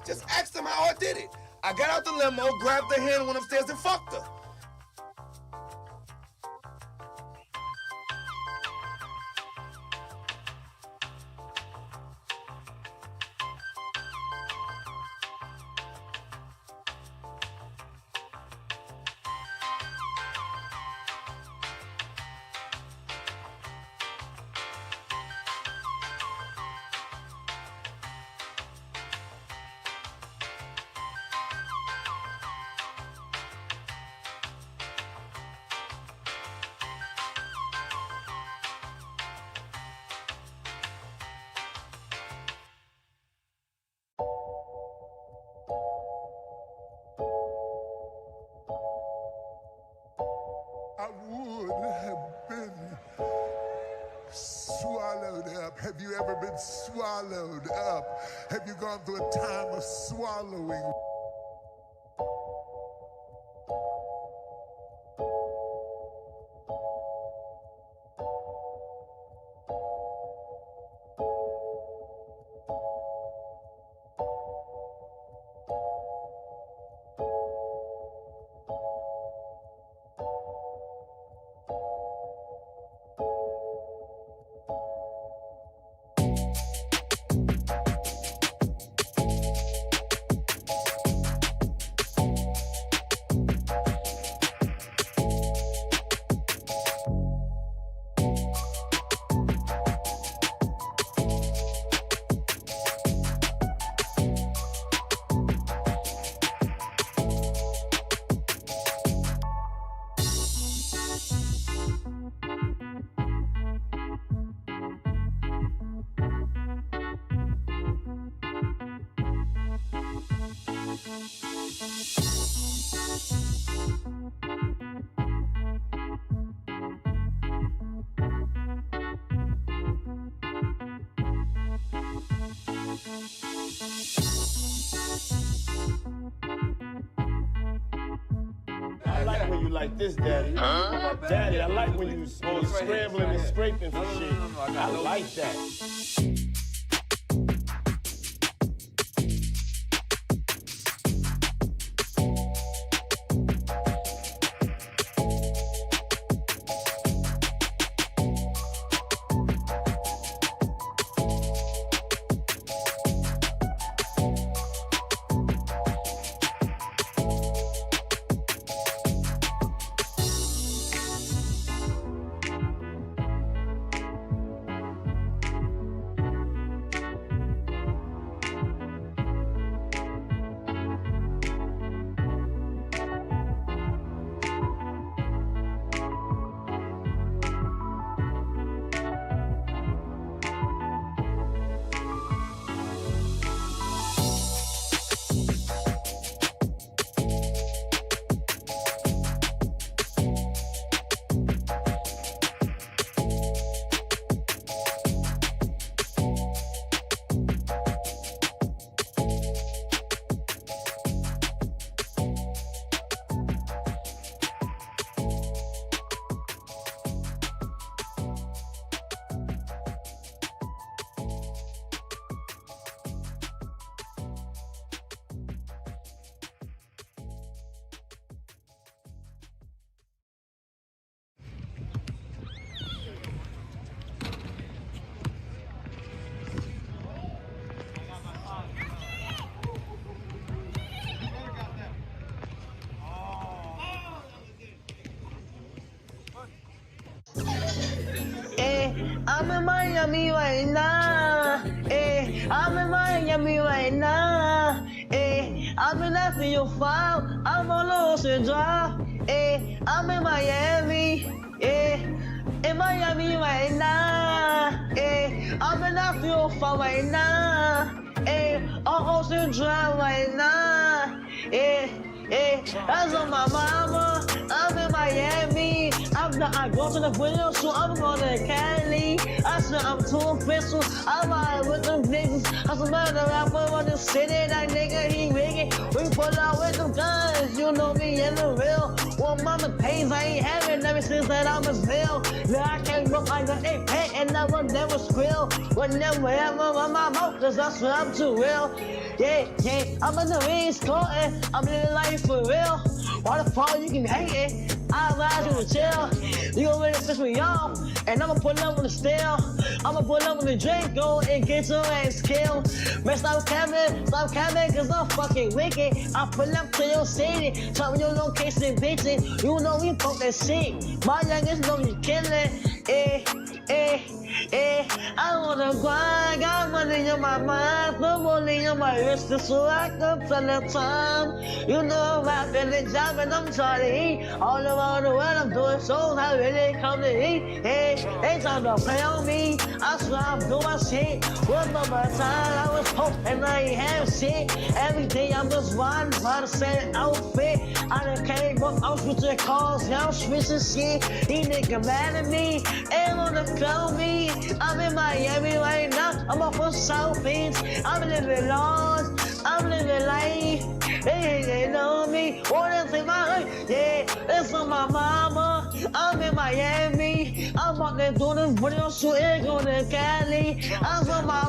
Just ask them how I did it. I got out the limo, grabbed her hand, went upstairs and fucked her. I would have been swallowed up. Have you ever been swallowed up? Have you gone through a time of swallowing? I like when you like this, Daddy. Daddy, I like when you scrambling and scraping for shit. I like that. I'm in Miami right now. I'm in Miami right now. I'm in that for your file. I'm on Ocean Drive. I'm in Miami. In Miami right now. I'm in that for your file right now. On Ocean Drive right now. That's on my mama. I'm in Miami. I go to the window, so I'm going to Cali. I said I'm too official. I'm out with them niggas. I'm some other rapper on the city. That nigga, he rigging. We pull out with them guns. You know me in the real. Well, mama pays, I ain't having. Let me since that I was real. Now I can't look like an ape and I will never squeal. Would never ever run my mouth, cause I swear I'm too real. Yeah, I'm in the East Court, I'm living life for real. Why the fuck you can hate it? I rise in the jail. You gon' really piss me off, and I'ma pull up on the steel. I'ma pull up on the drink, go and get your ass killed. Man, stop capping, cause I'm fucking wicked. I pull up to your city, tell me your location, bitches. You know we fuck that shit. My youngest know you killin', I wanna grind, got money on my mind, no money on my wrist, so I can tell the time. You know I'm rapping the job and I'm trying to eat. All around the world I'm doing shows, I really come to eat. Hey, they trying to play on me, I swear I'm doing my shit. One more time, I was hope and I ain't have shit. Every day I'm just riding by the same outfit. I done came up, I'm switching cars, yeah, I'm switching shit. These niggas mad at me, ain't wanna clown me. I'm in Miami right now, I'm off of South Beach. I'm living large, I'm living life. They know me, wanna take my life. Yeah, it's on my mama. I'm in Miami, I'm out there doing this video shooting, going to Cali. I'm on my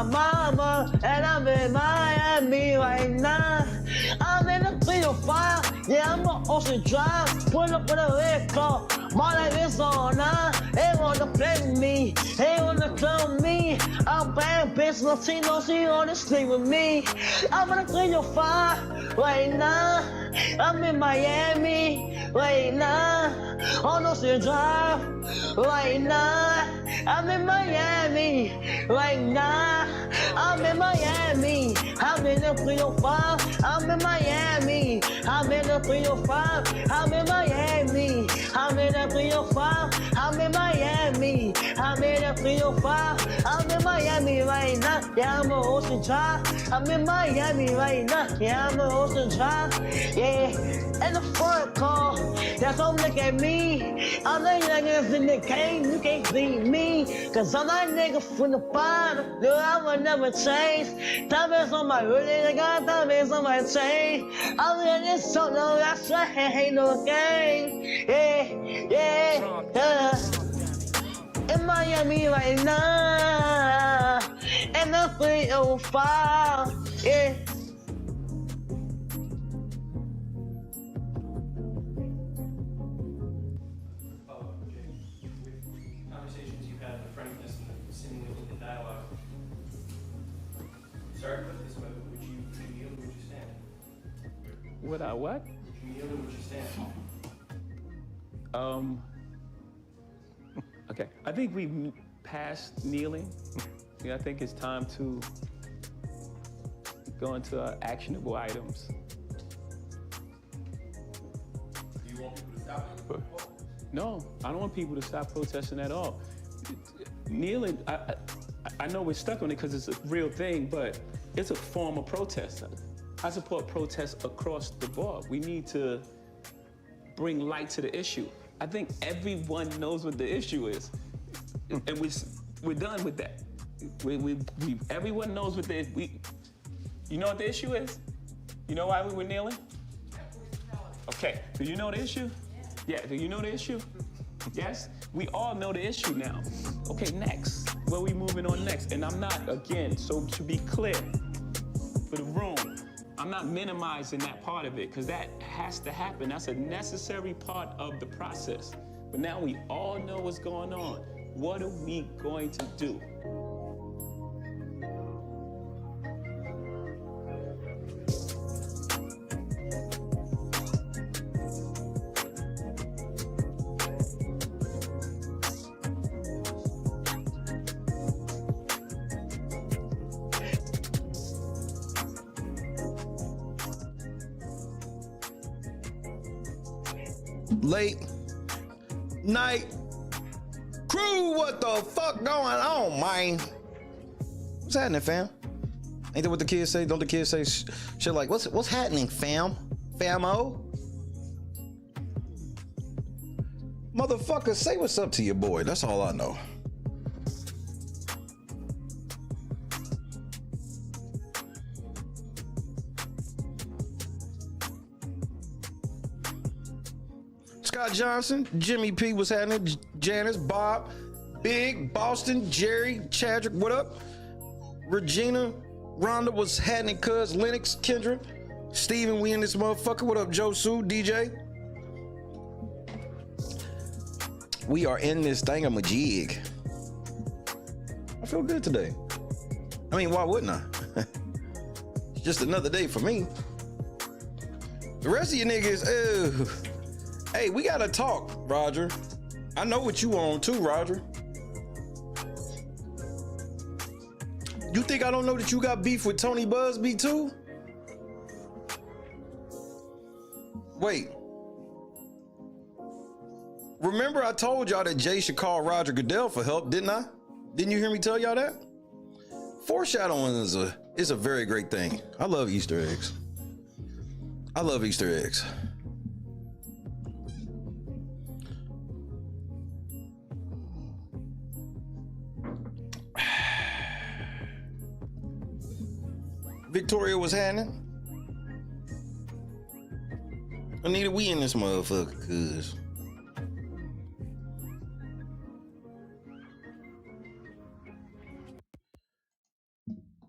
mama, and I'm in Miami right now. I'm in the 305, yeah, I'm on Ocean Drive. Pull up with a red car, my life is on now. They wanna play with me, they wanna clone me. I'm bad bitch, Latino, she wanna sleep with me. I'm in the 305 right now. I'm in Miami right now. On Ocean Drive right now. I'm in Miami right now. I'm in Miami. I'm in the 305. I'm in Miami. I'm in the 305. I'm in Miami. I'm in the 305. I'm in Miami. I'm in the 305. I'm in Miami right now. Yeah, I'm on Ocean Drive. I'm in Miami right now. Yeah, I'm on Ocean Drive. Yeah, in the front car. That's all look at me. I'm the youngest in the game. You can't beat me. Cause I'm that nigga from the bottom. No, I will never change. Diamonds on my hoodie. I got diamonds on my chain. I'm in this song. No, that's right. Ain't no game. Yeah. In Miami right now. And the 305. Yeah. Conversations you've had, the frankness and the seemingly the dialogue. Start with this, would you kneel or would you stand? Would I what? Would you kneel or would you stand? Okay. I think we've passed kneeling. I think it's time to go into actionable items. Do you want people to stop you? No, I don't want people to stop protesting at all. Kneeling, I know we're stuck on it because it's a real thing, but it's a form of protest. I support protests across the board. We need to bring light to the issue. I think everyone knows what the issue is, and we're done with that. Everyone knows what you know what the issue is? You know why we were kneeling? Okay, do you know the issue? Yeah, do you know the issue? Yes? We all know the issue now. Okay, next. Where we moving on next? And I'm not, again, so to be clear for the room, I'm not minimizing that part of it, because that has to happen. That's a necessary part of the process. But now we all know what's going on. What are we going to do? Late night crew, what the fuck going on, man? What's happening, fam? Ain't that what the kids say? Don't the kids say shit like, what's happening, fam? Famo? Motherfucker, say what's up to your boy. That's all I know. Scott Johnson, Jimmy P was happening, Janice, Bob, Big, Boston, Jerry, Chadrick, what up? Regina, Rhonda was happening, Cuz, Lennox, Kendra, Steven, we in this motherfucker, what up, Joe Sue, DJ? We are in this thingamajig. I feel good today. I mean, why wouldn't I? It's just another day for me. The rest of you niggas, hey, we gotta talk, Roger. I know what you on too, Roger. You think I don't know that you got beef with Tony Buzbee too? Wait. Remember I told y'all that Jay should call Roger Goodell for help, didn't I? Didn't you hear me tell y'all that? Foreshadowing is a very great thing. I love Easter eggs. I love Easter eggs. Victoria was happening. Anita, we in this motherfucker, cuz.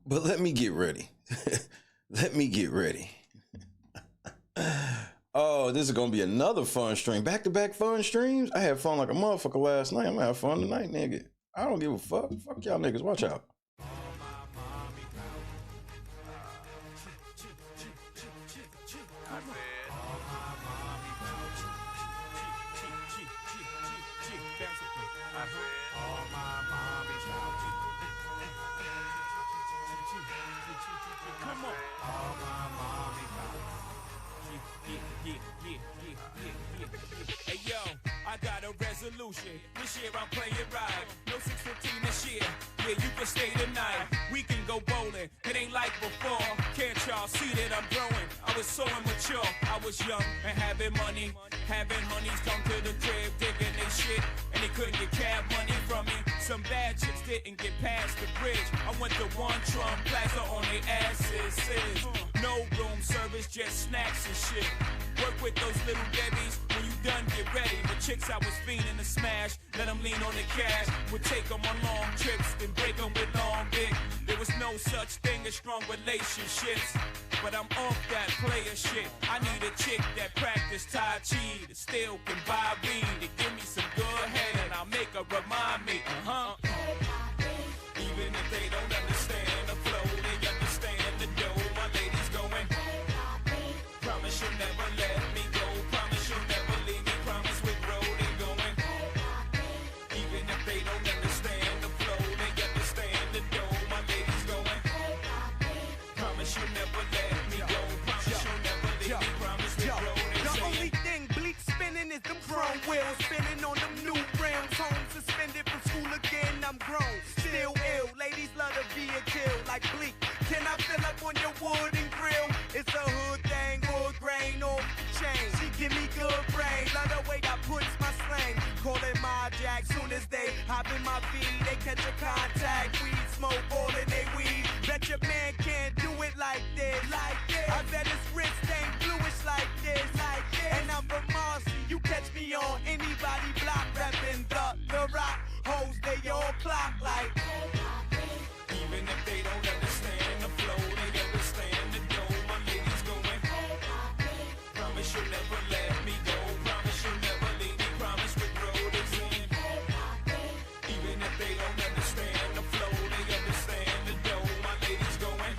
But let me get ready. Let me get ready. Oh, this is gonna be another fun stream. Back-to-back fun streams. I had fun like a motherfucker last night. I'm gonna have fun tonight, nigga. I don't give a fuck. Fuck y'all niggas. Watch out. Hey yo, I got a resolution. This year I'm playing right. No 615 this year. Yeah, you can stay tonight. We can go bowling. It ain't like before. Can't y'all see that I'm growing? I was so immature. I was young and having money. Having honeys come to the crib, digging they shit, and they couldn't get cab money from me. Some bad chicks didn't get past the bridge. I went to One Trump Plaza on their asses. No room service, just snacks and shit. Work with those little Debbies. When you done, get ready. The chicks I was fiending to smash, let them lean on the cash. Would take them on long trips, then break them with long dick. There was no such thing as strong relationships, but I'm off that player shit. I need a chick that practice Tai Chi, that still can buy weed, to give me some good head, and I'll make her remind me, even if they don't understand the flow, they understand the dough. My lady's going, promise you'll never let me go, promise you'll never leave me, promise with road they going, even if they don't understand the flow, they understand the dough. My lady's going, promise you'll never let me go, promise you'll never leave me, promise with road they The saying. only thing bleak spinning is them chrome wheels, spinning on them new rims. Home suspended from school again, I'm grown, still ill. Ladies love to be a kill like bleak. Can I fill up on your wood and grill? It's a hood thing, wood grain off the chain. She give me good brain, love the way I puts my slang. Call it my jack, soon as they hop in my feed, they catch a contact. Weed smoke all in they weed. Bet your man can't do it like this, like this. I bet his wrist ain't bluish like this, like this. And I'm from Marcy, you catch me on anybody block rapping the rock. Hoes, they all clock like. Even if they don't understand the flow, they understand the dough. My lady's going, promise you'll never let me go, promise you'll never leave me, promise with road is in. Even if they don't understand the flow, they understand the dough. My lady's going,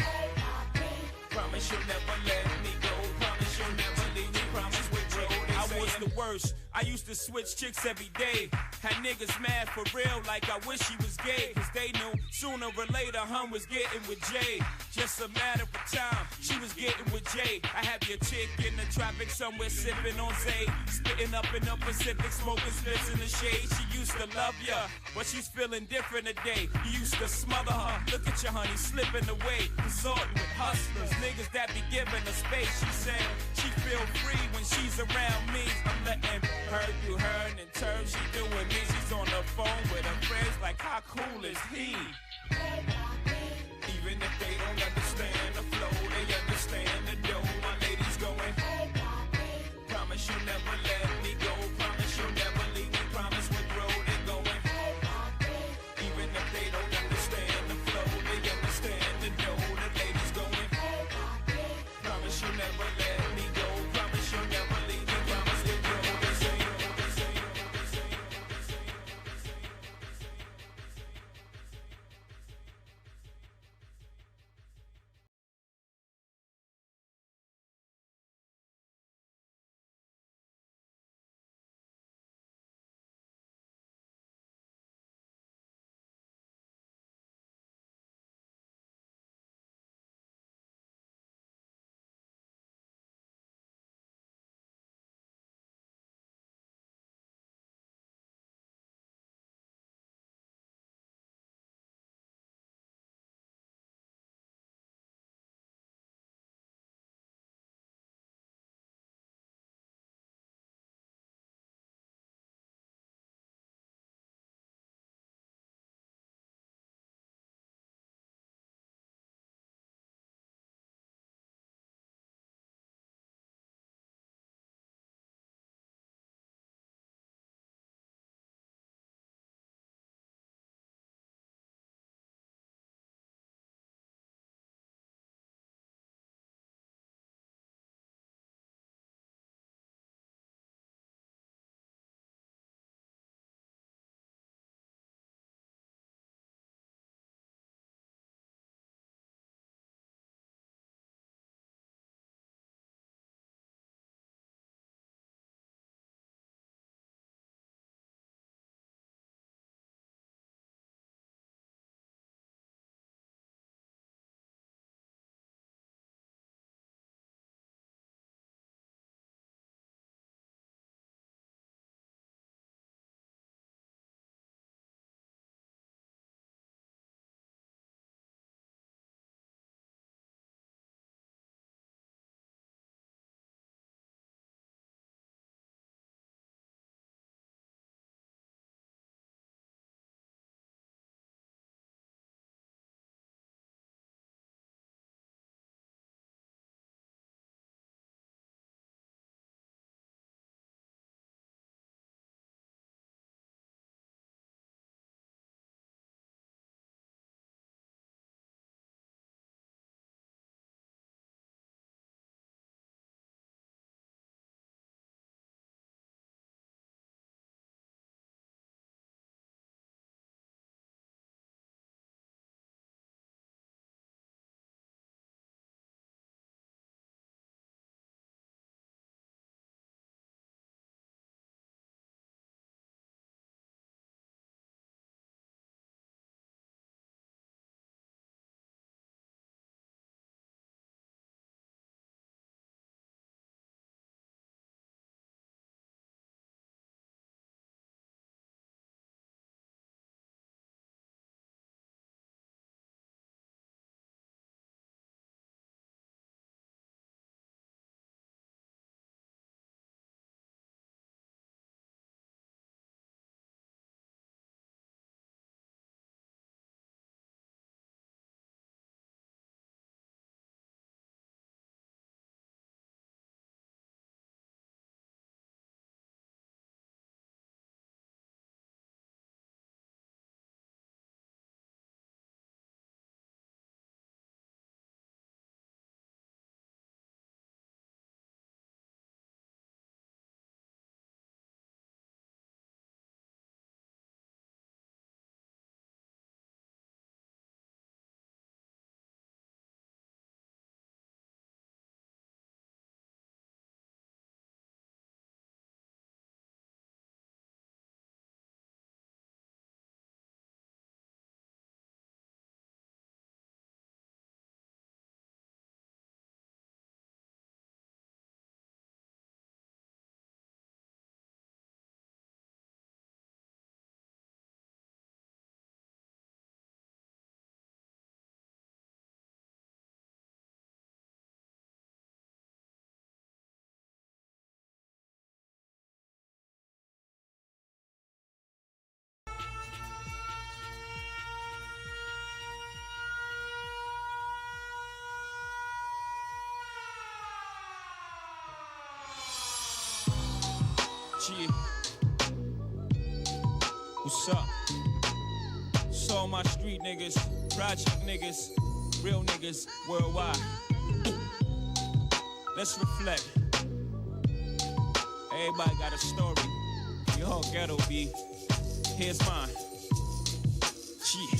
promise you'll never let me go, promise you'll never leave me, promise with road is in. I was the worst. I used to switch chicks every day. Had niggas mad for real like I wish he was gay. Cause they knew sooner or later Hum was getting with Jay. Just a matter of time, she was getting with Jay. I have your chick in the traffic somewhere sipping on Zay. Spitting up in the Pacific, smoking splits in the shade. She used to love ya, but she's feeling different today. You used to smother her, look at your honey slipping away. Consorting with hustlers, niggas that be giving her space. She said she feel free when she's around me. I'm letting her do her, and in turn she doing me. She's on the phone with her friends like how cool is he? Even if they don't understand the flow, they understand the dough. My lady's going, promise you'll never let me go. Gee. What's up? So my street niggas, project niggas, real niggas worldwide. Let's reflect. Everybody got a story. Your whole ghetto be. Here's mine. Gee.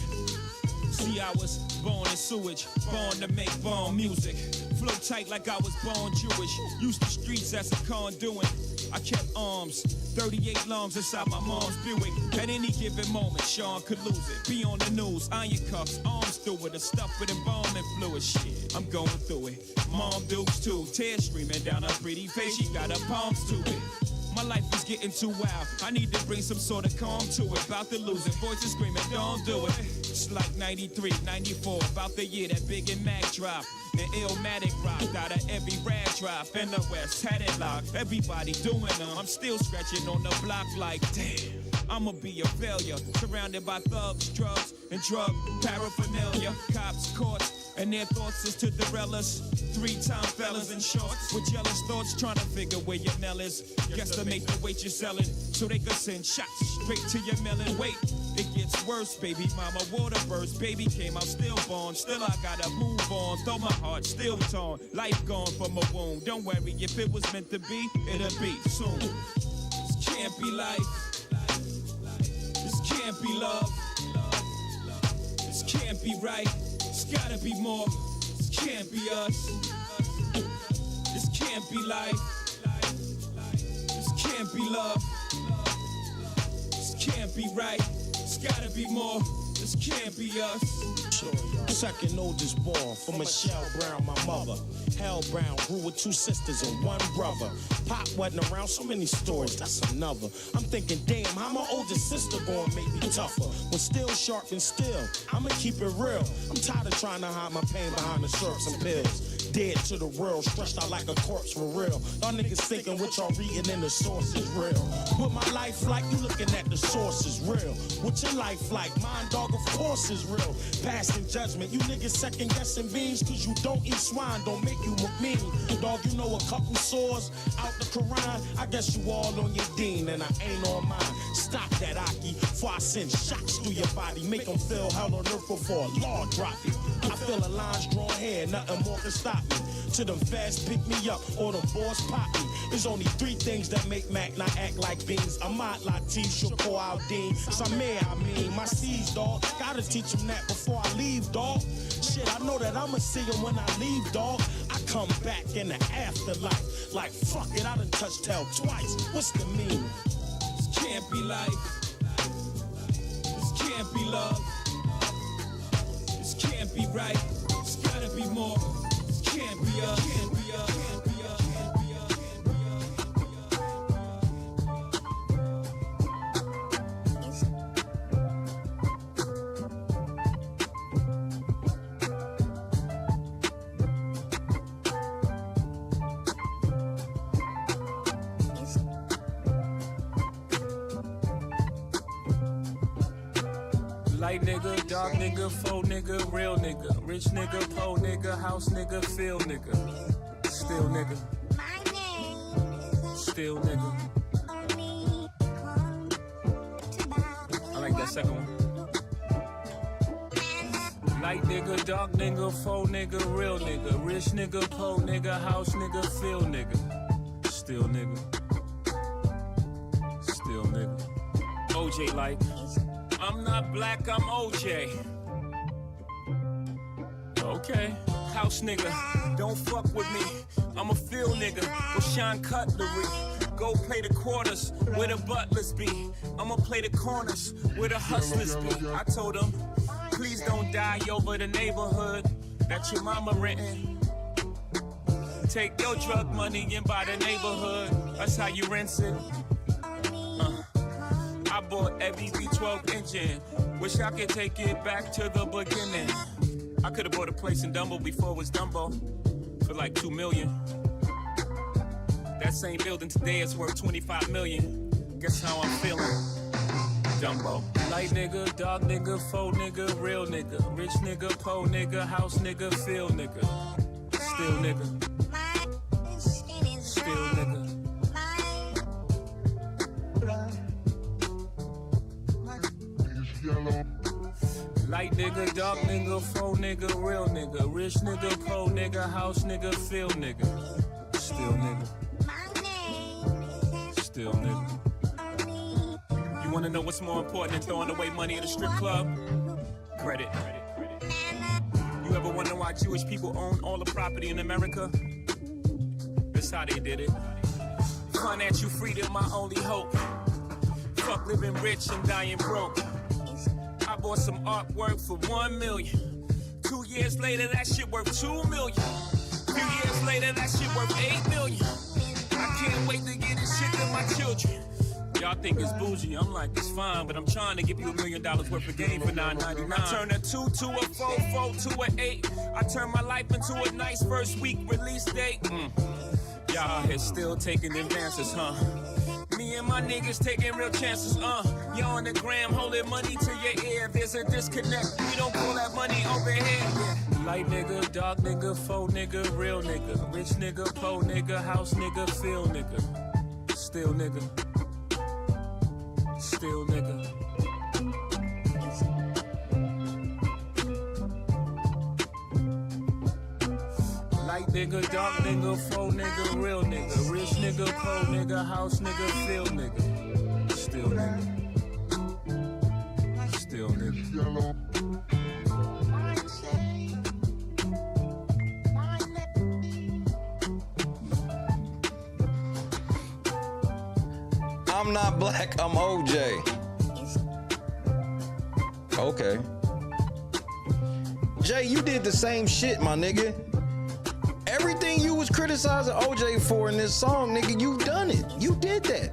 See, I was born in sewage, born to make bomb music. Flow tight like I was born Jewish. Used the streets as a conduit. I kept arms, 38 lungs inside my mom's Buick. At any given moment, Sean could lose it. Be on the news, iron cuffs, arms through it, a stuff with embalming fluid. Shit, I'm going through it. Mom dukes too, tears streaming down her pretty face. She got her palms to it. My life is getting too wild. I need to bring some sort of calm to it. About to lose it, voices screaming, don't do it. It's like 93, 94, about the year that Big and Mac dropped. And Illmatic rocked out of every rad drop. In the West, had it locked. Everybody doing them. I'm still scratching on the block like, damn. I'ma be a failure. Surrounded by thugs, drugs, and drug paraphernalia. Cops, courts, and their thoughts is to derail us. 3-time fellas in shorts with jealous thoughts, trying to figure where your Nell is. Guesstimate the weight you're selling so they could send shots straight to your melon. Wait, it gets worse, baby mama. Water burst, baby came out stillborn. Still I gotta move on, though my heart still torn. Life gone from a wound. Don't worry, if it was meant to be, it'll be soon. This can't be life. This can't be love. This can't be right. It's gotta be more. This can't be us. This can't be life. This can't be love. This can't be right. It's gotta be more. This can't be us. Second oldest born from Michelle Brown, my mother. Hell Brown grew with 2 sisters and 1 brother. Pop wasn't around, so many stories, that's another. I'm thinking, damn, how my oldest sister gonna make me tougher? When still sharp and still, I'ma keep it real. I'm tired of trying to hide my pain behind the syrups and pills. Dead to the world, stretched out like a corpse for real. Y'all niggas thinking what y'all reading in the source is real. What my life like, you looking at the source is real. What your life like, mine dog of course is real. Passing judgment, you niggas second guessing beans, cause you don't eat swine, don't make you mean. Dog, you know a couple sores out the Quran, I guess you all on your deen and I ain't on mine. Stop that Aki, before I send shots through your body. Make them feel hell on earth before a law drop it. I feel the lines drawn here, nothing more can stop me. To them fast pick me up or them boys pop me. There's only 3 things that make Mac not act like beans. Ahmad Latif, Shakur Al-Din, Samir, I mean, my C's, dog. Gotta teach them that before I leave, dog. Shit, I know that I'ma see them when I leave, dog. I come back in the afterlife. Like, fuck it, I done touched hell twice. What's the meaning? This can't be life. This can't be love. This can't be right. It's gotta be more. This can't be us. Can't be us. Can't be us. Can't be us. Light nigga, dark nigga, faux nigga, real nigga, rich nigga, po nigga, house nigga, feel nigga, still nigga, still nigga. I like that second one. Light nigga, dark nigga, faux nigga, real nigga, rich nigga, po nigga, house nigga, feel nigga, still nigga, still nigga. OJ like. I'm not black, I'm OJ. Okay, house nigga, don't fuck with me. I'm a field nigga with Sean Cutlery. Go play the quarters where the butlers be. I'ma play the corners where the hustlers be. I told them, please don't die over the neighborhood that your mama renting. Take your drug money and buy the neighborhood. That's how you rinse it. I bought every V12 engine. Wish I could take it back to the beginning. I could've bought a place in Dumbo before it was Dumbo for like $2 million. That same building today is worth $25 million. Guess how I'm feeling? Dumbo. Light nigga, dark nigga, faux nigga, real nigga, rich nigga, po nigga, house nigga, feel nigga, still nigga, still nigga. Light nigga, dark nigga, faux nigga, real nigga, rich nigga, poor nigga, house nigga, field nigga, still nigga, still nigga. You wanna know what's more important than throwing away money at a strip club? Credit. You ever wonder why Jewish people own all the property in America? That's how they did it. Financial freedom, my only hope. Fuck living rich and dying broke. I bought some artwork for $1 million. 2 years later, that shit worth $2 million. 2 years later, that shit worth $8 million. I can't wait to get this shit to my children. Y'all think it's bougie, I'm like, it's fine, but I'm trying to give you $1 million worth of game for $9.99. I turn a 2 to a 4, 4 to an 8. I turn my life into a nice first week release date. Y'all here still taking advances, huh? Me and my niggas taking real chances, You on the gram holding money to your ear. There's a disconnect, we don't pull that money overhead. Yeah. Light nigga, dark nigga, faux nigga, real nigga, rich nigga, poor nigga, house nigga, field nigga, still nigga. Still nigga. Light nigga, dark nigga, faux nigga, real nigga, rich nigga, poor nigga, house nigga, field nigga, still nigga. Still nigga. I'm not black, I'm OJ. Okay. Jay, you did the same shit, my nigga. Everything you was criticizing OJ for in this song, nigga, you done it. You did that.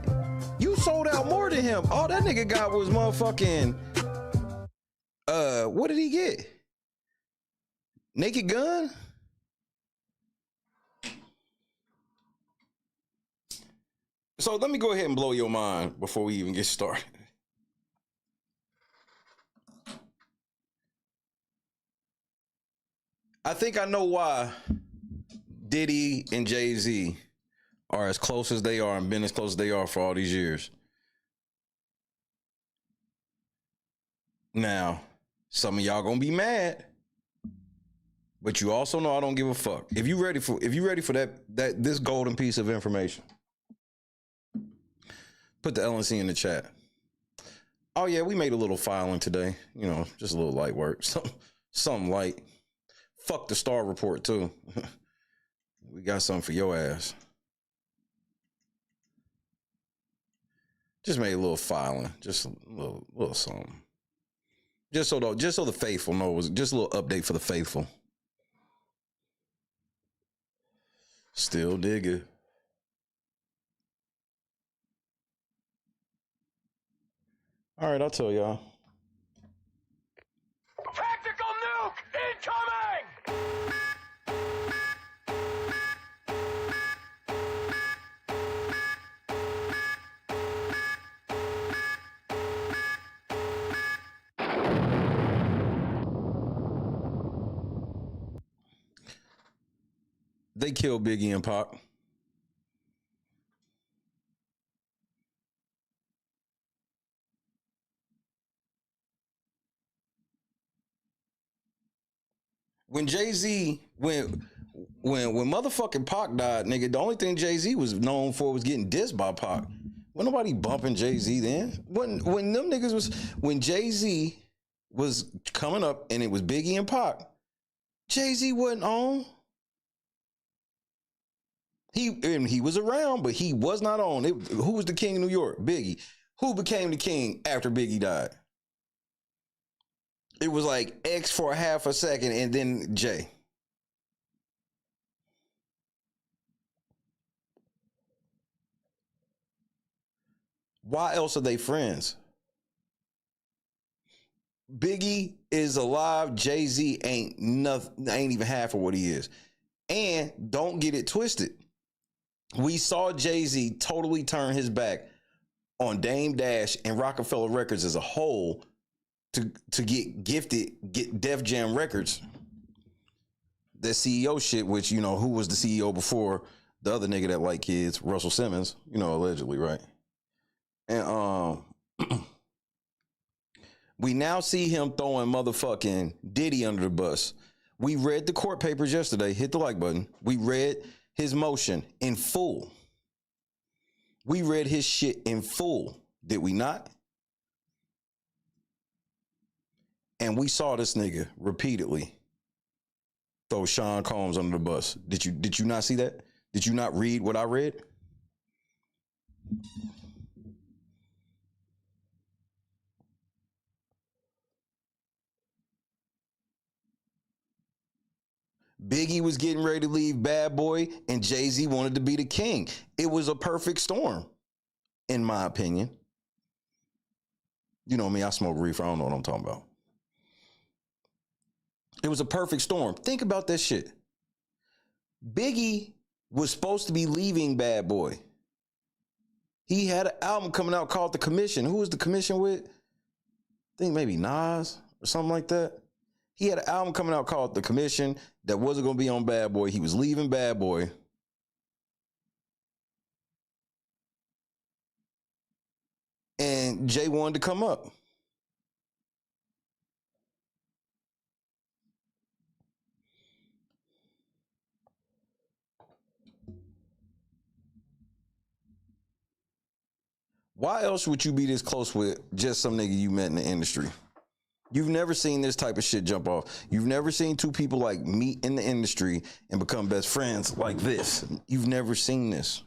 You sold out more than him. All that nigga got was motherfucking, what did he get? Naked Gun? So let me go ahead and blow your mind before we even get started. I think I know why Diddy and Jay-Z are as close as they are and been as close as they are for all these years. Now, some of y'all gonna be mad, but you also know I don't give a fuck. If you ready for this golden piece of information, put the LNC in the chat. Oh yeah, we made a little filing today. You know, just a little light work. Something light. Fuck the Star Report too. We got something for your ass. Just made a little filing. Just a little something. Just so the faithful know. It was just a little update for the faithful. Still digging. All right, I'll tell y'all. Tactical nuke incoming! They killed Biggie and Pac. When Jay-Z, when motherfucking Pac died, nigga, the only thing Jay-Z was known for was getting dissed by Pac. Wasn't nobody bumping Jay-Z then. When them niggas was, when Jay-Z was coming up and it was Biggie and Pac, Jay-Z wasn't on. He was around, but he was not on. Who was the king of New York? Biggie. Who became the king after Biggie died? It was like X for a half a second and then Jay. Why else are they friends? Biggie is alive. Jay-Z ain't even half of what he is. And don't get it twisted. We saw Jay-Z totally turn his back on Dame Dash and Rockefeller Records as a whole to get Def Jam Records. The CEO shit, which, you know, who was the CEO before the other nigga that liked kids, Russell Simmons, you know, allegedly, right? And We now see him throwing motherfucking Diddy under the bus. We read the court papers yesterday. Hit the like button. We read his motion in full. We read his shit in full. Did we not? And we saw this nigga repeatedly throw Sean Combs under the bus. Did you not see that? Did you not read what I read? Biggie was getting ready to leave Bad Boy, and Jay-Z wanted to be the king. It was a perfect storm, in my opinion. You know me, I smoke reefer. I don't know what I'm talking about. It was a perfect storm. Think about that shit. Biggie was supposed to be leaving Bad Boy. He had an album coming out called The Commission. Who was The Commission with? I think maybe Nas or something like that. He had an album coming out called The Commission that wasn't going to be on Bad Boy. He was leaving Bad Boy. And Jay wanted to come up. Why else would you be this close with just some nigga you met in the industry? You've never seen this type of shit jump off. You've never seen two people like meet in the industry and become best friends like this. You've never seen this.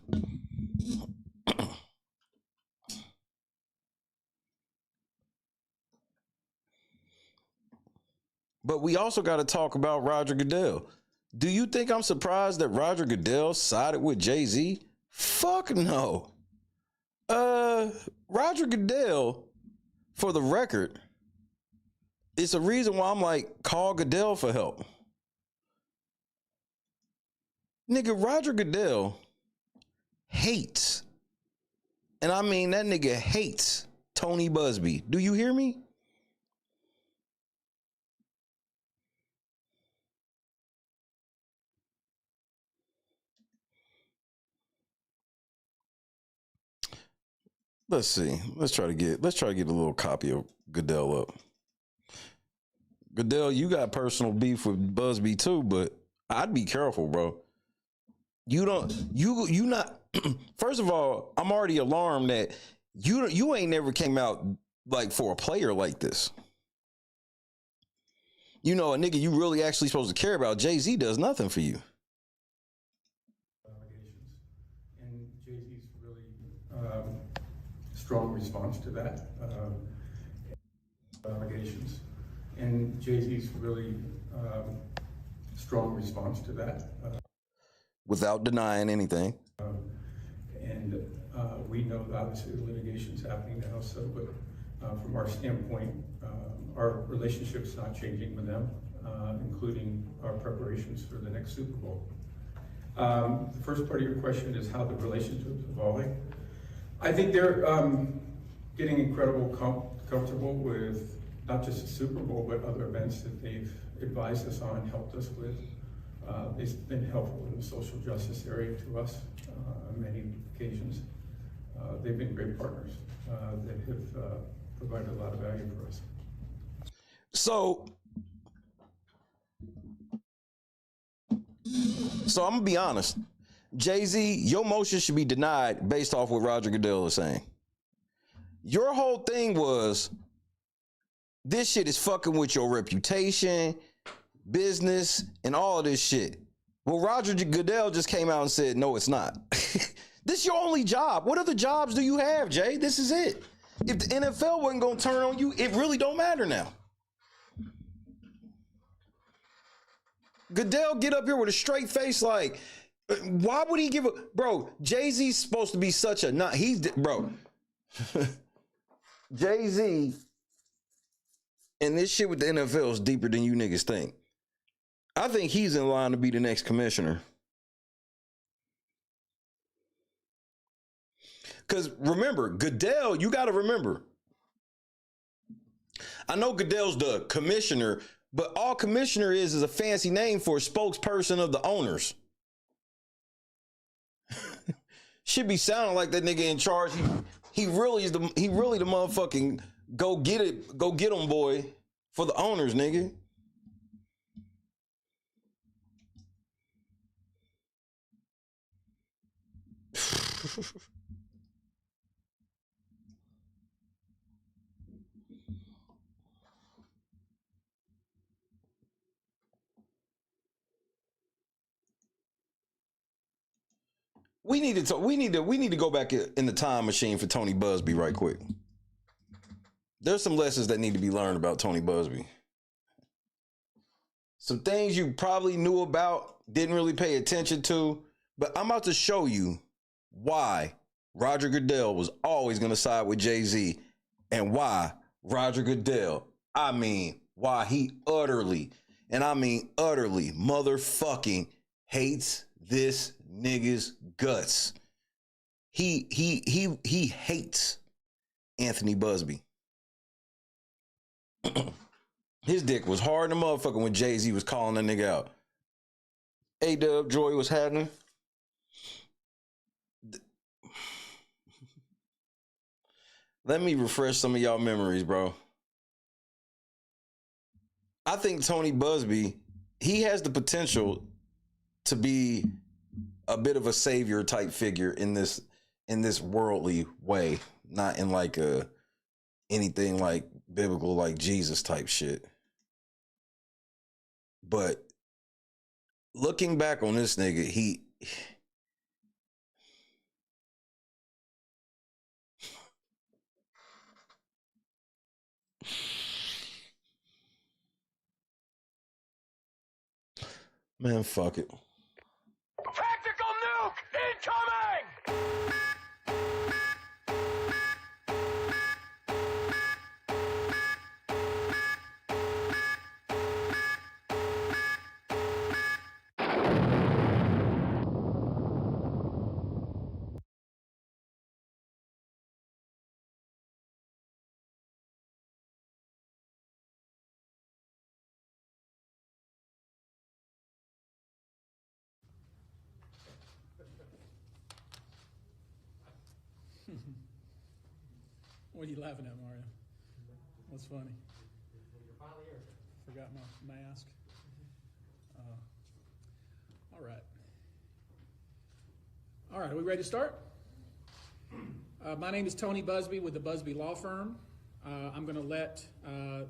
But we also got to talk about Roger Goodell. Do you think I'm surprised that Roger Goodell sided with Jay-Z? Fuck no. Roger Goodell, for the record, it's a reason why I'm like, call Goodell for help. Nigga, Roger Goodell hates, and I mean that nigga hates Tony Buzbee. Do you hear me? Let's see. Let's try to get a little copy of Goodell up. Goodell, you got personal beef with Buzbee too, but I'd be careful, bro. You not. First of all, I'm already alarmed that you ain't never came out like for a player like this. You know, a nigga you really actually supposed to care about. Jay-Z does nothing for you. Allegations, and Jay-Z's really strong response to that. Allegations. And Jay-Z's really strong response to that. Without denying anything. And we know that obviously the litigation's happening now, so, but from our standpoint, our relationship's not changing with them, including our preparations for the next Super Bowl. The first part of your question is how the relationship's evolving. I think they're getting incredibly comfortable with not just the Super Bowl, but other events that they've advised us on, helped us with. They've been helpful in the social justice area to us on many occasions. They've been great partners that have provided a lot of value for us. So I'm gonna be honest. Jay-Z, your motion should be denied based off what Roger Goodell is saying. Your whole thing was, this shit is fucking with your reputation, business, and all of this shit. Well, Roger Goodell just came out and said, no, it's not. This is your only job. What other jobs do you have, Jay? This is it. If the NFL wasn't gonna turn on you, it really don't matter now. Goodell get up here with a straight face like, why would he give a, bro, Jay-Z's supposed to be such a, not, he's, bro. Jay-Z and this shit with the NFL is deeper than you niggas think. I think he's in line to be the next commissioner. Because remember, Goodell, you got to remember, I know Goodell's the commissioner, but all commissioner is a fancy name for a spokesperson of the owners. Should be sounding like that nigga in charge. He really the motherfucking Go get it. Go get them, boy. For the owners, nigga. We need to go back in the time machine for Tony Buzbee right quick. There's some lessons that need to be learned about Tony Buzbee. Some things you probably knew about, didn't really pay attention to, but I'm about to show you why Roger Goodell was always going to side with Jay-Z and why Roger Goodell, why he utterly, and I mean utterly motherfucking hates this nigga's guts. He hates Anthony Buzbee. His dick was hard in the motherfucker when Jay-Z was calling that nigga out. A-Dub, Joy, was happening. Let me refresh some of y'all memories, bro. I think Tony Buzbee, he has the potential to be a bit of a savior type figure in this worldly way, not in like anything like biblical, like Jesus type shit. But looking back on this nigga, he man, fuck it. Tactical nuke incoming! What are you laughing at, Mario? What's funny? Forgot my mask. All right. All right, are we ready to start? My name is Tony Buzbee with the Buzbee Law Firm. I'm going to let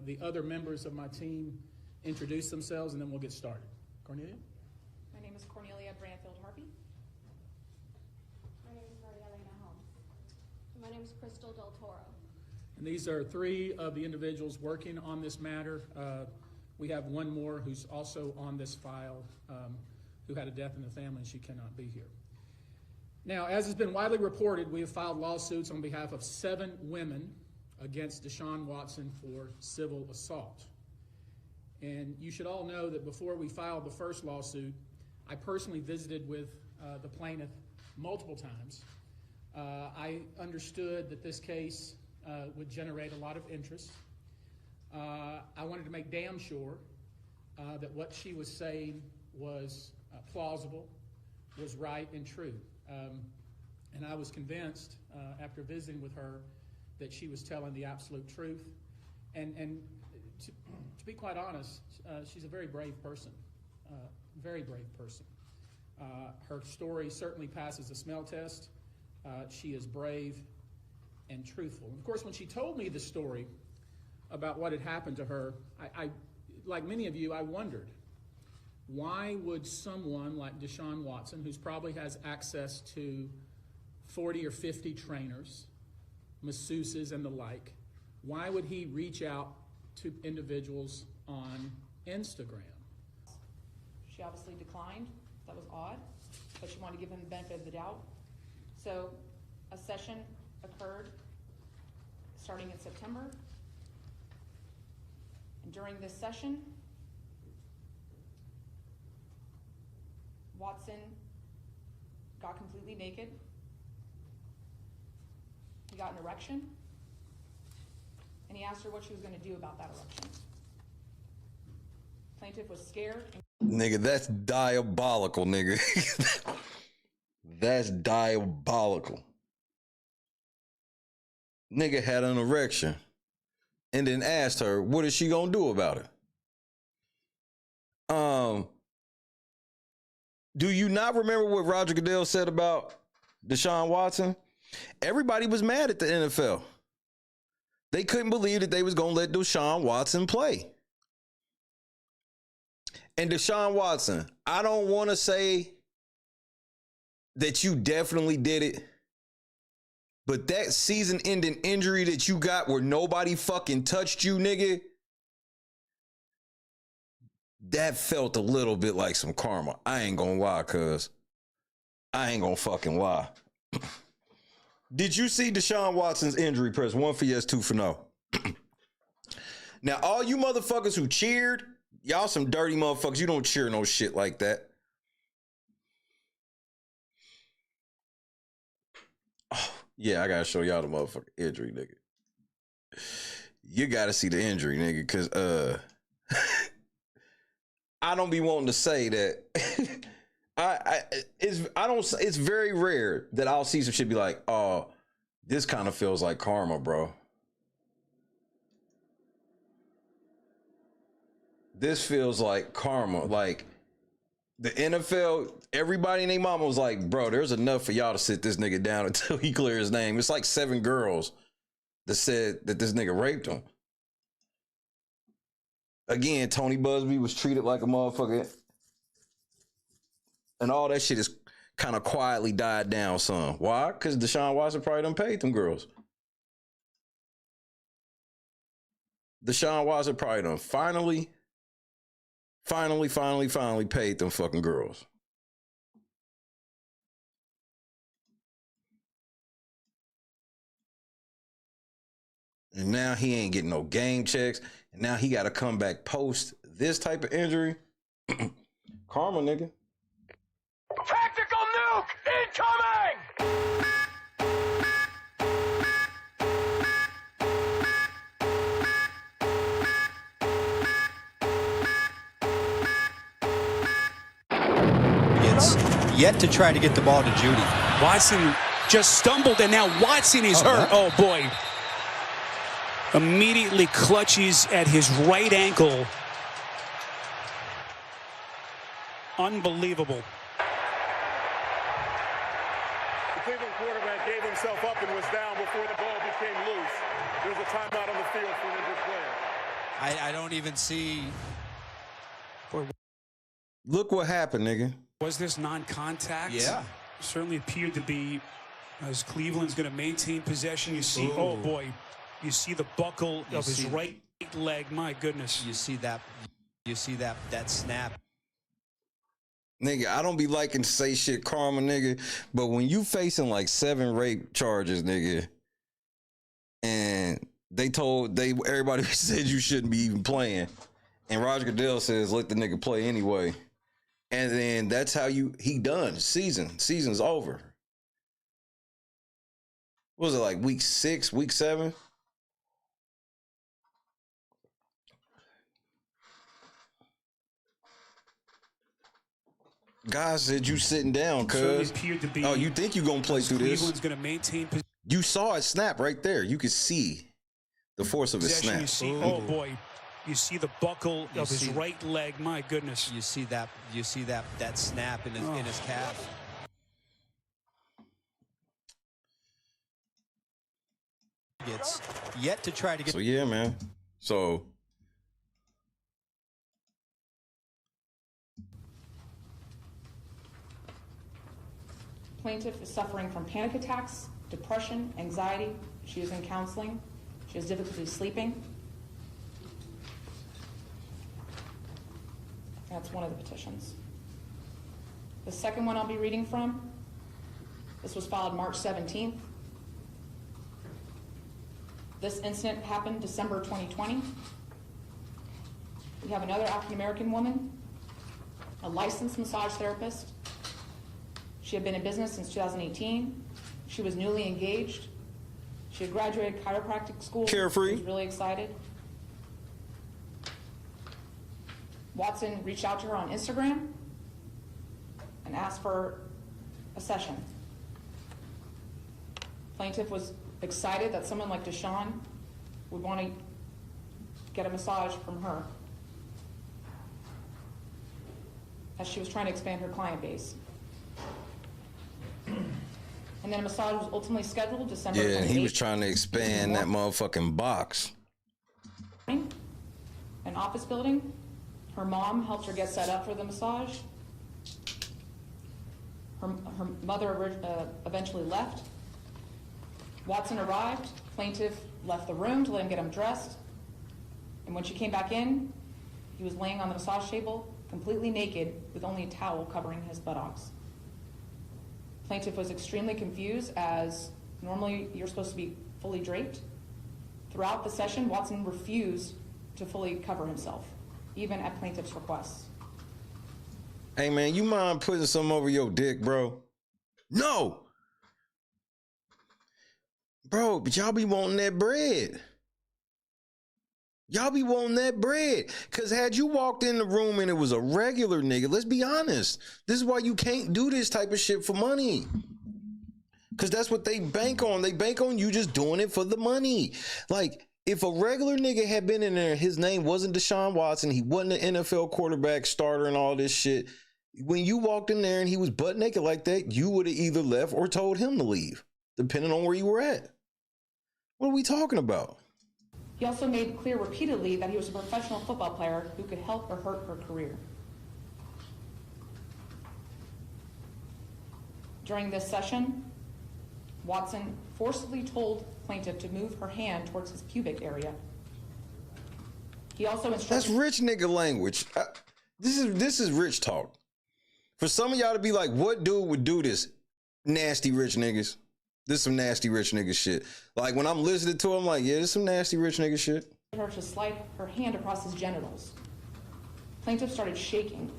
the other members of my team introduce themselves, and then we'll get started. Cornelia? My name is Cornelia Branfield Harpy. My name is Marielena Holmes. My name is Crystal Del Toro. And these are three of the individuals working on this matter. We have one more who's also on this file who had a death in the family, and she cannot be here. Now, as has been widely reported, we have filed lawsuits on behalf of 7 women against DeShaun Watson for civil assault. And you should all know that before we filed the first lawsuit, I personally visited with the plaintiff multiple times. I understood that this case would generate a lot of interest. I wanted to make damn sure that what she was saying was plausible, was right and true. And I was convinced after visiting with her that she was telling the absolute truth. And to be quite honest, she's a very brave person, very brave person. Her story certainly passes the smell test. She is brave and truthful. And of course, when she told me the story about what had happened to her, I like many of you, I wondered, why would someone like DeShaun Watson, who's probably has access to 40 or 50 trainers, masseuses and the like, why would he reach out to individuals on Instagram? She obviously declined. That was odd, but she wanted to give him the benefit of the doubt. So a session occurred starting in September. And during this session, Watson got completely naked. He got an erection, and he asked her what she was going to do about that erection. Plaintiff was scared. Nigga, that's diabolical, nigga. That's diabolical. Nigga had an erection. and then asked her, what is she gonna do about it? Do you not remember what Roger Goodell said about DeShaun Watson? Everybody was mad at the NFL. They couldn't believe that they was gonna let DeShaun Watson play. And DeShaun Watson, I don't want to say that you definitely did it, but that season-ending injury that you got where nobody fucking touched you, nigga, that felt a little bit like some karma. I ain't gonna lie, cuz. I ain't gonna fucking lie. Did you see DeShaun Watson's injury? Press 1 for yes, 2 for no. Now, all you motherfuckers who cheered, y'all some dirty motherfuckers. You don't cheer no shit like that. Oh, yeah, I gotta show y'all the motherfucking injury, nigga. You gotta see the injury, nigga, because I don't be wanting to say that. It's very rare that I'll see some shit be like, oh, this kind of feels like karma, bro. This feels like karma. Like the NFL, everybody and their mama was like, bro, there's enough for y'all to sit this nigga down until he clears his name. It's like 7 girls that said that this nigga raped him. Again, Tony Buzbee was treated like a motherfucker. And all that shit is kind of quietly died down some. Why? Because DeShaun Watson probably done paid them girls. DeShaun Watson probably done finally paid them fucking girls. And now he ain't getting no game checks. And now he got to come back post this type of injury. Karma, nigga. Tactical nuke incoming! Yet to try to get the ball to Judy. Watson just stumbled, and now Watson is hurt. Oh, boy. Immediately clutches at his right ankle. Unbelievable. The Cleveland quarterback gave himself up and was down before the ball became loose. There's a timeout on the field for an injured player. I don't even see. Look what happened, nigga. Was this non-contact? Yeah. Certainly appeared to be, as Cleveland's going to maintain possession. You see, oh boy, you see the buckle of his right leg. My goodness. You see that snap. Nigga, I don't be liking to say shit karma, nigga, but when you facing like 7 rape charges, nigga, and everybody said you shouldn't be even playing, and Roger Goodell says let the nigga play anyway, and then that's how he done. Season's over. What was it, like week 6, week 7? Guys said you sitting down, cuz. Oh, you think you gonna play through this? Cleveland's gonna maintain possession. You saw it snap right there. You could see the force of his snap. You see, oh boy, you see the buckle of his right leg. My goodness. You see that snap in his calf. It's yet to try to get. So yeah, man. So Plaintiff is suffering from panic attacks, depression, anxiety. She is in counseling. She has difficulty sleeping. That's one of the petitions. The second one I'll be reading from, this was filed March 17th. This incident happened December 2020. We have another African-American woman, a licensed massage therapist. She had been in business since 2018. She was newly engaged. She had graduated chiropractic school. Carefree. She was really excited. Watson reached out to her on Instagram and asked for a session. Plaintiff was excited that someone like DeShaun would want to get a massage from her as she was trying to expand her client base. And then a massage was ultimately scheduled December 28th. Yeah, and he was trying to expand that motherfucking box. An office building. Her mom helped her get set up for the massage. Her mother eventually left. Watson arrived. Plaintiff left the room to let him get him dressed. And when she came back in, he was laying on the massage table, completely naked, with only a towel covering his buttocks. Plaintiff was extremely confused, as normally you're supposed to be fully draped. Throughout the session, Watson refused to fully cover himself, even at plaintiff's request. Hey man, you mind putting something over your dick, bro? No! Bro, but y'all be wanting that bread. Y'all be wanting that bread. Because had you walked in the room and it was a regular nigga, let's be honest, this is why you can't do this type of shit for money. Because that's what they bank on. They bank on you just doing it for the money. Like, if a regular nigga had been in there, his name wasn't DeShaun Watson, he wasn't an NFL quarterback starter and all this shit, when you walked in there and he was butt naked like that, you would have either left or told him to leave, depending on where you were at. What are we talking about? He also made clear repeatedly that he was a professional football player who could help or hurt her career. During this session, Watson forcibly told plaintiff to move her hand towards his pubic area. He also instructed— That's rich nigga language. This is rich talk. For some of y'all to be like, what dude would do this? Nasty rich niggas. This is some nasty rich nigga shit. Like when I'm listening to him, like, yeah, this is some nasty rich nigga shit. Her to slide her hand across his genitals. Plaintiff started shaking,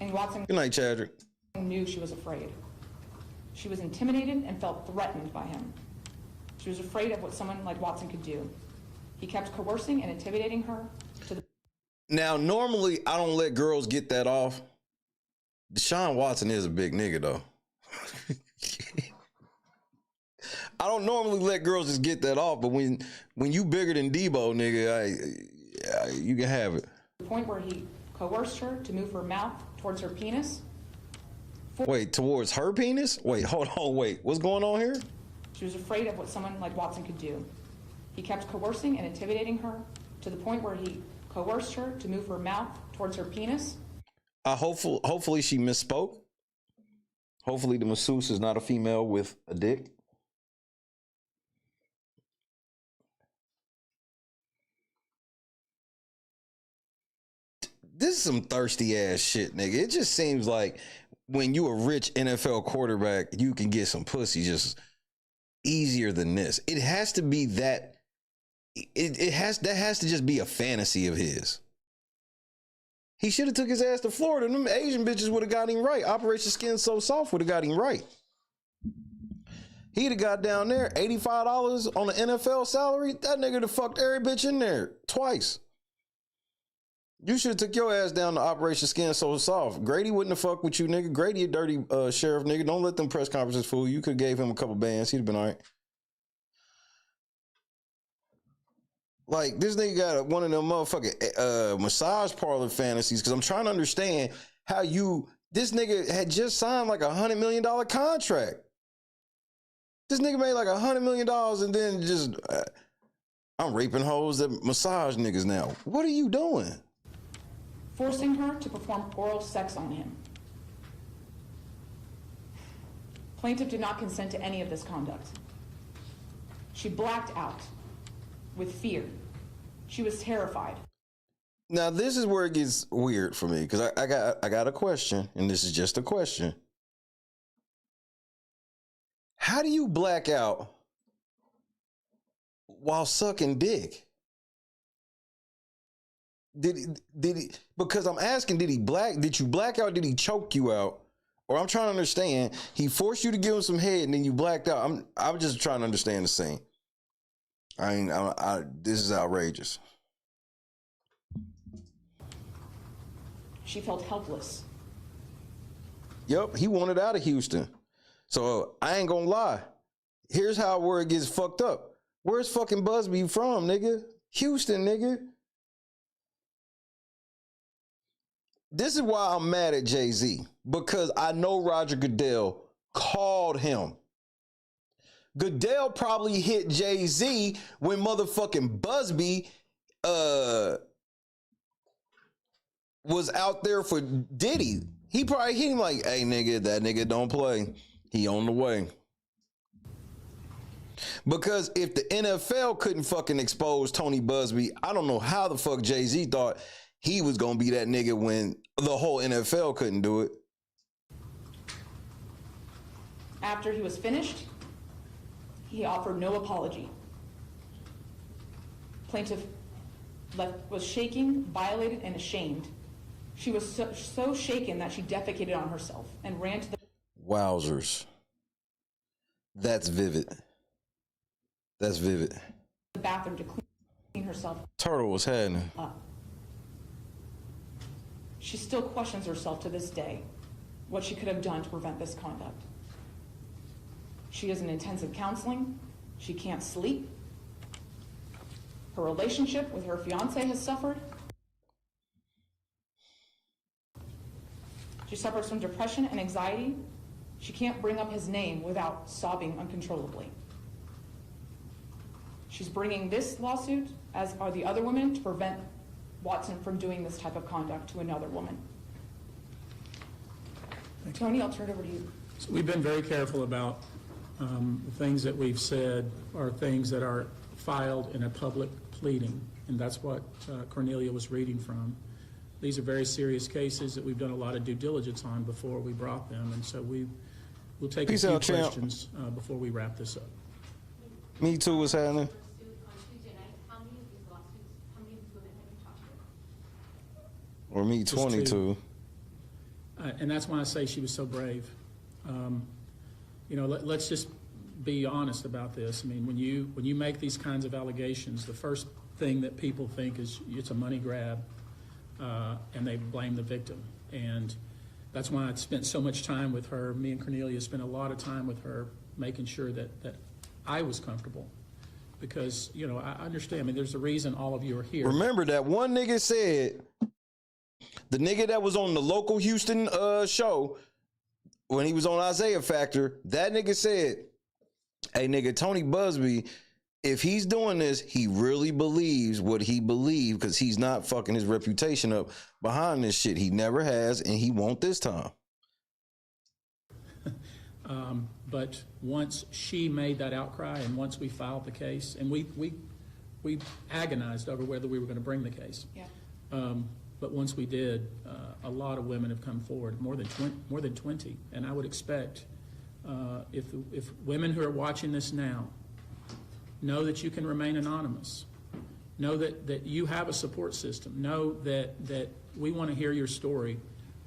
and Watson— Good night, Chadrick. Knew she was afraid. She was intimidated and felt threatened by him. She was afraid of what someone like Watson could do. He kept coercing and intimidating her to the— Now, normally I don't let girls get that off. DeShaun Watson is a big nigga though. I don't normally let girls just get that off, but when you bigger than Debo, nigga, you can have it. The point where he coerced her to move her mouth towards her penis. Wait, towards her penis? Wait, hold on, wait. What's going on here? She was afraid of what someone like Watson could do. He kept coercing and intimidating her to the point where he coerced her to move her mouth towards her penis. Hopefully she misspoke. Hopefully the masseuse is not a female with a dick. This is some thirsty ass shit, nigga. It just seems like when you a rich NFL quarterback, you can get some pussy just easier than this. It has to be that. That has to just be a fantasy of his. He should have took his ass to Florida. Them Asian bitches would have got him right. Operation Skin So Soft would have got him right. He'd have got down there $85 on the NFL salary. That nigga have fucked every bitch in there twice. You should have took your ass down to Operation Skin So Soft. Grady wouldn't have fucked with you, nigga. Grady a dirty sheriff, nigga. Don't let them press conferences fool you. Could have gave him a couple bands. He'd have been all right. Like, this nigga got one of them motherfucking massage parlor fantasies, because I'm trying to understand how this nigga had just signed like $100 million contract. This nigga made like $100 million and then just, I'm raping hoes that massage niggas now. What are you doing? Forcing her to perform oral sex on him. Plaintiff did not consent to any of this conduct. She blacked out with fear. She was terrified. Now this is where it gets weird for me, because I got a question, and this is just a question. How do you black out while sucking dick? Did he, because I'm asking, did you black out? Did he choke you out? Or I'm trying to understand, he forced you to give him some head and then you blacked out. I'm just trying to understand the scene. This is outrageous. She felt helpless. Yep, he wanted out of Houston. So I ain't gonna lie. Here's where it gets fucked up. Where's fucking Buzbee from, nigga? Houston, nigga. This is why I'm mad at Jay-Z, because I know Roger Goodell called him. Goodell probably hit Jay-Z when motherfucking Buzbee was out there for Diddy. He probably hit him like, hey nigga, that nigga don't play. He on the way. Because if the NFL couldn't fucking expose Tony Buzbee, I don't know how the fuck Jay-Z thought he was gonna be that nigga when the whole NFL couldn't do it. After he was finished, he offered no apology. Plaintiff was shaking, violated, and ashamed. She was so shaken that she defecated on herself and ran to the... Wowzers. That's vivid. That's vivid. ...the bathroom to clean herself Turtle was happening. up. She still questions herself to this day what she could have done to prevent this conduct. She is in intensive counseling. She can't sleep. Her relationship with her fiance has suffered. She suffers from depression and anxiety. She can't bring up his name without sobbing uncontrollably. She's bringing this lawsuit, as are the other women, to prevent Watson from doing this type of conduct to another woman. Tony, I'll turn it over to you. So we've been very careful about the things that we've said are things that are filed in a public pleading, and that's what Cornelia was reading from. These are very serious cases that we've done a lot of due diligence on before we brought them, and so we'll take a few questions before we wrap this up. MeToo was happening. Or me 22. And that's why I say she was so brave. You know, let's just be honest about this. I mean, when you make these kinds of allegations, the first thing that people think is it's a money grab, and they blame the victim. And that's why I spent so much time with her. Me and Cornelia spent a lot of time with her, making sure that I was comfortable. Because, you know, I understand. I mean, there's a reason all of you are here. Remember that one nigga said, the nigga that was on the local Houston show when he was on Isaiah Factor, that nigga said, hey nigga, Tony Buzbee, if he's doing this, he really believes what he believes, because he's not fucking his reputation up behind this shit. He never has, and he won't this time. But once she made that outcry, and once we filed the case, and we agonized over whether we were going to bring the case. Yeah. But once we did, a lot of women have come forward, more than 20, and I would expect if women who are watching this now know that you can remain anonymous, know that you have a support system, know that we want to hear your story,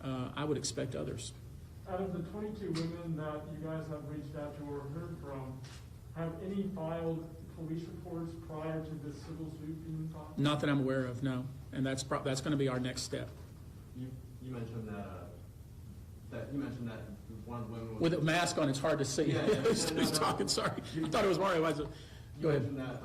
I would expect others. Out of the 22 women that you guys have reached out to or heard from, have any filed police reports prior to this civil suit being filed? Not that I'm aware of, no. And that's going to be our next step. You mentioned that one of the women was... With a mask on, it's hard to see. Yeah, Who's talking? Sorry, I thought it was Mario. Go ahead. You mentioned that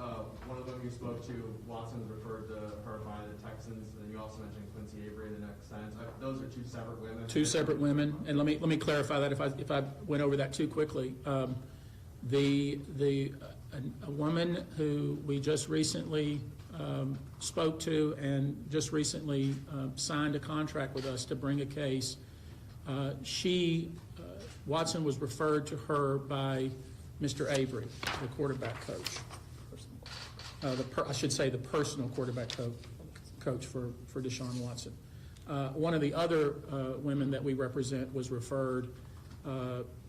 one of the women you spoke to, Watson, referred to her by the Texans, and you also mentioned Quincy Avery in the next sentence. Those are two separate women. Two separate women, and let me clarify that if I went over that too quickly. A woman who we just recently spoke to and just recently signed a contract with us to bring a case. Watson was referred to her by Mr. Avery, the quarterback coach. I should say the personal quarterback coach for DeShaun Watson. One of the other women that we represent was referred,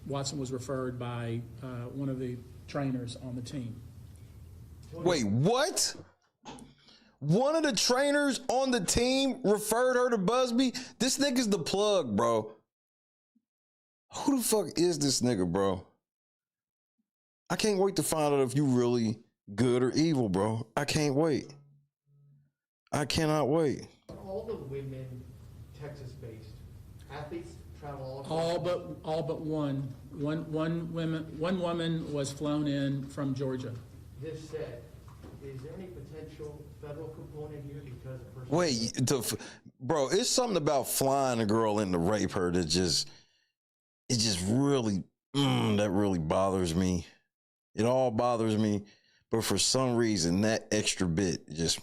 Watson was referred by one of the trainers on the team. Wait, what? One of the trainers on the team referred her to Buzbee? This nigga's the plug, bro. Who the fuck is this nigga, bro? I can't wait to find out if you really good or evil, bro. I can't wait. I cannot wait. All the women Texas-based athletes travel all but one. One woman was flown in from Georgia. This said, is there any potential federal component here because a person... Wait, bro, it's something about flying a girl in to rape her that just really, that really bothers me. It all bothers me, but for some reason, that extra bit just...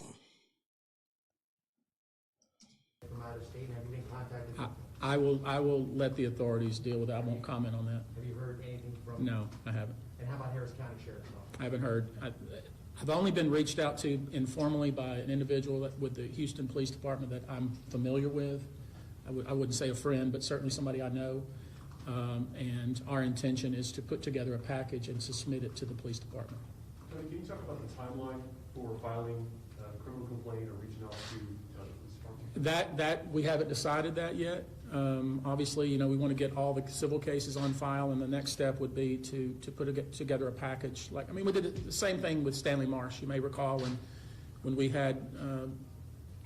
From out of state, have you been contacted? I will let the authorities deal with it. I won't comment on that. Have you heard anything from... No, I haven't. And how about Harris County Sheriff's Office? I haven't heard. I've only been reached out to informally by an individual with the Houston Police Department that I'm familiar with. I wouldn't say a friend, but certainly somebody I know. And our intention is to put together a package and to submit it to the police department. Tony, can you talk about the timeline for filing a criminal complaint or reaching out to the police department? That we haven't decided that yet. Obviously, you know, we want to get all the civil cases on file, and the next step would be to put together a package. We did the same thing with Stanley Marsh. You may recall when we had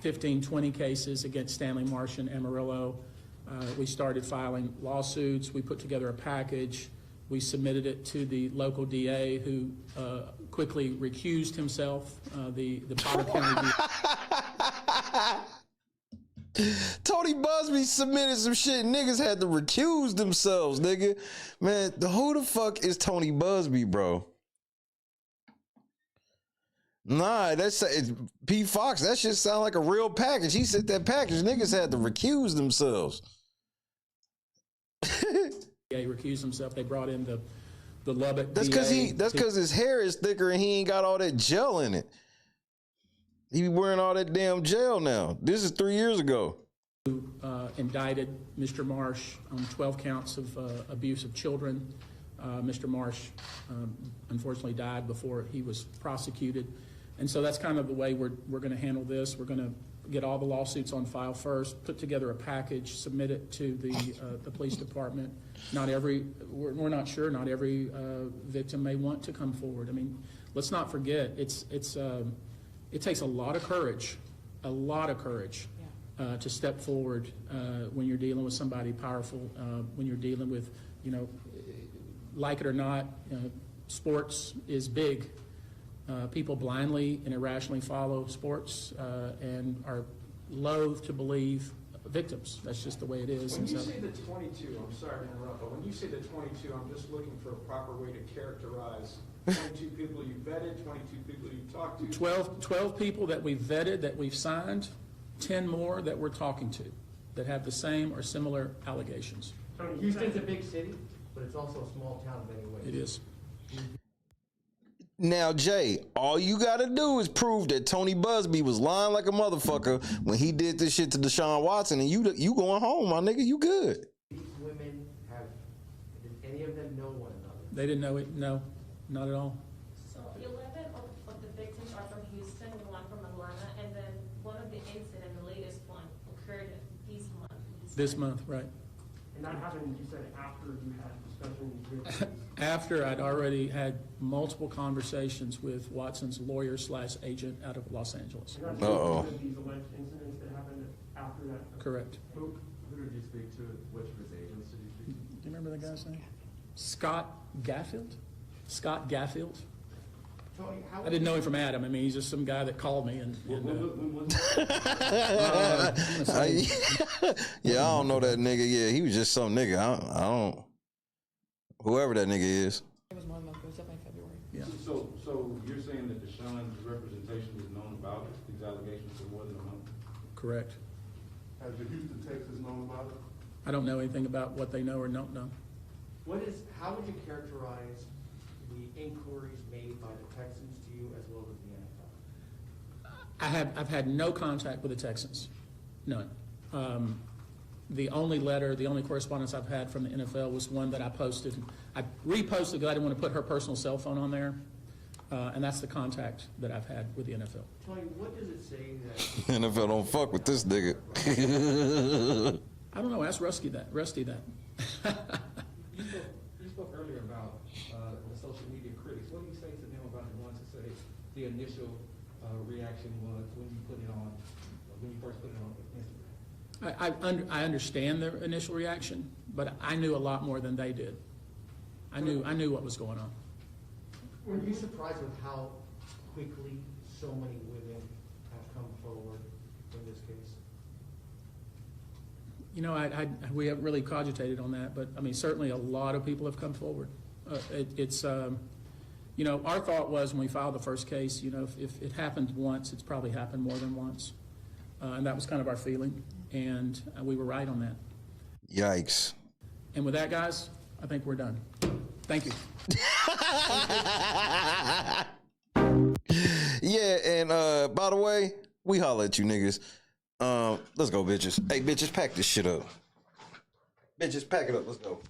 15, 20 cases against Stanley Marsh and Amarillo. We started filing lawsuits. We put together a package. We submitted it to the local DA, who quickly recused himself. The Potter County DA. Tony Buzbee submitted some shit. Niggas had to recuse themselves, nigga. Man, who the fuck is Tony Buzbee, bro? Nah, that's P. Fox. That shit sound like a real package. He said that package. Niggas had to recuse themselves. Yeah, he recused himself. They brought in the Lubbock. That's because his hair is thicker and he ain't got all that gel in it. He be wearing all that damn gel now. This is 3 years ago. Indicted Mr. Marsh on 12 counts of abuse of children. Mr. Marsh unfortunately died before he was prosecuted. And so that's kind of the way we're going to handle this. We're going to get all the lawsuits on file first, put together a package, submit it to the police department. We're not sure, not every victim may want to come forward. I mean, let's not forget, it takes a lot of courage, to step forward when you're dealing with somebody powerful, when you're dealing with, you know, like it or not, sports is big. People blindly and irrationally follow sports and are loath to believe victims. That's just the way it is. When you say the 22, I'm sorry to interrupt, but when you say the 22, I'm just looking for a proper way to characterize 22 people you vetted, 22 people you talked to. 12 people that we've vetted, that we've signed, 10 more that we're talking to that have the same or similar allegations. Houston's a big city, but it's also a small town in many ways. It is. Now, Jay, all you gotta do is prove that Tony Buzbee was lying like a motherfucker when he did this shit to DeShaun Watson, and you going home, my nigga. You good. These women did any of them know one another? They didn't know it. No, not at all. So 11 of the victims are from Houston, the one from Atlanta, and then one of the incident, the latest one, occurred this month. This month, right. And that happened, you said, after you had discussions with... After I'd already had multiple conversations with Watson's lawyer/agent out of Los Angeles. Uh-oh. These alleged incidents that happened after that? Correct. Who did you speak to? Which of his agents did you speak to? Do you remember that guy's name? Scott Gaffield? Scott Gaffield? Tony, I didn't know him from Adam. I mean, he's just some guy that called me and yeah, I don't know that nigga. Yeah, he was just some nigga. I don't. Whoever that nigga is. It was 1 month. It was definitely February. Yeah. So you're saying that DeShaun's representation is known about these allegations for more than a month? Correct. Has the Houston, Texas known about it? I don't know anything about what they know or don't know. How would you characterize the inquiries made by the Texans to you as well as the NFL? I've had no contact with the Texans. None. The only letter, the only correspondence I've had from the NFL was one that I posted. I reposted because I didn't want to put her personal cell phone on there. And that's the contact that I've had with the NFL. Tony, what does it say that... NFL don't fuck with this nigga. I don't know. Ask Rusty that. You spoke earlier about the social media critics. What do you say to them about the ones who say the initial reaction was when you put it on, when you first put it on Instagram? I understand their initial reaction, but I knew a lot more than they did. I knew what was going on. Were you surprised with how quickly so many women have come forward in this case? You know, we haven't really cogitated on that, but I mean, certainly a lot of people have come forward. You know, our thought was when we filed the first case, you know, if it happened once, it's probably happened more than once. And that was kind of our feeling, and we were right on that. Yikes. And with that, guys, I think we're done. Thank you. Yeah, and by the way, we holla at you niggas. Let's go, bitches. Hey, bitches, pack this shit up. Bitches, pack it up. Let's go.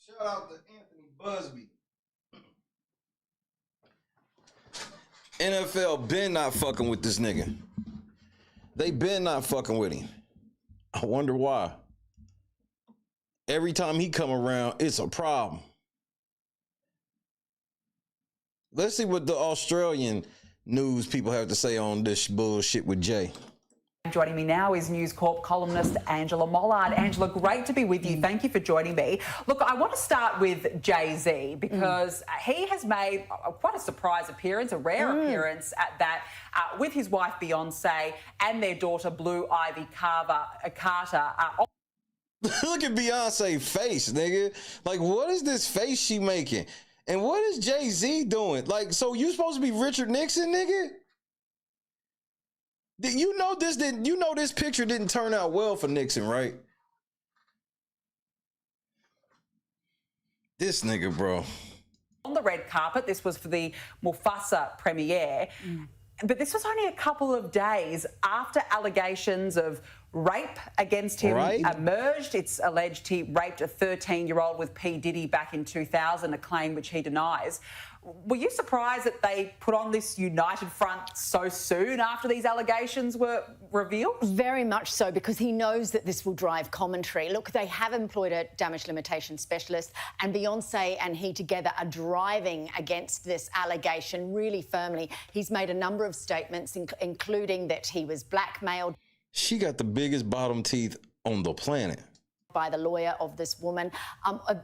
Shout out to Anthony Buzbee. NFL been not fucking with this nigga. They been not fucking with him. I wonder why. Every time he come around, it's a problem. Let's see what the Australian news people have to say on this bullshit with Jay. Joining me now is News Corp columnist Angela Mollard. Angela, great to be with you. Thank you for joining me. Look, I want to start with Jay-Z because he has made quite a surprise appearance, a rare appearance at that, with his wife Beyonce and their daughter Blue Ivy Carter. Look at Beyonce's face, nigga. Like, what is this face she making? And what is Jay-Z doing? Like, so you supposed to be Richard Nixon, nigga? You know this picture didn't turn out well for Nixon, right? This nigga, bro. On the red carpet, this was for the Mufasa premiere, but this was only a couple of days after allegations of rape against him emerged. It's alleged he raped a 13-year-old with P. Diddy back in 2000, a claim which he denies. Were you surprised that they put on this united front so soon after these allegations were revealed? Very much so, because he knows that this will drive commentary. Look, they have employed a damage limitation specialist, and Beyonce and he together are driving against this allegation really firmly. He's made a number of statements, including that he was blackmailed. She got the biggest bottom teeth on the planet. By the lawyer of this woman.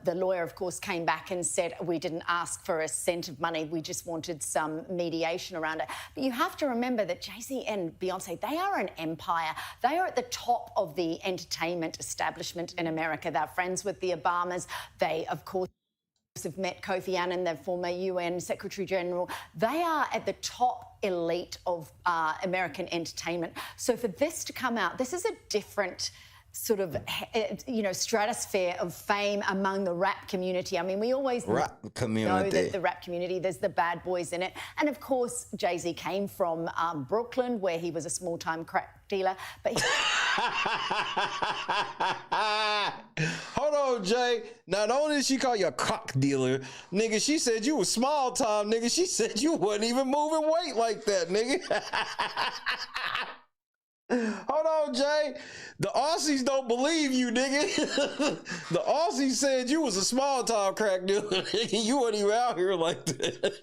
The lawyer, of course, came back and said, we didn't ask for a cent of money, we just wanted some mediation around it. But you have to remember that Jay-Z and Beyonce, they are an empire. They are at the top of the entertainment establishment in America. They're friends with the Obamas. They, of course, have met Kofi Annan, the former UN Secretary General. They are at the top elite of American entertainment. So for this to come out, this is a different sort of, stratosphere of fame among the rap community. I mean, we always know that the rap community, there's the bad boys in it. And of course, Jay-Z came from Brooklyn, where he was a small-time crack dealer. But hold on, Jay. Not only did she call you a crack dealer, nigga, she said you was small time, nigga. She said you wasn't even moving weight like that, nigga. Hold on, Jay. The Aussies don't believe you, nigga. The Aussies said you was a small time crack dealer, nigga. You weren't even out here like that.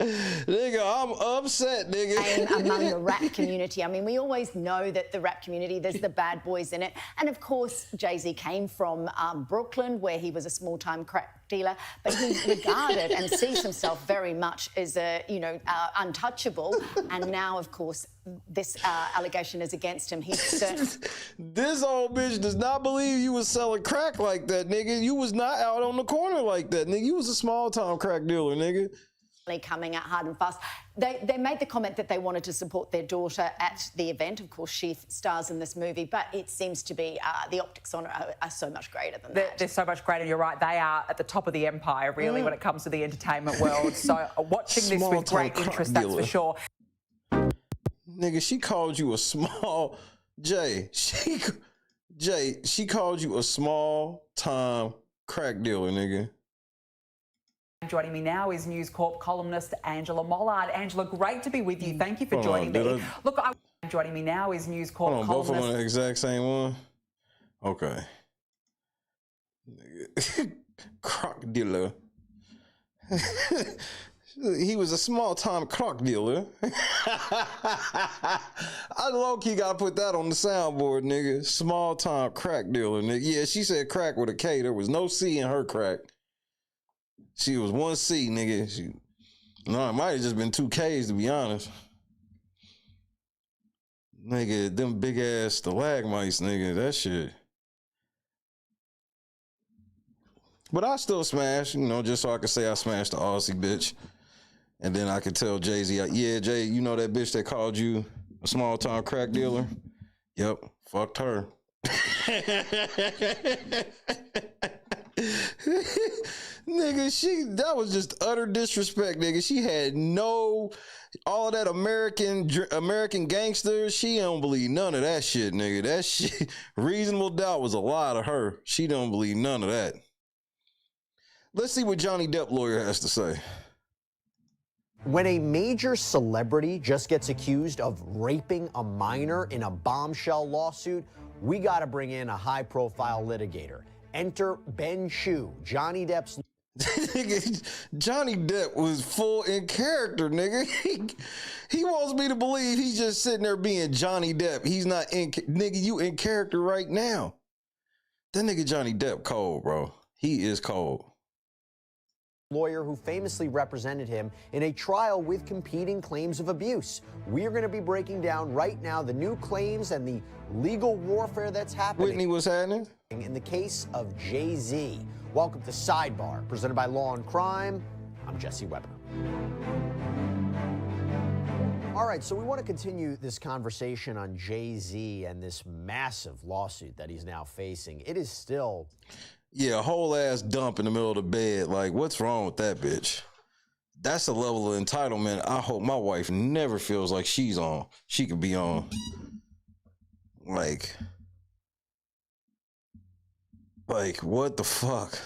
Nigga, I'm upset, nigga. Among the rap community. I mean, we always know that the rap community, there's the bad boys in it. And of course, Jay-Z came from Brooklyn, where he was a small-time crack dealer, but he's regarded and sees himself very much as a, untouchable. And now, of course, this allegation is against him. He's certain. This old bitch does not believe you was selling crack like that, nigga. You was not out on the corner like that, nigga. You was a small-time crack dealer, nigga. Coming out hard and fast. They made the comment that they wanted to support their daughter at the event. Of course, she stars in this movie, but it seems to be the optics on it are so much greater than that. They're so much greater. You're right. They are at the top of the empire, really, when it comes to the entertainment world. So watching this with great interest, that's for sure. Nigga, she called you a small... Jay, she called you a small-time crack dealer, nigga. Joining me now is News Corp columnist Angela Mollard. Angela, great to be with you. Thank you for joining me. Look, joining me now is News Corp columnist. Both of them on the exact same one? Okay. Croc dealer. He was a small-time crack dealer. I low-key gotta put that on the soundboard, nigga. Small-time crack dealer, nigga. Yeah, she said crack with a K. There was no C in her crack. She was one C, nigga. No, it might have just been two Ks, to be honest. Nigga, them big-ass stalagmites, nigga. That shit. But I still smash, you know, just so I can say I smashed the Aussie bitch. And then I could tell Jay-Z, yeah, Jay, you know that bitch that called you a small-time crack dealer? Yep, fucked her. Nigga, that was just utter disrespect, nigga. She had all that American gangster. She don't believe none of that shit, nigga. That shit, reasonable doubt was a lie to her. She don't believe none of that. Let's see what Johnny Depp lawyer has to say. When a major celebrity just gets accused of raping a minor in a bombshell lawsuit, we got to bring in a high-profile litigator. Enter Ben Chu, Johnny Depp's... Johnny Depp was full in character, nigga. He wants me to believe he's just sitting there being Johnny Depp. He's not in... Nigga, you in character right now. That nigga Johnny Depp cold, bro. He is cold. Lawyer who famously represented him in a trial with competing claims of abuse. We are going to be breaking down right now the new claims and the legal warfare that's happening. Whitney, what's happening? In the case of Jay-Z. Welcome to Sidebar, presented by Law and Crime. I'm Jesse Weber. All right, so we want to continue this conversation on Jay-Z and this massive lawsuit that he's now facing. It is still... Yeah, a whole ass dump in the middle of the bed. Like, what's wrong with that bitch? That's a level of entitlement I hope my wife never feels like she could be on. Like, what the fuck?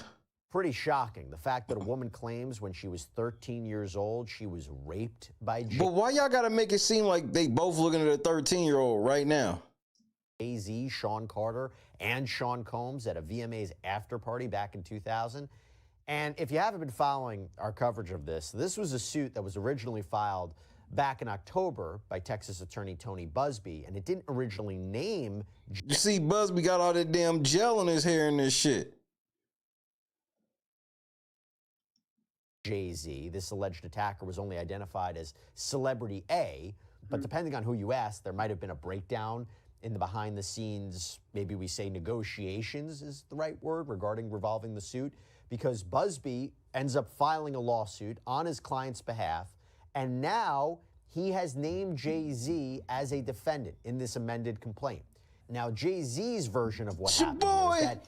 Pretty shocking. The fact that a woman claims when she was 13 years old, she was raped by Jay-Z. But why y'all gotta make it seem like they both looking at a 13-year-old right now? Jay-Z, Sean Carter, and Sean Combs at a VMA's after party back in 2000. And if you haven't been following our coverage of this was a suit that was originally filed back in October by Texas attorney Tony Buzbee, and it didn't originally name... You see, Buzbee got all that damn gel in his hair and this shit. Jay-Z. This alleged attacker was only identified as Celebrity A, but depending on who you ask, there might have been a breakdown in the behind the scenes, maybe we say negotiations is the right word, revolving the suit, because Buzbee ends up filing a lawsuit on his client's behalf, and now he has named Jay-Z as a defendant in this amended complaint. Now, Jay-Z's version of what happened is that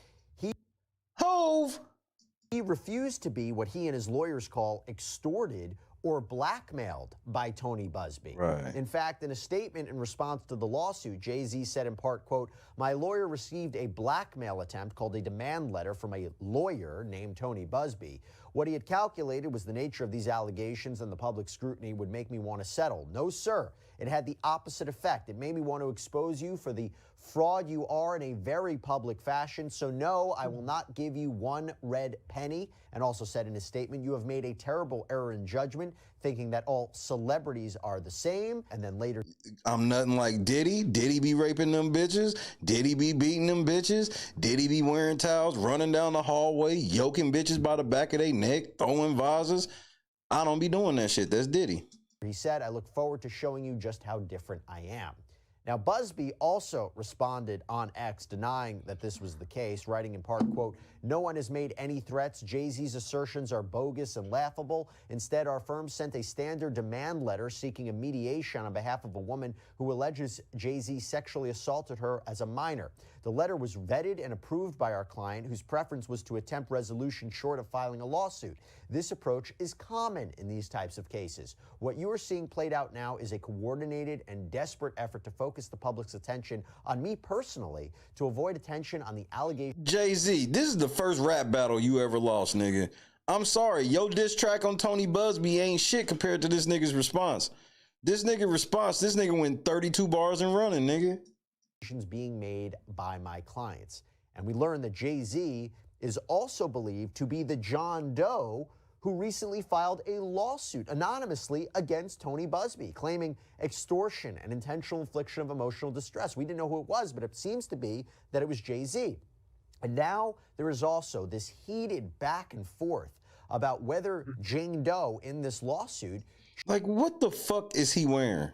he refused to be what he and his lawyers call extorted or blackmailed by Tony Buzbee. Right. In fact, in a statement in response to the lawsuit, Jay-Z said in part, quote, "My lawyer received a blackmail attempt called a demand letter from a lawyer named Tony Buzbee. What he had calculated was the nature of these allegations and the public scrutiny would make me want to settle. No, sir. It had the opposite effect. It made me want to expose you for the fraud you are in a very public fashion. So no, I will not give you one red penny." And also said in his statement, "You have made a terrible error in judgment, thinking that all celebrities are the same." And then later, "I'm nothing like Diddy. Diddy be raping them bitches. Diddy be beating them bitches. Diddy be wearing towels, running down the hallway, yoking bitches by the back of their neck, throwing vases. I don't be doing that shit. That's Diddy." He said, "I look forward to showing you just how different I am." Now, Buzbee also responded on X denying that this was the case, writing in part, quote, "No one has made any threats. Jay-Z's assertions are bogus and laughable. Instead, our firm sent a standard demand letter seeking a mediation on behalf of a woman who alleges Jay-Z sexually assaulted her as a minor. The letter was vetted and approved by our client, whose preference was to attempt resolution short of filing a lawsuit. This approach is common in these types of cases. What you are seeing played out now is a coordinated and desperate effort to focus the public's attention on me personally to avoid attention on the allegation." Jay-Z, this is the first rap battle you ever lost, nigga. I'm sorry, your diss track on Tony Buzbee ain't shit compared to this nigga's response. This nigga went 32 bars and running, nigga. Being made by my clients. And we learned that Jay-Z is also believed to be the John Doe who recently filed a lawsuit anonymously against Tony Buzbee, claiming extortion and intentional infliction of emotional distress. We didn't know who it was, but it seems to be that it was Jay-Z. And now there is also this heated back and forth about whether Jane Doe in this lawsuit, like, what the fuck is he wearing?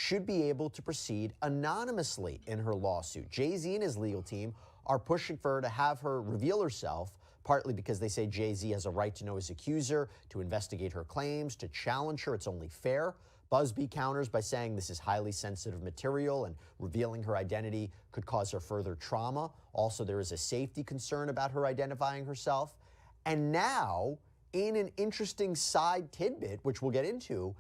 Should be able to proceed anonymously in her lawsuit. Jay-Z and his legal team are pushing for her to have her reveal herself, partly because they say Jay-Z has a right to know his accuser, to investigate her claims, to challenge her. It's only fair. Buzbee counters by saying this is highly sensitive material and revealing her identity could cause her further trauma. Also, there is a safety concern about her identifying herself. And now, in an interesting side tidbit, which we'll get into,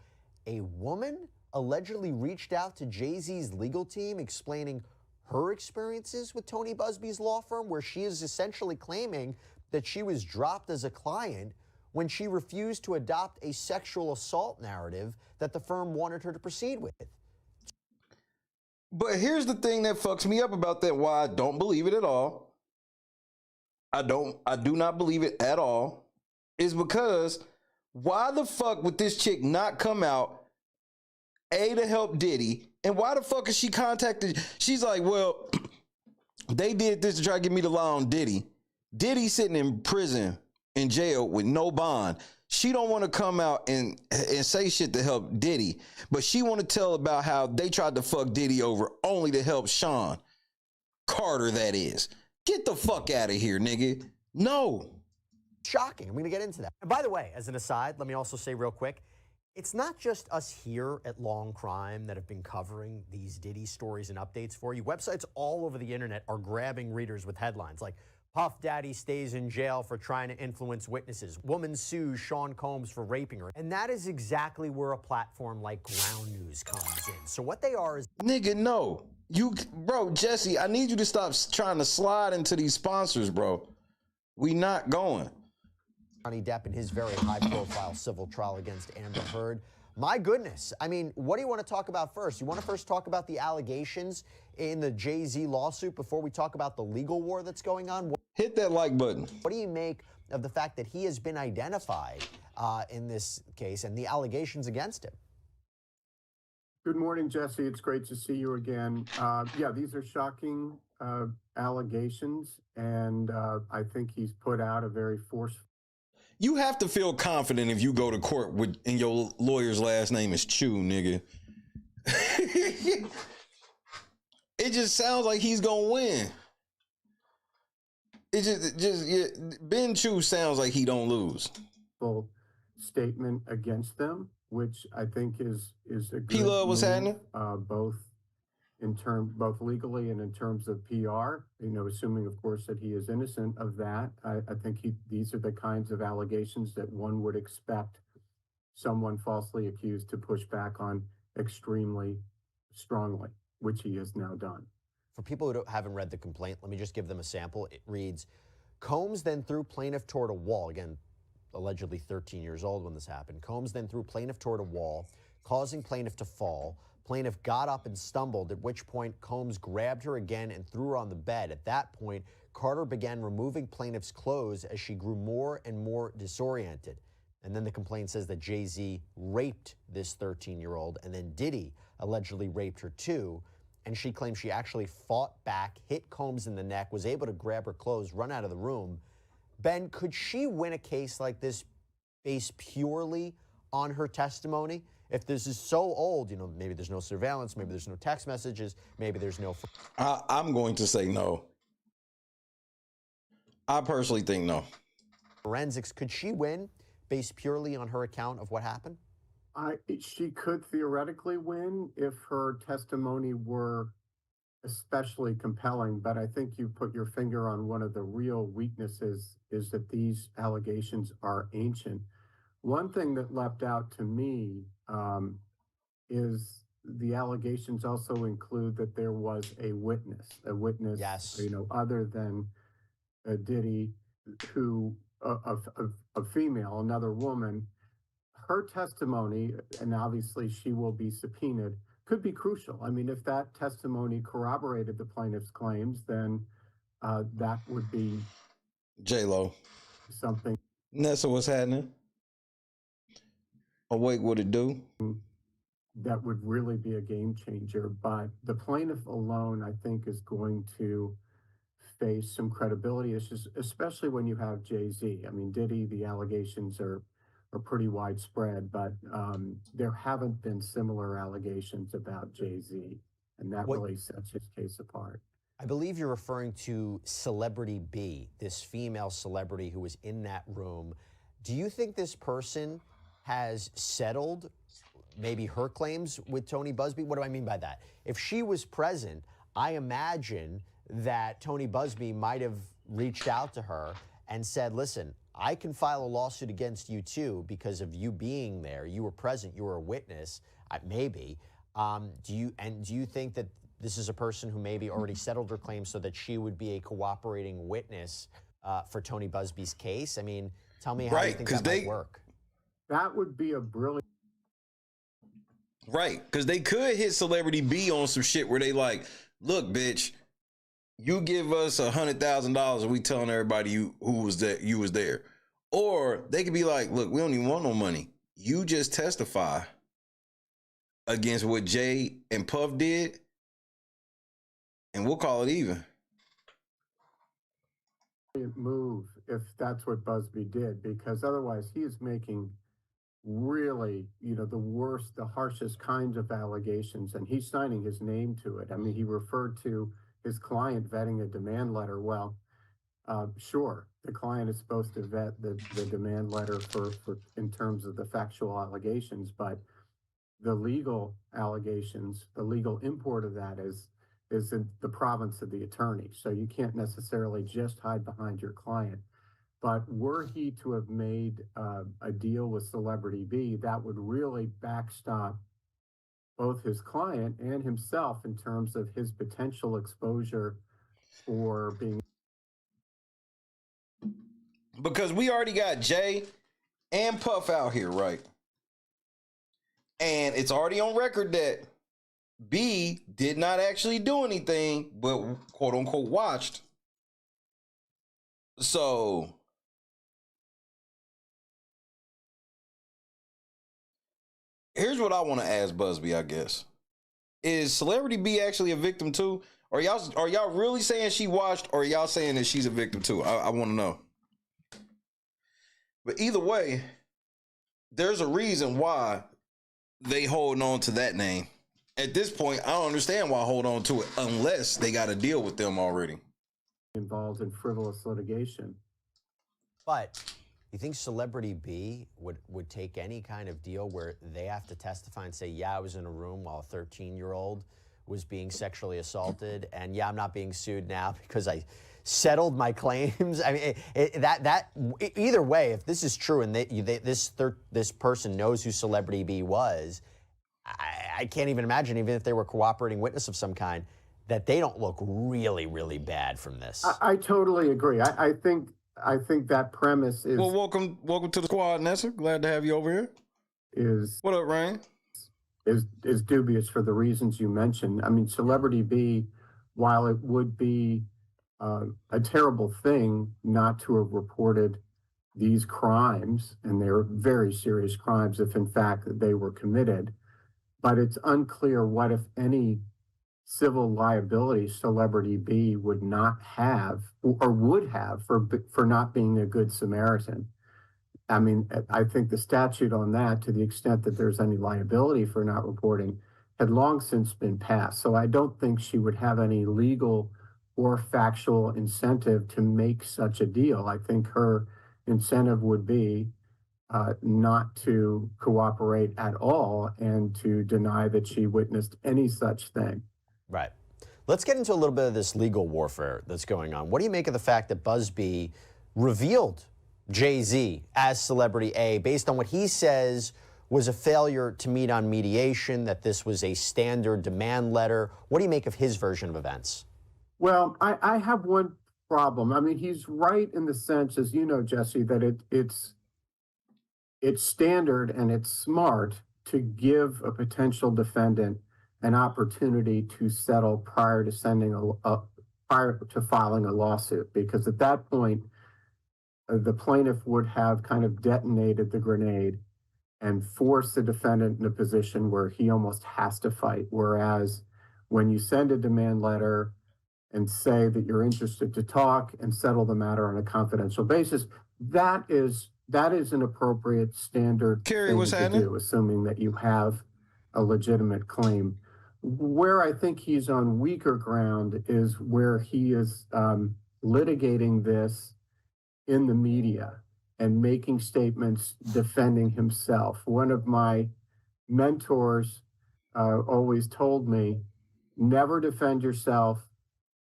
a woman allegedly reached out to Jay-Z's legal team explaining her experiences with Tony Buzbee's law firm, where she is essentially claiming that she was dropped as a client when she refused to adopt a sexual assault narrative that the firm wanted her to proceed with. But here's the thing that fucks me up about that, why I don't believe it at all. I do not believe it at all, is because why the fuck would this chick not come out, A, to help Diddy, and why the fuck is she contacted? She's like, well, they did this to try to get me to lie on Diddy. Diddy's sitting in prison, in jail with no bond. She don't want to come out and say shit to help Diddy, but she want to tell about how they tried to fuck Diddy over only to help Sean Carter, that is. Get the fuck out of here, nigga. No. Shocking. I'm going to get into that. And by the way, as an aside, let me also say real quick, it's not just us here at Long Crime that have been covering these Diddy stories and updates for you. Websites all over the internet are grabbing readers with headlines like, Puff Daddy stays in jail for trying to influence witnesses. Woman sues Sean Combs for raping her. And that is exactly where a platform like Ground News comes in. So what they are is... Nigga, no. Bro, Jesse, I need you to stop trying to slide into these sponsors, bro. We not going. Johnny Depp in his very high-profile civil trial against Amber Heard. My goodness. I mean, what do you want to talk about first? You want to first talk about the allegations in the Jay-Z lawsuit before we talk about the legal war that's going on? Hit that like button. What do you make of the fact that he has been identified in this case and the allegations against him? Good morning, Jesse. It's great to see you again. Yeah, these are shocking allegations, and I think he's put out a very forceful... You have to feel confident if you go to court and your lawyer's last name is Chu, nigga. It just sounds like he's gonna win. It Ben Chu sounds like he don't lose. Full statement against them, which I think is a good P-Love, what's happening? Both legally and in terms of PR, assuming, of course, that he is innocent of that. I think these are the kinds of allegations that one would expect someone falsely accused to push back on extremely strongly, which he has now done. For people who haven't read the complaint, let me just give them a sample. It reads, Combs then threw plaintiff toward a wall. Again, allegedly 13 years old when this happened. Combs then threw plaintiff toward a wall, causing plaintiff to fall. Plaintiff got up and stumbled, at which point Combs grabbed her again and threw her on the bed. At that point, Carter began removing plaintiff's clothes as she grew more and more disoriented. And then the complaint says that Jay-Z raped this 13-year-old, and then Diddy allegedly raped her too. And she claims she actually fought back, hit Combs in the neck, was able to grab her clothes, run out of the room. Ben, could she win a case like this based purely on her testimony? If this is so old, maybe there's no surveillance, maybe there's no text messages, maybe there's no... I'm going to say no. I personally think no. Forensics, could she win based purely on her account of what happened? She could theoretically win if her testimony were especially compelling, but I think you put your finger on one of the real weaknesses, is that these allegations are ancient. One thing that leapt out to me is the allegations also include that there was a witness, yes, other than Diddy, who a female, another woman. Her testimony, and obviously she will be subpoenaed, could be crucial. I mean, if that testimony corroborated the plaintiff's claims, then that would be J-Lo. Something Nessa, what's happening? Awake, what it do? That would really be a game changer. But the plaintiff alone, I think, is going to face some credibility issues, especially when you have Jay-Z. I mean, Diddy, the allegations are pretty widespread, but there haven't been similar allegations about Jay-Z, and that really sets his case apart. I believe you're referring to Celebrity B, this female celebrity who was in that room. Do you think this person has settled maybe her claims with Tony Buzbee? What do I mean by that? If she was present, I imagine that Tony Buzbee might have reached out to her and said, listen, I can file a lawsuit against you too because of you being there. You were present. You were a witness. Maybe. Do you think that this is a person who maybe already settled her claim so that she would be a cooperating witness for Tony Buzbee's case? I mean, tell me how you think that might work. That would be a brilliant. Right, because they could hit Celebrity B on some shit where they like, look, bitch, you give us $100,000 and we telling everybody you was there. Or they could be like, look, we don't even want no money. You just testify against what Jay and Puff did, and we'll call it even. Move if that's what Buzbee did, because otherwise he is making really, the worst, the harshest kinds of allegations, and he's signing his name to it. I mean, he referred to his client vetting a demand letter. Well, sure, the client is supposed to vet the demand letter for in terms of the factual allegations, but the legal allegations, the legal import of that is in the province of the attorney. So you can't necessarily just hide behind your client. But were he to have made a deal with Celebrity B, that would really backstop both his client and himself in terms of his potential exposure for being. Because we already got Jay and Puff out here, right? And it's already on record that B did not actually do anything, but quote unquote watched. So here's what I want to ask Buzbee, I guess. Is Celebrity B actually a victim too? Are y'all really saying she watched, or are y'all saying that she's a victim too? I want to know. But either way, there's a reason why they holding on to that name. At this point, I don't understand why hold on to it unless they got to deal with them already. Involved in frivolous litigation. But you think Celebrity B would take any kind of deal where they have to testify and say, yeah, I was in a room while a 13-year-old was being sexually assaulted, and yeah, I'm not being sued now because I settled my claims? I mean, either way, if this is true and this person knows who Celebrity B was, I can't even imagine, even if they were a cooperating witness of some kind, that they don't look really, really bad from this. I totally agree. I think that premise is. Well, welcome to the squad, Nessa. Glad to have you over here. What up, Ryan? Is dubious for the reasons you mentioned. I mean, Celebrity B, while it would be a terrible thing not to have reported these crimes, and they're very serious crimes if in fact they were committed, but it's unclear what, if any, civil liability Celebrity B would not have or would have for not being a good Samaritan. I mean, I think the statute on that, to the extent that there's any liability for not reporting, had long since been passed. So I don't think she would have any legal or factual incentive to make such a deal. I think her incentive would be not to cooperate at all and to deny that she witnessed any such thing. Right. Let's get into a little bit of this legal warfare that's going on. What do you make of the fact that Buzbee revealed Jay-Z as Celebrity A based on what he says was a failure to meet on mediation, that this was a standard demand letter? What do you make of his version of events? Well, I have one problem. I mean, he's right in the sense, as you know, Jesse, that it's standard and it's smart to give a potential defendant an opportunity to settle prior to filing a lawsuit, because at that point, the plaintiff would have kind of detonated the grenade and forced the defendant in a position where he almost has to fight. Whereas when you send a demand letter and say that you're interested to talk and settle the matter on a confidential basis, that is an appropriate standard Kerry, thing what's to happening? do, assuming that you have a legitimate claim. Where I think he's on weaker ground is where he is litigating this in the media and making statements defending himself. One of my mentors always told me, never defend yourself,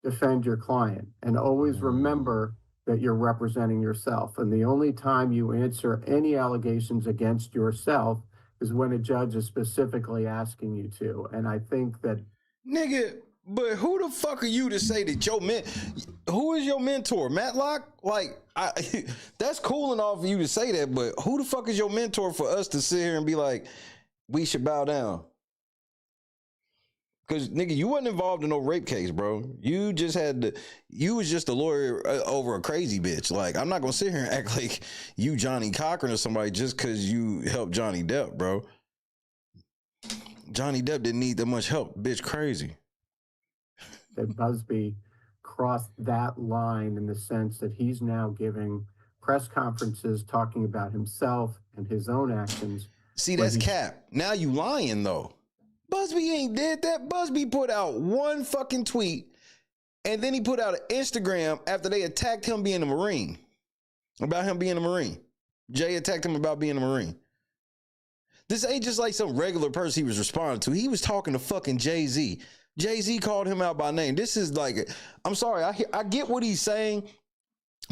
defend your client, and always remember that you're representing yourself. And the only time you answer any allegations against yourself is when a judge is specifically asking you to. And I think that... Nigga, but who the fuck are you to say that who is your mentor? Matlock? Like, that's cool and all for you to say that, but who the fuck is your mentor for us to sit here and be like, we should bow down? Because, nigga, you wasn't involved in no rape case, bro. You was just a lawyer over a crazy bitch. Like, I'm not going to sit here and act like you Johnny Cochran or somebody just because you helped Johnny Depp, bro. Johnny Depp didn't need that much help. Bitch crazy. That Buzbee crossed that line in the sense that he's now giving press conferences talking about himself and his own actions. See, that's cap. Now you lying, though. Buzbee ain't did that. Buzbee put out one fucking tweet, and then he put out an Instagram after they attacked him being a Marine. About him being a Marine. Jay attacked him about being a Marine. This ain't just like some regular person he was responding to. He was talking to fucking Jay-Z. Jay-Z called him out by name. This is like, I'm sorry, I get what he's saying,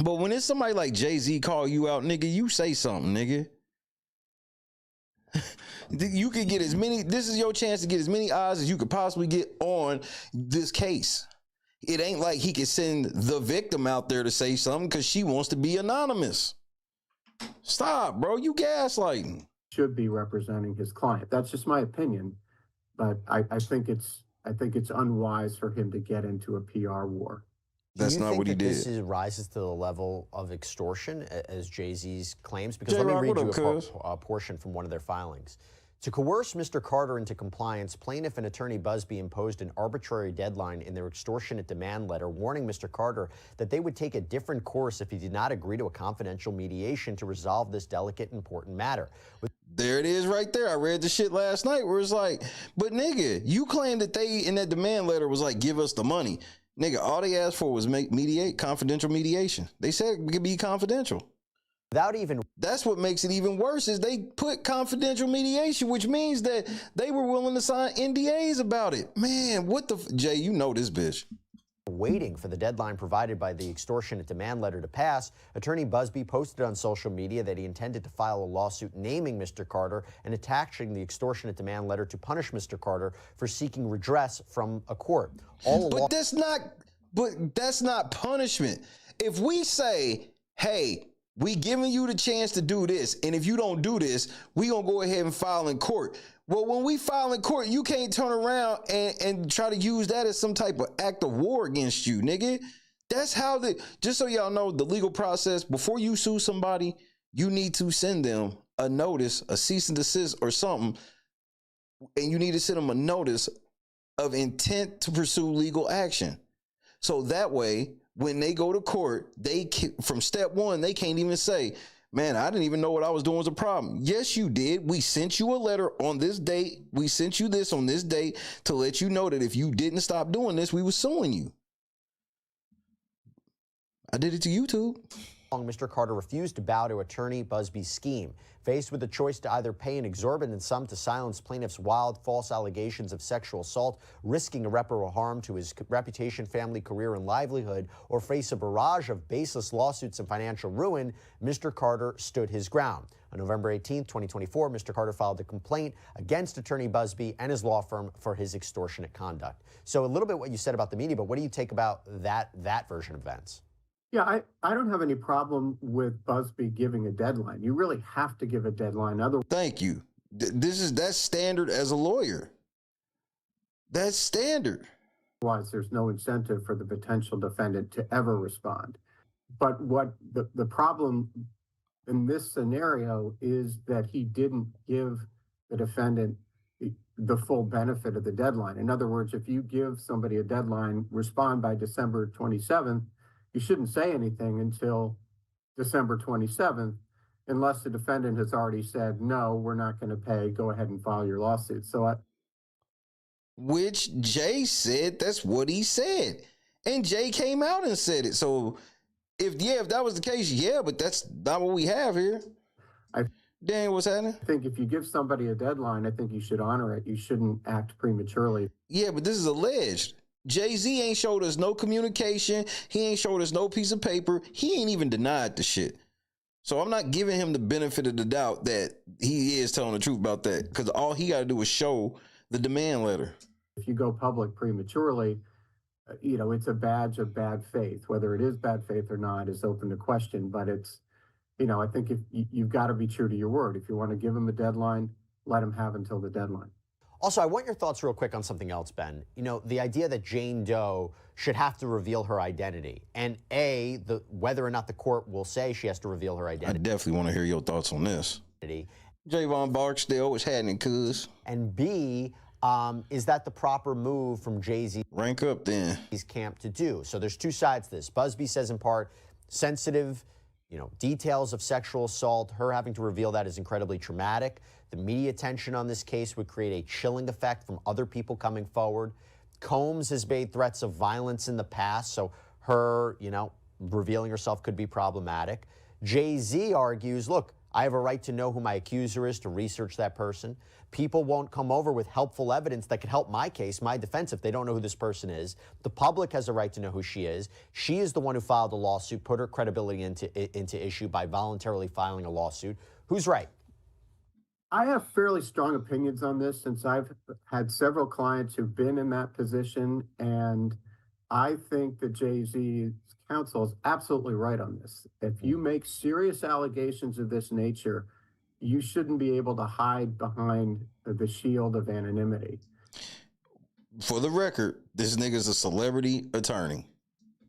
but when it's somebody like Jay-Z call you out, nigga, you say something, nigga. You could get this is your chance to get as many eyes as you could possibly get on this case. It ain't like he could send the victim out there to say something because she wants to be anonymous. Stop, bro. You gaslighting. Should be representing his client. That's just my opinion, but I think it's unwise for him to get into a PR war. That's not what he did. This rises to the level of extortion, as Jay-Z's claims? Because let me read you a portion from one of their filings. To coerce Mr. Carter into compliance, plaintiff and attorney Buzbee imposed an arbitrary deadline in their extortionate demand letter, warning Mr. Carter that they would take a different course if he did not agree to a confidential mediation to resolve this delicate and important matter. There it is right there. I read the shit last night where it's like, but nigga, you claim that they in that demand letter was like, give us the money. Nigga, all they asked for was confidential mediation. They said it could be confidential. That's what makes it even worse is they put confidential mediation, which means that they were willing to sign NDAs about it. Man, what the Jay, you know this bitch. Waiting for the deadline provided by the extortionate demand letter to pass, attorney Buzbee posted on social media that he intended to file a lawsuit naming Mr. Carter and attaching the extortionate demand letter to punish Mr. Carter for seeking redress from a court. But that's not punishment. If we say, hey, we giving you the chance to do this, and if you don't do this, we gonna go ahead and file in court. Well, when we file in court, you can't turn around and try to use that as some type of act of war against you, nigga. That's how just so y'all know, the legal process, before you sue somebody, you need to send them a notice, a cease and desist or something, and you need to send them a notice of intent to pursue legal action. So that way, when they go to court, from step one, they can't even say, man, I didn't even know what I was doing was a problem. Yes, you did. We sent you a letter on this date. We sent you this on this date to let you know that if you didn't stop doing this, we were suing you. I did it to YouTube. Mr. Carter refused to bow to attorney Buzbee's scheme. Faced with the choice to either pay an exorbitant sum to silence plaintiff's wild, false allegations of sexual assault, risking irreparable harm to his reputation, family, career, and livelihood, or face a barrage of baseless lawsuits and financial ruin, Mr. Carter stood his ground. On November 18, 2024, Mr. Carter filed a complaint against attorney Buzbee and his law firm for his extortionate conduct. So a little bit what you said about the media, but what do you take about that version of events? Yeah, I don't have any problem with Buzbee giving a deadline. You really have to give a deadline. Thank you. That's standard as a lawyer. That's standard. Otherwise, there's no incentive for the potential defendant to ever respond. But what the problem in this scenario is that he didn't give the defendant the full benefit of the deadline. In other words, if you give somebody a deadline, respond by December 27th, you shouldn't say anything until December 27th, unless the defendant has already said, no, we're not going to pay, go ahead and file your lawsuit. Which Jay said that's what he said. And Jay came out and said it. So if that was the case, yeah, but that's not what we have here. Dang, what's happening? I think if you give somebody a deadline, I think you should honor it. You shouldn't act prematurely. Yeah, but this is alleged. Jay-Z ain't showed us no communication. He ain't showed us no piece of paper. He ain't even denied the shit. So I'm not giving him the benefit of the doubt that he is telling the truth about that, because all he got to do is show the demand letter. If you go public prematurely, it's a badge of bad faith. Whether it is bad faith or not is open to question, but it's, I think if you've got to be true to your word. If you want to give him a deadline, let him have until the deadline. Also, I want your thoughts real quick on something else, Ben. The idea that Jane Doe should have to reveal her identity, and whether or not the court will say she has to reveal her identity. I definitely want to hear your thoughts on this. Javon Barksdale, what's happening, cuz? And B, is that the proper move from Jay-Z? Rank up then. His camp to do. So there's two sides to this. Buzbee says in part, sensitive, details of sexual assault, her having to reveal that is incredibly traumatic. The media attention on this case would create a chilling effect from other people coming forward. Combs has made threats of violence in the past, so her, revealing herself could be problematic. Jay-Z argues, look, I have a right to know who my accuser is, to research that person. People won't come over with helpful evidence that could help my case, my defense, if they don't know who this person is. The public has a right to know who she is. She is the one who filed the lawsuit, put her credibility into issue by voluntarily filing a lawsuit. Who's right? I have fairly strong opinions on this, since I've had several clients who've been in that position, and I think that Jay-Z's counsel is absolutely right on this. If you make serious allegations of this nature, you shouldn't be able to hide behind the shield of anonymity. For the record, this nigga's a celebrity attorney.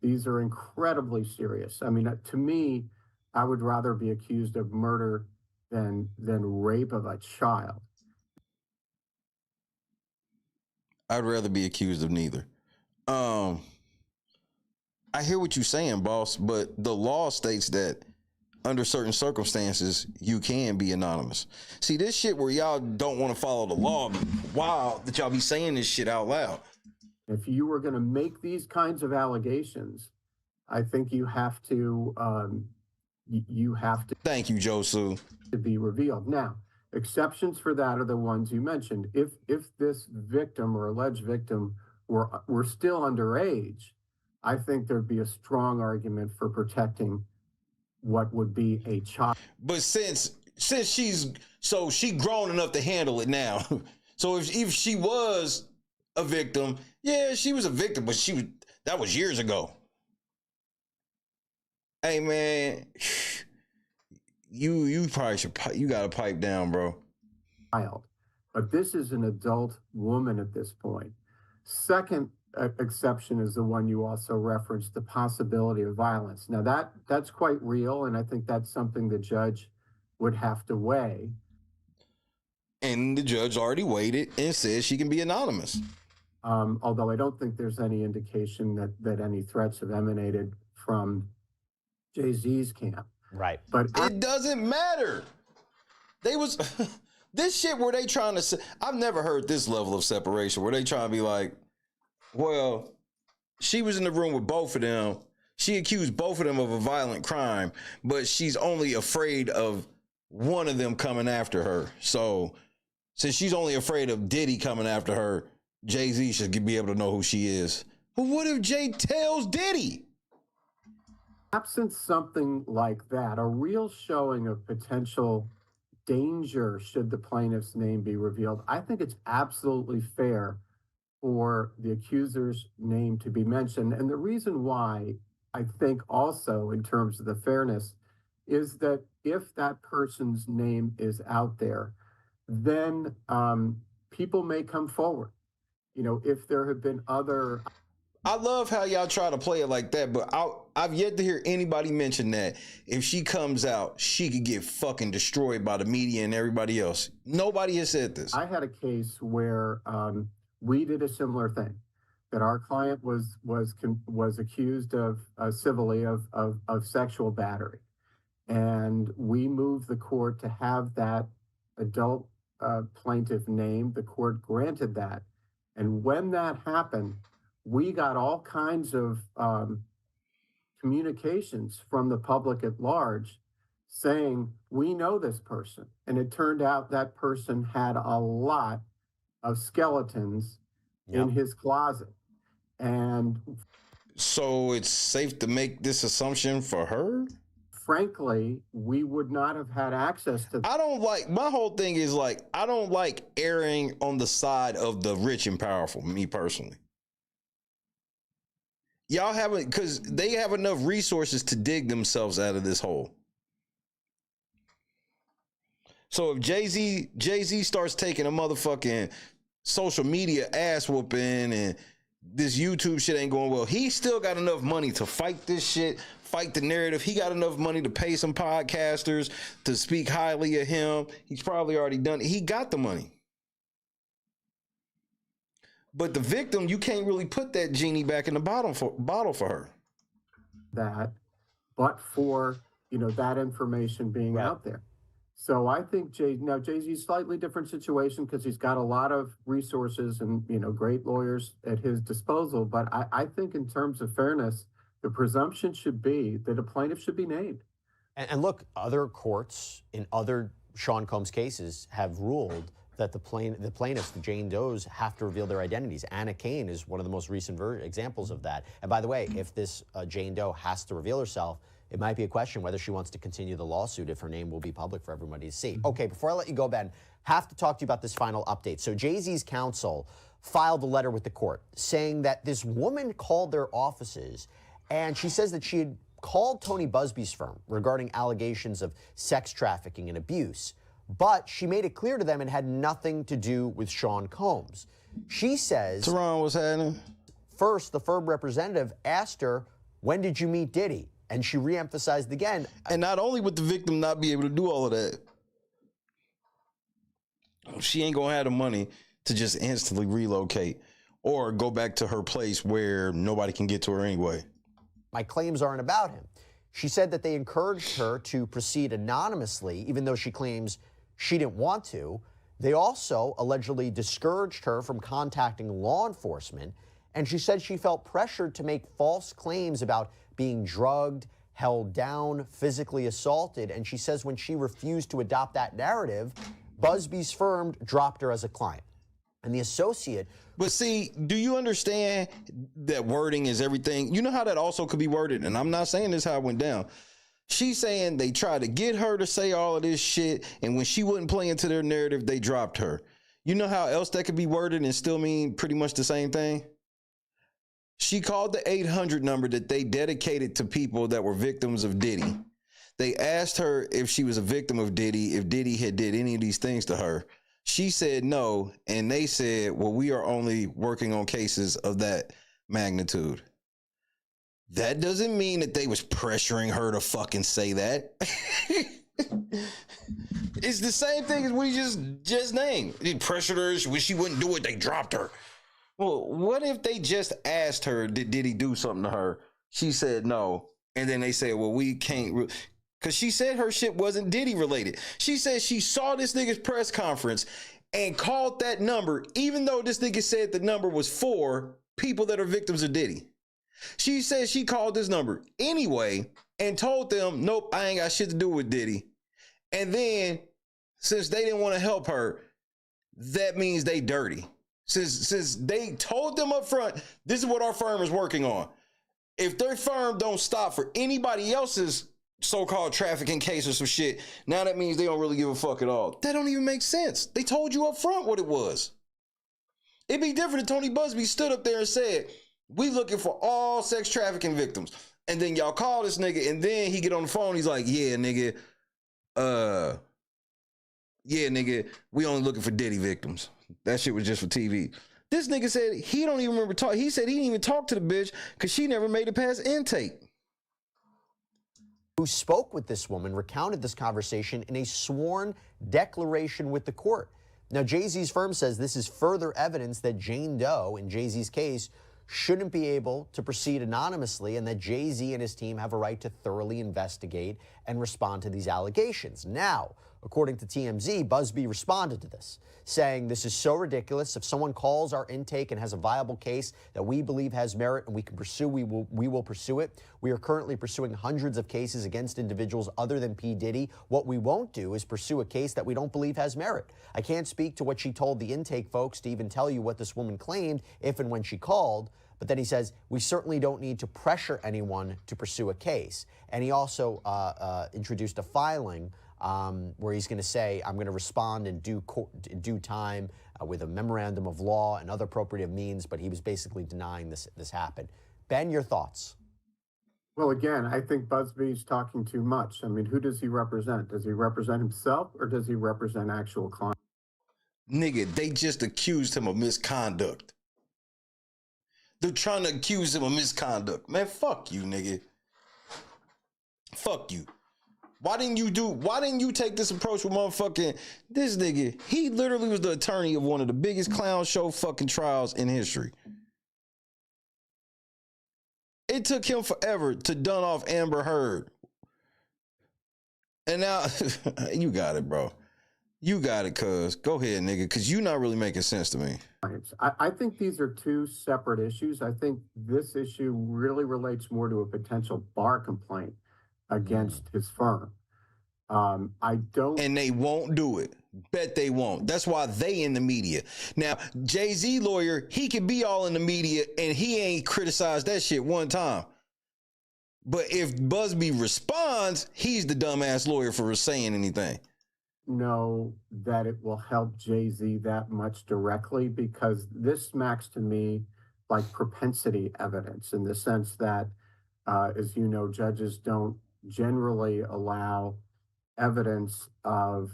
These are incredibly serious. I mean, to me, I would rather be accused of murder than rape of a child. I'd rather be accused of neither. I hear what you're saying, boss, but the law states that under certain circumstances, you can be anonymous. See, this shit where y'all don't want to follow the law, wild that y'all be saying this shit out loud. If you were going to make these kinds of allegations, I think you have to, Thank you, Josu. To be revealed. Now, exceptions for that are the ones you mentioned. If this victim or alleged victim were still underage, I think there'd be a strong argument for protecting what would be a child. But since she grown enough to handle it now. So if she was a victim, yeah, she was a victim, but that was years ago. Hey man, you probably you gotta pipe down, bro. But this is an adult woman at this point. Second exception is the one you also referenced, the possibility of violence. Now that's quite real, and I think that's something the judge would have to weigh. And the judge already weighed it and says she can be anonymous. Although I don't think there's any indication that any threats have emanated from Jay-Z's camp. Right. But it doesn't matter. This shit where they trying to, I've never heard this level of separation where they trying to be like, well, she was in the room with both of them. She accused both of them of a violent crime, but she's only afraid of one of them coming after her. So since she's only afraid of Diddy coming after her, Jay-Z should be able to know who she is. But what if Jay tells Diddy? Absent something like that, a real showing of potential danger should the plaintiff's name be revealed, I think it's absolutely fair for the accuser's name to be mentioned. And the reason why, I think also in terms of the fairness, is that if that person's name is out there, then people may come forward. If there have been other... I love how y'all try to play it like that, but I've yet to hear anybody mention that if she comes out, she could get fucking destroyed by the media and everybody else. Nobody has said this. I had a case where we did a similar thing, that our client was accused of civilly of sexual battery, and we moved the court to have that adult plaintiff named. The court granted that, and when that happened, we got all kinds of communications from the public at large saying, we know this person. And it turned out that person had a lot of skeletons in his closet. And so it's safe to make this assumption for her? Frankly, we would not have had access to I don't like, my whole thing is like, I don't like erring on the side of the rich and powerful, me personally. Y'all haven't, because they have enough resources to dig themselves out of this hole. So if Jay-Z starts taking a motherfucking social media ass whooping and this YouTube shit ain't going well, he still got enough money to fight this shit, fight the narrative. He got enough money to pay some podcasters to speak highly of him. He's probably already done it. He got the money. But the victim, you can't really put that genie back in the bottle for her. That, but for, that information being out there. So I think Jay-Z's slightly different situation because he's got a lot of resources and, great lawyers at his disposal. But I think in terms of fairness, the presumption should be that a plaintiff should be named. And look, other courts in other Sean Combs cases have ruled that the plaintiffs, the Jane Does, have to reveal their identities. Anna Cain is one of the most recent examples of that. And by the way, if this Jane Doe has to reveal herself, it might be a question whether she wants to continue the lawsuit if her name will be public for everybody to see. Okay, before I let you go, Ben, have to talk to you about this final update. So Jay-Z's counsel filed a letter with the court saying that this woman called their offices, and she says that she had called Tony Buzbee's firm regarding allegations of sex trafficking and abuse, but she made it clear to them it had nothing to do with Sean Combs. She says... Teron, what's happening? First, the firm representative asked her, when did you meet Diddy? And she reemphasized again. And not only would the victim not be able to do all of that, she ain't gonna have the money to just instantly relocate or go back to her place where nobody can get to her anyway. My claims aren't about him. She said that they encouraged her to proceed anonymously, even though she claims she didn't want to. They also allegedly discouraged her from contacting law enforcement. And she said she felt pressured to make false claims about being drugged, held down, physically assaulted. And she says when she refused to adopt that narrative, Buzbee's firm dropped her as a client. And the associate... But see, do you understand that wording is everything? You know how that also could be worded? And I'm not saying this how it went down. She's saying they tried to get her to say all of this shit, and when she wouldn't play into their narrative, they dropped her. You know how else that could be worded and still mean pretty much the same thing? She called the 800 number that they dedicated to people that were victims of Diddy. They asked her if she was a victim of Diddy, if Diddy had did any of these things to her. She said no, and they said, well, we are only working on cases of that magnitude. That doesn't mean that they was pressuring her to fucking say that. It's the same thing as we just named. They pressured her. When she wouldn't do it, they dropped her. Well, what if they just asked her, did he do something to her? She said no. And then they said, well, we can't, because she said her shit wasn't Diddy related. She said she saw this nigga's press conference and called that number, even though this nigga said the number was for people that are victims of Diddy. She said she called this number anyway and told them, nope, I ain't got shit to do with Diddy. And then, since they didn't want to help her, that means they dirty. Since they told them up front, this is what our firm is working on. If their firm don't stop for anybody else's so-called trafficking case or some shit, now that means they don't really give a fuck at all. That don't even make sense. They told you up front what it was. It'd be different if Tony Buzbee stood up there and said, we looking for all sex trafficking victims. And then y'all call this nigga, and then he get on the phone, he's like, yeah, nigga, we only looking for Diddy victims. That shit was just for TV. This nigga said he don't even remember talk. He said he didn't even talk to the bitch because she never made it past intake. who spoke with this woman, recounted this conversation in a sworn declaration with the court. Now, Jay-Z's firm says this is further evidence that Jane Doe, in Jay-Z's case, shouldn't be able to proceed anonymously, and that Jay-Z and his team have a right to thoroughly investigate and respond to these allegations. Now, according to TMZ, Buzbee responded to this, saying this is so ridiculous. If someone calls our intake and has a viable case that we believe has merit and we can pursue, we will pursue it. We are currently pursuing hundreds of cases against individuals other than P. Diddy. What we won't do is pursue a case that we don't believe has merit. I can't speak to what she told the intake folks to even tell you what this woman claimed if and when she called. But then he says, we certainly don't need to pressure anyone to pursue a case. And he also introduced a filing where he's going to say, I'm going to respond in due time with a memorandum of law and other appropriate means, but he was basically denying this happened. Ben, your thoughts? Well, again, I think Buzbee's talking too much. I mean, who does he represent? Does he represent himself or does he represent actual clients? Nigga, they just accused him of misconduct. They're trying to accuse him of misconduct. Man, fuck you, nigga. Fuck you. Why didn't you take this approach with motherfucking this nigga? He literally was the attorney of one of the biggest clown show fucking trials in history. It took him forever to dun off Amber Heard. And now, you got it, bro. You got it, cuz. Go ahead, nigga, because you're not really making sense to me. I think these are two separate issues. I think this issue really relates more to a potential bar complaint against his firm. And they won't do it. Bet they won't. That's why they in the media. Now, Jay-Z lawyer, he can be all in the media and he ain't criticized that shit one time. But if Buzbee responds, he's the dumbass lawyer for saying anything. Know that it will help Jay-Z that much directly, because this smacks to me like propensity evidence, in the sense that, as you know, judges don't generally allow evidence of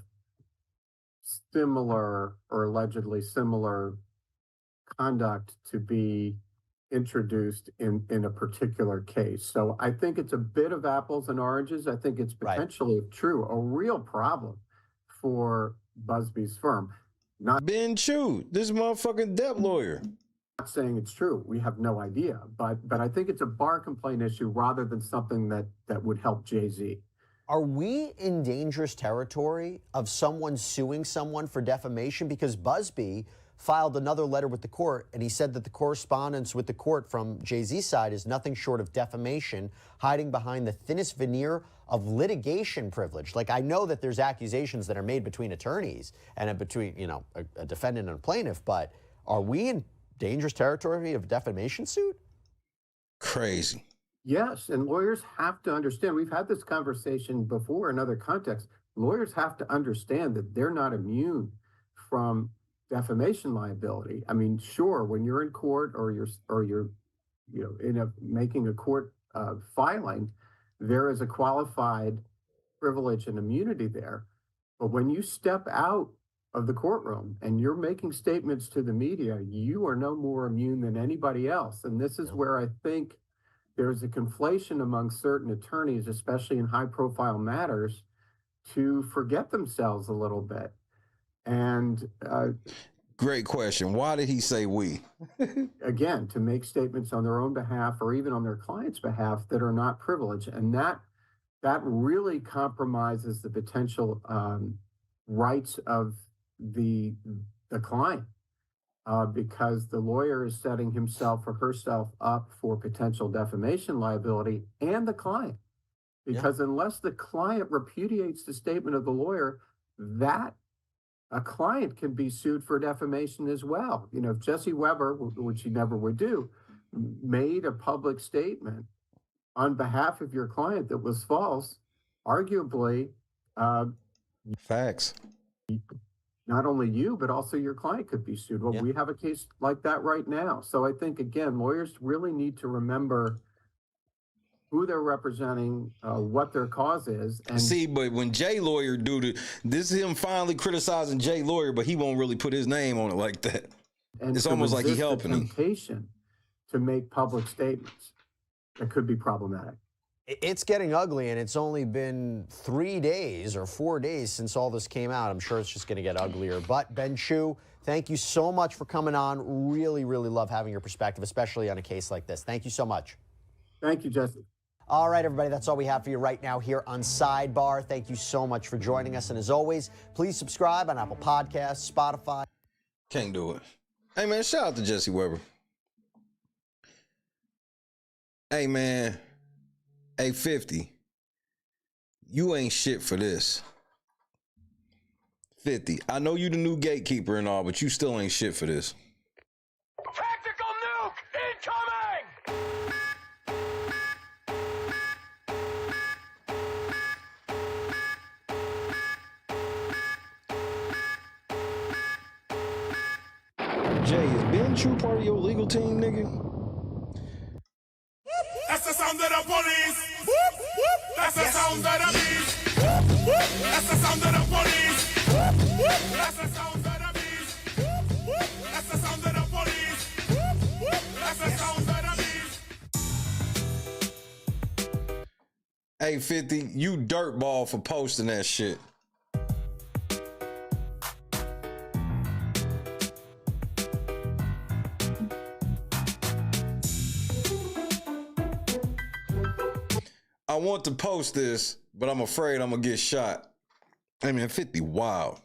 similar or allegedly similar conduct to be introduced in a particular case. So I think it's a bit of apples and oranges. I think it's potentially true, a real problem for Buzbee's firm. Not Ben Chew, this motherfucking debt lawyer. Not saying it's true. We have no idea, but I think it's a bar complaint issue rather than something that would help Jay-Z. Are we in dangerous territory of someone suing someone for defamation? Because Buzbee filed another letter with the court, and he said that the correspondence with the court from Jay-Z's side is nothing short of defamation, hiding behind the thinnest veneer of litigation privilege. Like, I know that there's accusations that are made between attorneys and between, you know, a defendant and a plaintiff, but are we in dangerous territory of defamation suit? Crazy. Yes, and lawyers have to understand. We've had this conversation before in other contexts. Lawyers have to understand that they're not immune from defamation liability. I mean, sure, when you're in court or you're making a court filing, there is a qualified privilege and immunity there. But when you step out of the courtroom and you're making statements to the media, you are no more immune than anybody else. And this is where I think there's a conflation among certain attorneys, especially in high-profile matters, to forget themselves a little bit. And great question. Why did he say we? Again, to make statements on their own behalf or even on their client's behalf that are not privileged. And that really compromises the potential rights of the client, because the lawyer is setting himself or herself up for potential defamation liability and the client. Because unless the client repudiates the statement of the lawyer, that a client can be sued for defamation as well. You know, if Jesse Weber, which he never would do, made a public statement on behalf of your client that was false, arguably, facts. Not only you, but also your client could be sued. Well, we have a case like that right now. So I think, again, lawyers really need to remember who they're representing, what their cause is. And see, but when Jay lawyer this is him finally criticizing Jay lawyer, but he won't really put his name on it like that. And it's almost like he helping him. Temptation to make public statements that could be problematic. It's getting ugly, and it's only been 3 days or 4 days since all this came out. I'm sure it's just going to get uglier. But Ben Chu, thank you so much for coming on. Really, really love having your perspective, especially on a case like this. Thank you so much. Thank you, Jesse. All right, everybody, that's all we have for you right now here on Sidebar. Thank you so much for joining us. And as always, please subscribe on Apple Podcasts, Spotify. Can't do it. Hey, man, shout out to Jesse Weber. Hey, man. Hey, 50. You ain't shit for this. 50. I know you the new gatekeeper and all, but you still ain't shit for this. Tactical nuke incoming! Jay, is Ben True part of your legal team, nigga? That's the sound of the police. That's the sound of the beast. That's the sound of the police. That's the sound of the beast. That's the sound of the police. That's the sound of the beast. Hey, 50, you dirtball for posting that shit. I want to post this, but I'm afraid I'm gonna get shot. I mean, 50, wow.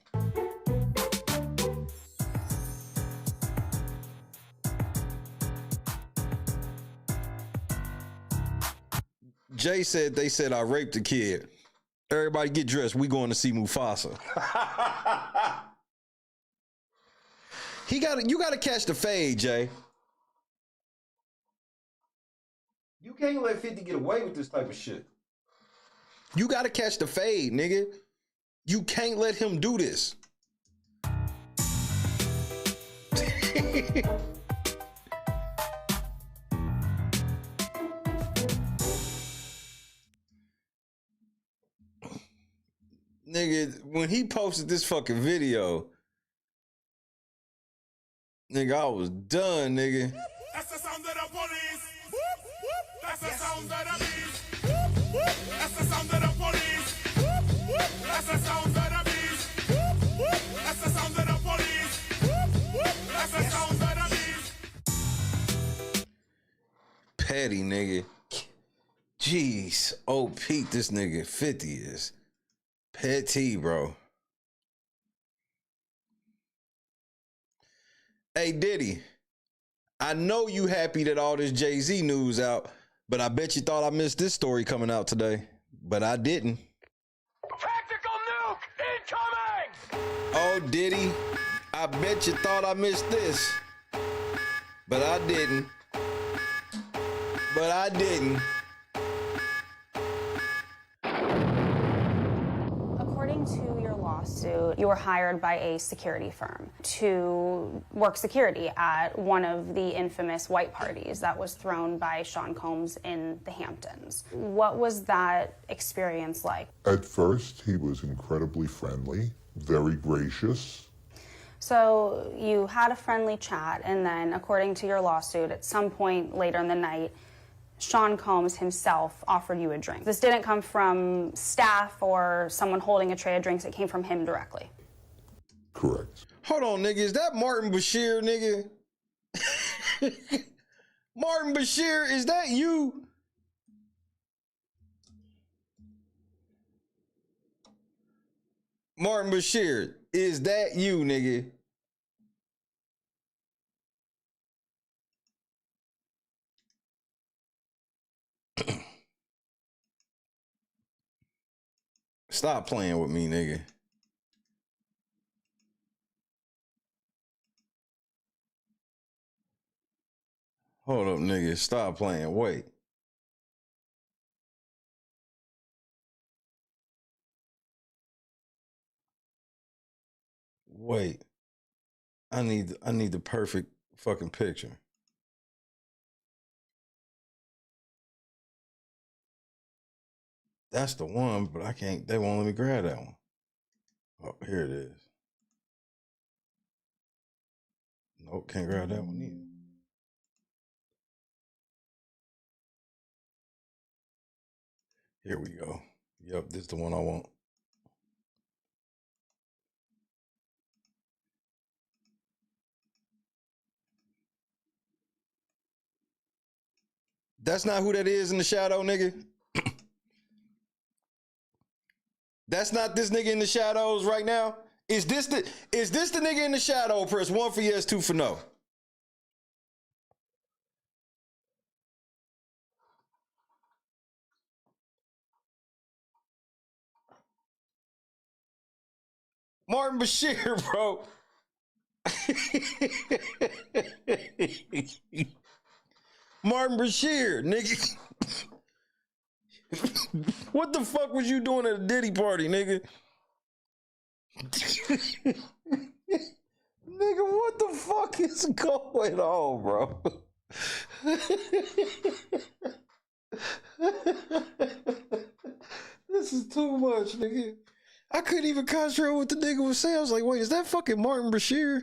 Jay said they said I raped a kid. Everybody get dressed. We going to see Mufasa. You gotta catch the fade, Jay. You can't let 50 get away with this type of shit. You gotta catch the fade, nigga. You can't let him do this. Nigga, when he posted this fucking video, nigga, I was done, nigga. That's the sound of the police. That's the sound of the beast. That's the sound of the police. That's the sound of the beast. That's the sound of the police. That's the sound of the beast. Petty, nigga. Jeez. Oh, Pete, this nigga 50 is petty, bro. Hey, Diddy. I know you happy that all this Jay-Z news out, but I bet you thought I missed this story coming out today. But I didn't. Tactical nuke incoming! Oh, Diddy, I bet you thought I missed this. But I didn't. But I didn't. According to your lawsuit, you were hired by a security firm to work security at one of the infamous white parties that was thrown by Sean Combs in the Hamptons. What was that experience like? At first, he was incredibly friendly, very gracious. So you had a friendly chat, and then, according to your lawsuit, at some point later in the night, Sean Combs himself offered you a drink. This didn't come from staff or someone holding a tray of drinks. It came from him directly. Correct. Hold on, nigga. Is that Martin Bashir, nigga? Martin Bashir, is that you? Martin Bashir, is that you, nigga? Stop playing with me, nigga. Hold up, nigga. Stop playing. Wait. Wait. I need the perfect fucking picture. That's the one, but I can't, they won't let me grab that one. Oh, here it is. Nope, can't grab that one either. Here we go. Yep, this is the one I want. That's not who that is in the shadow, nigga. That's not this nigga in the shadows right now. Is this the nigga in the shadow? Press 1 for yes, 2 for no. Martin Bashir, bro. Martin Bashir, nigga. What the fuck was you doing at a Diddy party, nigga? Nigga, what the fuck is going on, bro? This is too much, nigga. I couldn't even concentrate on what the nigga was saying. I was like, wait, is that fucking Martin Bashir?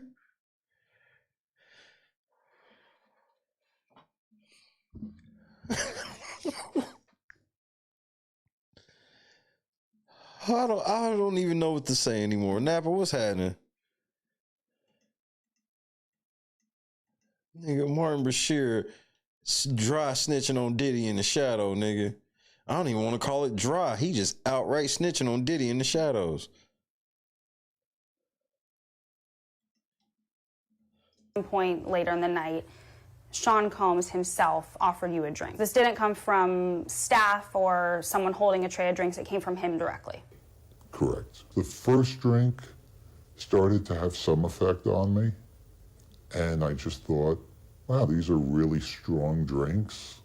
I don't even know what to say anymore. Napper, what's happening? Nigga, Martin Bashir dry snitching on Diddy in the shadow, nigga. I don't even want to call it dry. He just outright snitching on Diddy in the shadows. At one point later in the night, Sean Combs himself offered you a drink. This didn't come from staff or someone holding a tray of drinks. It came from him directly. Correct. The first drink started to have some effect on me, and I just thought, wow, these are really strong drinks.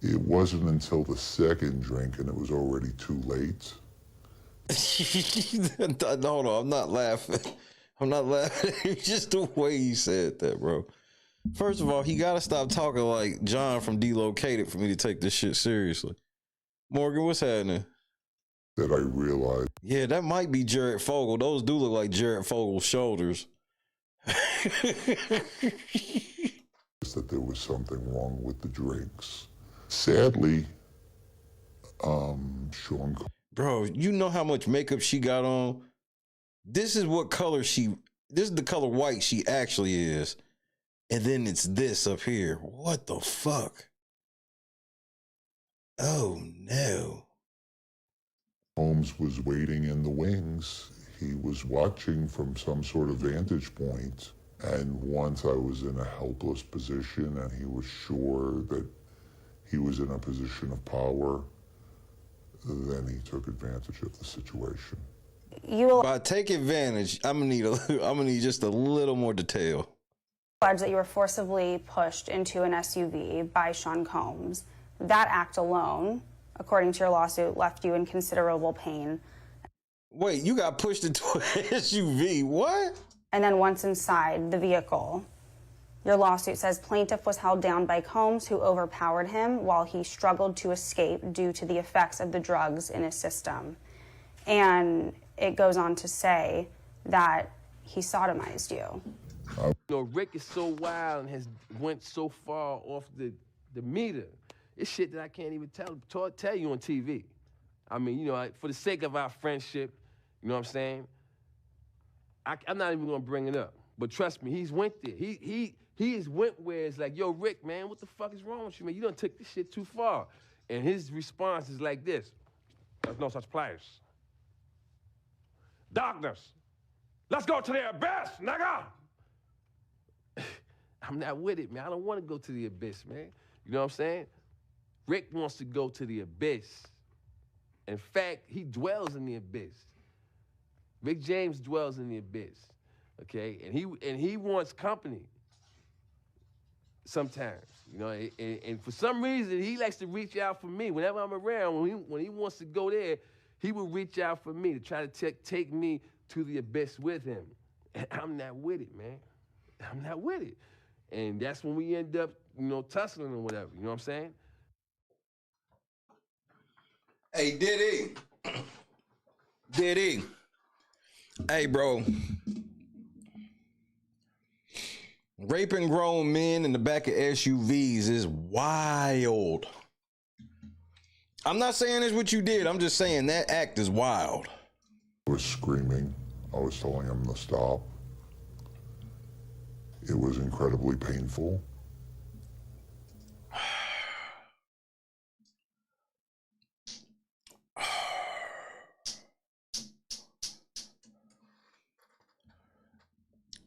It wasn't until the second drink, and it was already too late. Hold on, I'm not laughing. I'm not laughing. It's just the way he said that, bro. First of all, he got to stop talking like John from Delocated for me to take this shit seriously. Morgan, what's happening? That I realized. Yeah, that might be Jared Fogle. Those do look like Jared Fogle's shoulders. That there was something wrong with the drinks. Sadly, Sean. Bro, you know how much makeup she got on? This is the color white she actually is. And then it's this up here. What the fuck? Oh, no. Holmes was waiting in the wings. He was watching from some sort of vantage point. And once I was in a helpless position and he was sure that he was in a position of power, then he took advantage of the situation. By take advantage, I'm gonna need just a little more detail. That you were forcibly pushed into an SUV by Sean Combs. That act alone, according to your lawsuit, left you in considerable pain. Wait, you got pushed into an SUV? What? And then once inside the vehicle, your lawsuit says plaintiff was held down by Combs, who overpowered him while he struggled to escape due to the effects of the drugs in his system. And it goes on to say that he sodomized you. You know, Rick is so wild and has went so far off the meter. It's shit that I can't even tell you on TV. I mean, you know, for the sake of our friendship, you know what I'm saying? I'm not even gonna bring it up. But trust me, he's went there. He has went where it's like, yo, Rick, man, what the fuck is wrong with you, man? You done took this shit too far. And his response is like this: there's no such place. Darkness. Let's go to the abyss, nigga. I'm not with it, man. I don't want to go to the abyss, man. You know what I'm saying? Rick wants to go to the abyss. In fact, he dwells in the abyss. Rick James dwells in the abyss, okay? And he wants company sometimes, you know? And for some reason, he likes to reach out for me. Whenever I'm around, when he wants to go there, he will reach out for me to try to take me to the abyss with him. And I'm not with it, man. I'm not with it. And that's when we end up, you know, tussling or whatever, you know what I'm saying? Hey, Diddy. Hey, bro. Raping grown men in the back of SUVs is wild. I'm not saying it's what you did. I'm just saying that act is wild. I was screaming. I was telling him to stop. It was incredibly painful.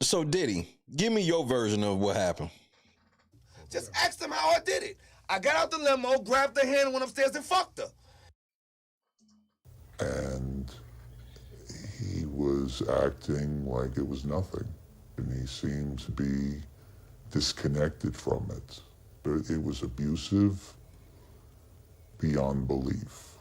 So Diddy, give me your version of what happened. Just ask them how I did it. I got out the limo, grabbed her hand, went upstairs and fucked her. And he was acting like it was nothing. And he seemed to be disconnected from it. But it was abusive beyond belief.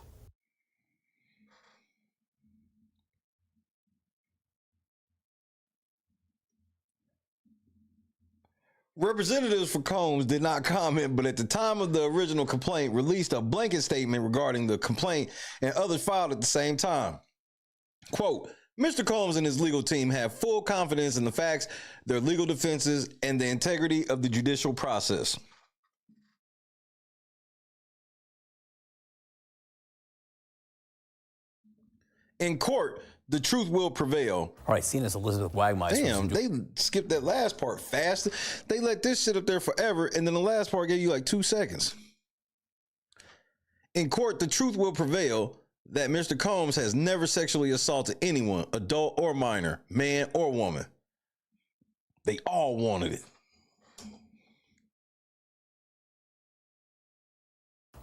Representatives for Combs did not comment, but at the time of the original complaint, released a blanket statement regarding the complaint, and others filed at the same time. Quote, Mr. Combs and his legal team have full confidence in the facts, their legal defenses, and the integrity of the judicial process. In court, the truth will prevail. All right, seen as Elizabeth Wagmeister. Damn, they skipped that last part fast. They let this shit up there forever, and then the last part gave you like 2 seconds. In court, the truth will prevail that Mr. Combs has never sexually assaulted anyone, adult or minor, man or woman. They all wanted it.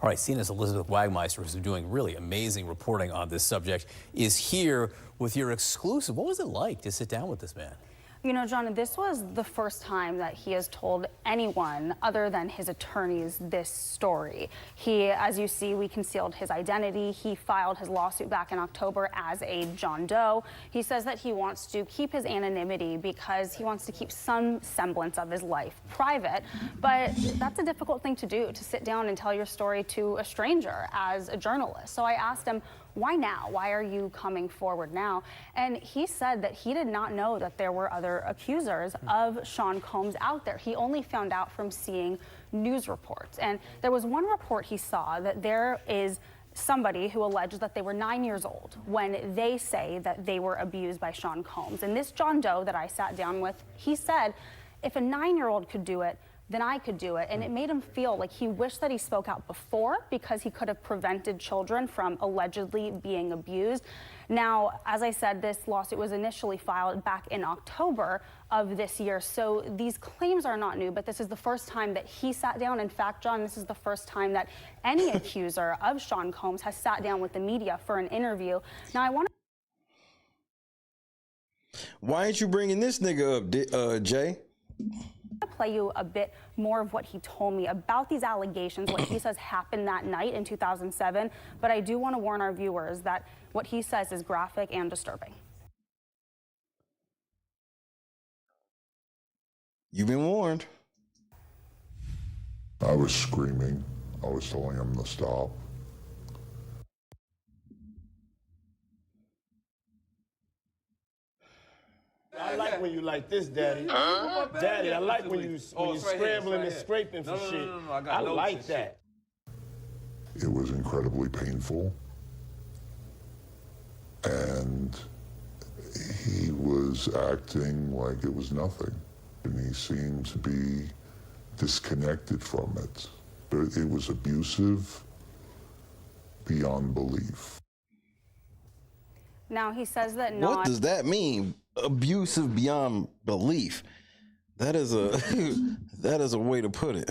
All right, seen as Elizabeth Wagmeister, who's doing really amazing reporting on this subject, is here with your exclusive. What was it like to sit down with this man? You know, John, this was the first time that he has told anyone other than his attorneys this story. He, as you see, we concealed his identity. He filed his lawsuit back in October as a John Doe. He says that he wants to keep his anonymity because he wants to keep some semblance of his life private. But that's a difficult thing to do, to sit down and tell your story to a stranger as a journalist. So I asked him, why now? Why are you coming forward now? And he said that he did not know that there were other accusers of Sean Combs out there. He only found out from seeing news reports. And there was one report he saw that there is somebody who alleged that they were 9 years old when they say that they were abused by Sean Combs. And this John Doe that I sat down with, he said, if a 9-year-old could do it, then I could do it. And it made him feel like he wished that he spoke out before because he could have prevented children from allegedly being abused. Now, as I said, this lawsuit was initially filed back in October of this year. So these claims are not new, but this is the first time that he sat down. In fact, John, this is the first time that any accuser of Sean Combs has sat down with the media for an interview. Now, I want to... Why ain't you bringing this nigga up, Jay? Play you a bit more of what he told me about these allegations, what he says happened that night in 2007. But I do want to warn our viewers that what he says is graphic and disturbing. You've been warned. I was screaming. I was telling him to stop. I like when you like this, Daddy. Daddy, I like when you scrambling and scraping for shit. I like that. It was incredibly painful. And he was acting like it was nothing. And he seemed to be disconnected from it. But it was abusive beyond belief. Now, he says that not... What does that mean? Abusive beyond belief. That is a that is a way to put it.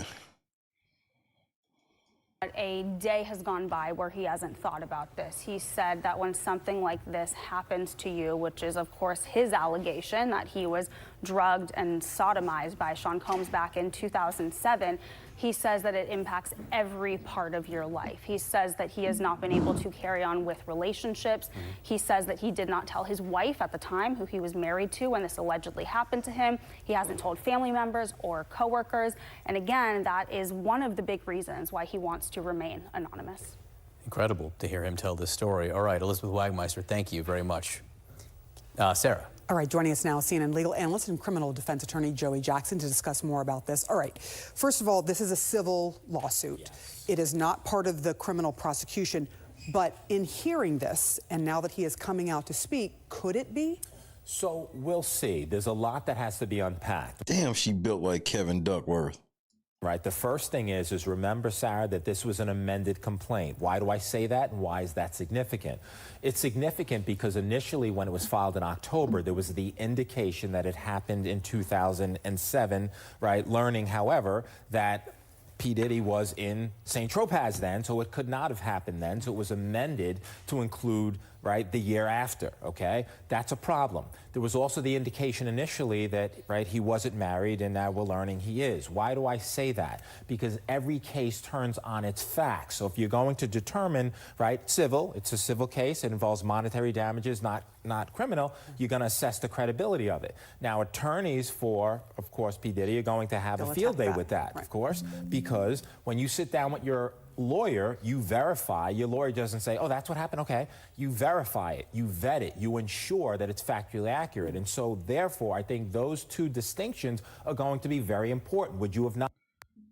A day has gone by where he hasn't thought about this. He said that when something like this happens to you, which is of course his allegation that he was drugged and sodomized by Sean Combs back in 2007, he says that it impacts every part of your life. He says that he has not been able to carry on with relationships. He says that he did not tell his wife at the time, who he was married to when this allegedly happened to him. He hasn't told family members or coworkers. And again, that is one of the big reasons why he wants to remain anonymous. Incredible to hear him tell this story. All right, Elizabeth Wagmeister, thank you very much. Sarah. All right, joining us now, CNN legal analyst and criminal defense attorney Joey Jackson to discuss more about this. All right, first of all, this is a civil lawsuit. Yes. It is not part of the criminal prosecution, but in hearing this, and now that he is coming out to speak, could it be? So we'll see. There's a lot that has to be unpacked. Damn, she built like Kevin Duckworth. Right. The first thing is remember, Sarah, that this was an amended complaint. Why do I say that, and why is that significant? It's significant because initially when it was filed in October, there was the indication that it happened in 2007, right? Learning, however, that P. Diddy was in St. Tropez then, so it could not have happened then. So it was amended to include, right, the year after, okay? That's a problem. There was also the indication initially that, right, he wasn't married, and now we're learning he is. Why do I say that? Because every case turns on its facts. So if you're going to determine, right, civil, it's a civil case, it involves monetary damages, not criminal, you're going to assess the credibility of it. Now, attorneys for, of course, P. Diddy are going to have a field day with that, of course, because when you sit down with your lawyer, you verify. Your lawyer doesn't say, oh, that's what happened, okay. You verify it, you vet it, you ensure that it's factually accurate. And so, therefore, I think those two distinctions are going to be very important. Would you have not...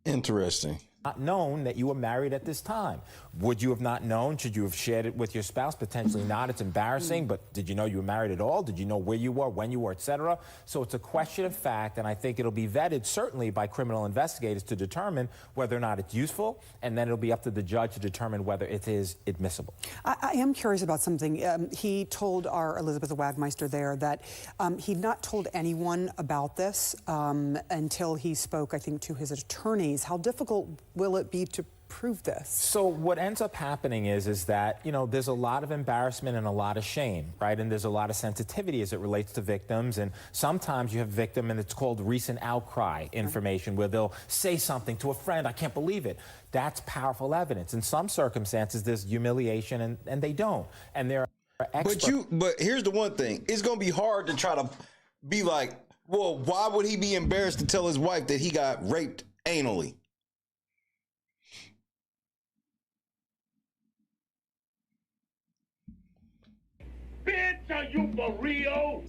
Interesting. Not known that you were married at this time? Would you have not known? Should you have shared it with your spouse? Potentially not. It's embarrassing, but did you know you were married at all? Did you know where you were, when you were, etc.? So it's a question of fact, and I think it'll be vetted certainly by criminal investigators to determine whether or not it's useful, and then it'll be up to the judge to determine whether it is admissible. I am curious about something. He told our Elizabeth Wagmeister there that he'd not told anyone about this until he spoke, I think, to his attorneys. How difficult will it be to prove this? So what ends up happening is that, you know, there's a lot of embarrassment and a lot of shame, right? And there's a lot of sensitivity as it relates to victims. And sometimes you have victim, and it's called recent outcry information, where they'll say something to a friend, I can't believe it. That's powerful evidence. In some circumstances, there's humiliation, and they don't. And there are experts. But here's the one thing. It's going to be hard to try to be like, well, why would he be embarrassed to tell his wife that he got raped anally? Bitch, are you for real?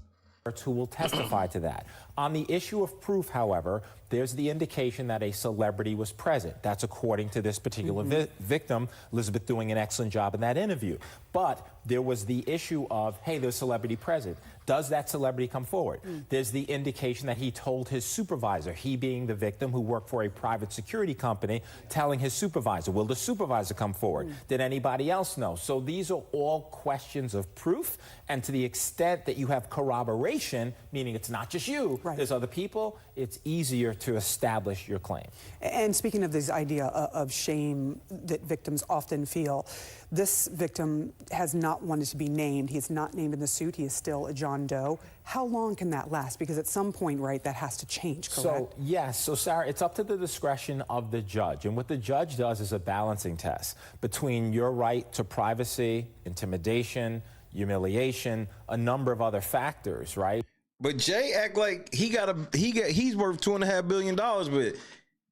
Who will testify to that. On the issue of proof, however, there's the indication that a celebrity was present. That's according to this particular victim, Elizabeth doing an excellent job in that interview. But there was the issue of, hey, there's a celebrity present. Does that celebrity come forward? There's the indication that he told his supervisor, he being the victim who worked for a private security company, telling his supervisor. Will the supervisor come forward? Did anybody else know? So these are all questions of proof. And to the extent that you have corroboration, meaning it's not just you, there's other people, it's easier to establish your claim. And speaking of this idea of shame that victims often feel, this victim has not wanted to be named. He is not named in the suit. He is still a John Doe. How long can that last? Because at some point, right, that has to change, correct? So, yes. So, Sarah, it's up to the discretion of the judge. And what the judge does is a balancing test between your right to privacy, intimidation, humiliation, a number of other factors, right? But Jay act like he's worth $2.5 billion, but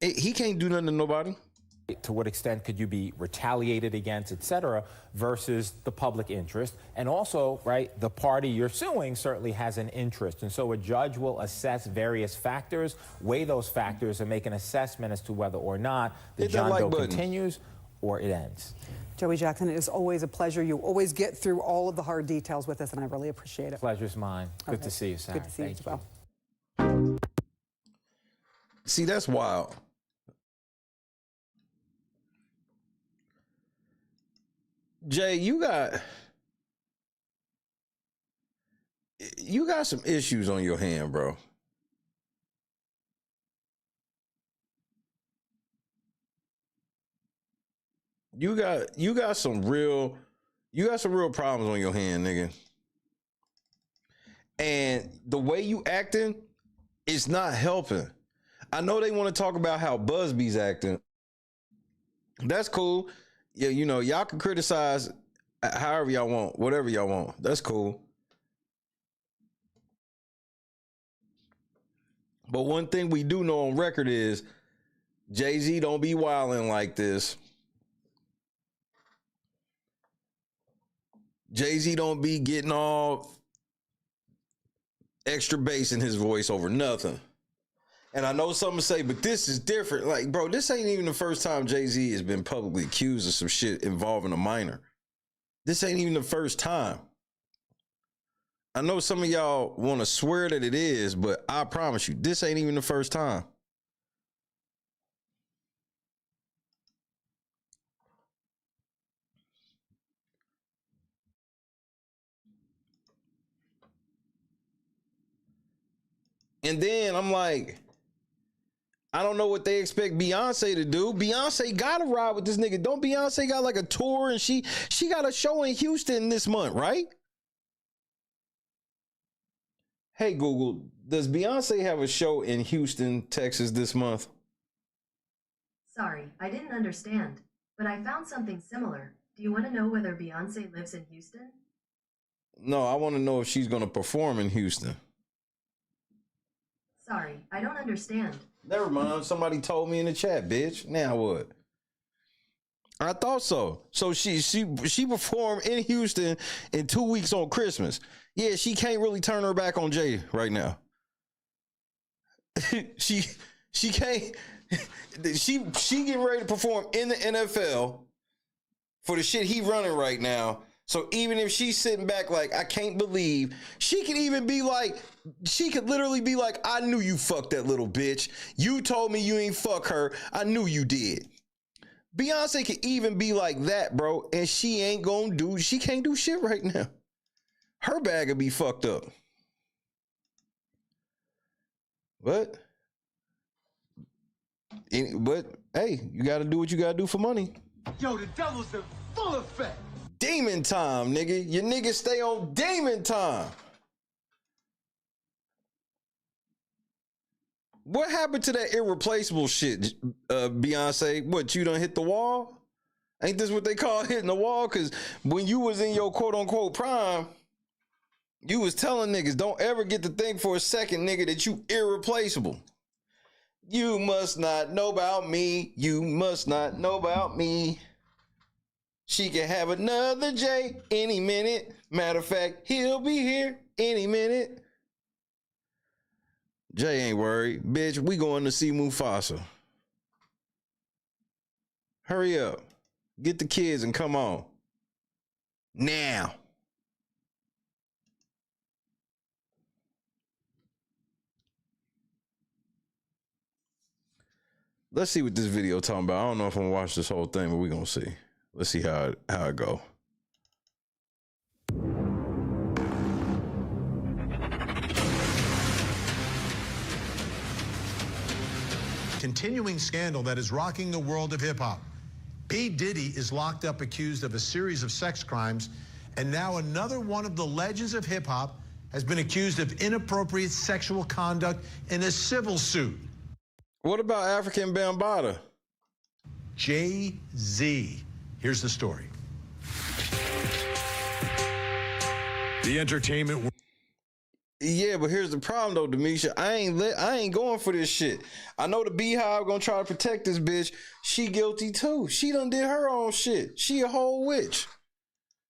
he can't do nothing to nobody. To what extent could you be retaliated against, et cetera, versus the public interest? And also, right, the party you're suing certainly has an interest. And so a judge will assess various factors, weigh those factors, and make an assessment as to whether or not the John Doe continues or it ends. Joey Jackson, it is always a pleasure. You always get through all of the hard details with us, and I really appreciate it. Pleasure's mine. Good to see you, Sarah. Good to see you as well. See, that's wild. Jay, you got some issues on your hand, bro. You got some real problems on your hand, nigga. And the way you acting is not helping. I know they want to talk about how Buzbee's acting. That's cool. Yeah, you know, y'all can criticize however y'all want, whatever y'all want. That's cool. But one thing we do know on record is Jay-Z don't be wilding like this. Jay-Z don't be getting all extra bass in his voice over nothing. And I know some say, but this is different. Like, bro, this ain't even the first time Jay-Z has been publicly accused of some shit involving a minor. This ain't even the first time. I know some of y'all want to swear that it is, but I promise you, this ain't even the first time. And then I'm like, I don't know what they expect Beyonce to do. Beyonce gotta ride with this nigga. Don't Beyonce got like a tour and she got a show in Houston this month, right? Hey Google, does Beyonce have a show in Houston, Texas this month? Sorry, I didn't understand, but I found something similar. Do you want to know whether Beyonce lives in Houston? No, I want to know if she's gonna perform in Houston. Sorry, I don't understand. Never mind. Somebody told me in the chat, bitch. Now what? I thought so. So she performed in Houston in 2 weeks on Christmas. Yeah, she can't really turn her back on Jay right now. she can't. She getting ready to perform in the NFL for the shit he running right now. So even if she's sitting back like, I can't believe, she could even be like, she could literally be like, I knew you fucked that little bitch. You told me you ain't fuck her. I knew you did. Beyonce could even be like that, bro. And she ain't gonna do, she can't do shit right now. Her bag would be fucked up. But hey, you gotta do what you gotta do for money. Yo, the devil's in full effect. Demon time, nigga. Your niggas stay on demon time. What happened to that irreplaceable shit, Beyonce? What, you done hit the wall? Ain't this what they call hitting the wall? Because when you was in your quote-unquote prime, you was telling niggas, don't ever get to think for a second, nigga, that you irreplaceable. You must not know about me. You must not know about me. She can have another J any minute. Matter of fact, he'll be here any minute. Jay ain't worried. Bitch, we going to see Mufasa. Hurry up. Get the kids and come on. Now. Let's see what this video talking about. I don't know if I'm gonna watch this whole thing, but we're gonna see. Let's see how it go. Continuing scandal that is rocking the world of hip-hop. P. Diddy is locked up accused of a series of sex crimes, and now another one of the legends of hip-hop has been accused of inappropriate sexual conduct in a civil suit. What about African Bambaataa? Jay-Z. Here's the story. The entertainment world. Yeah, but here's the problem though, Demisha. I ain't going for this shit. I know the Beehive gonna try to protect this bitch. She guilty too. She done did her own shit. She a whole witch.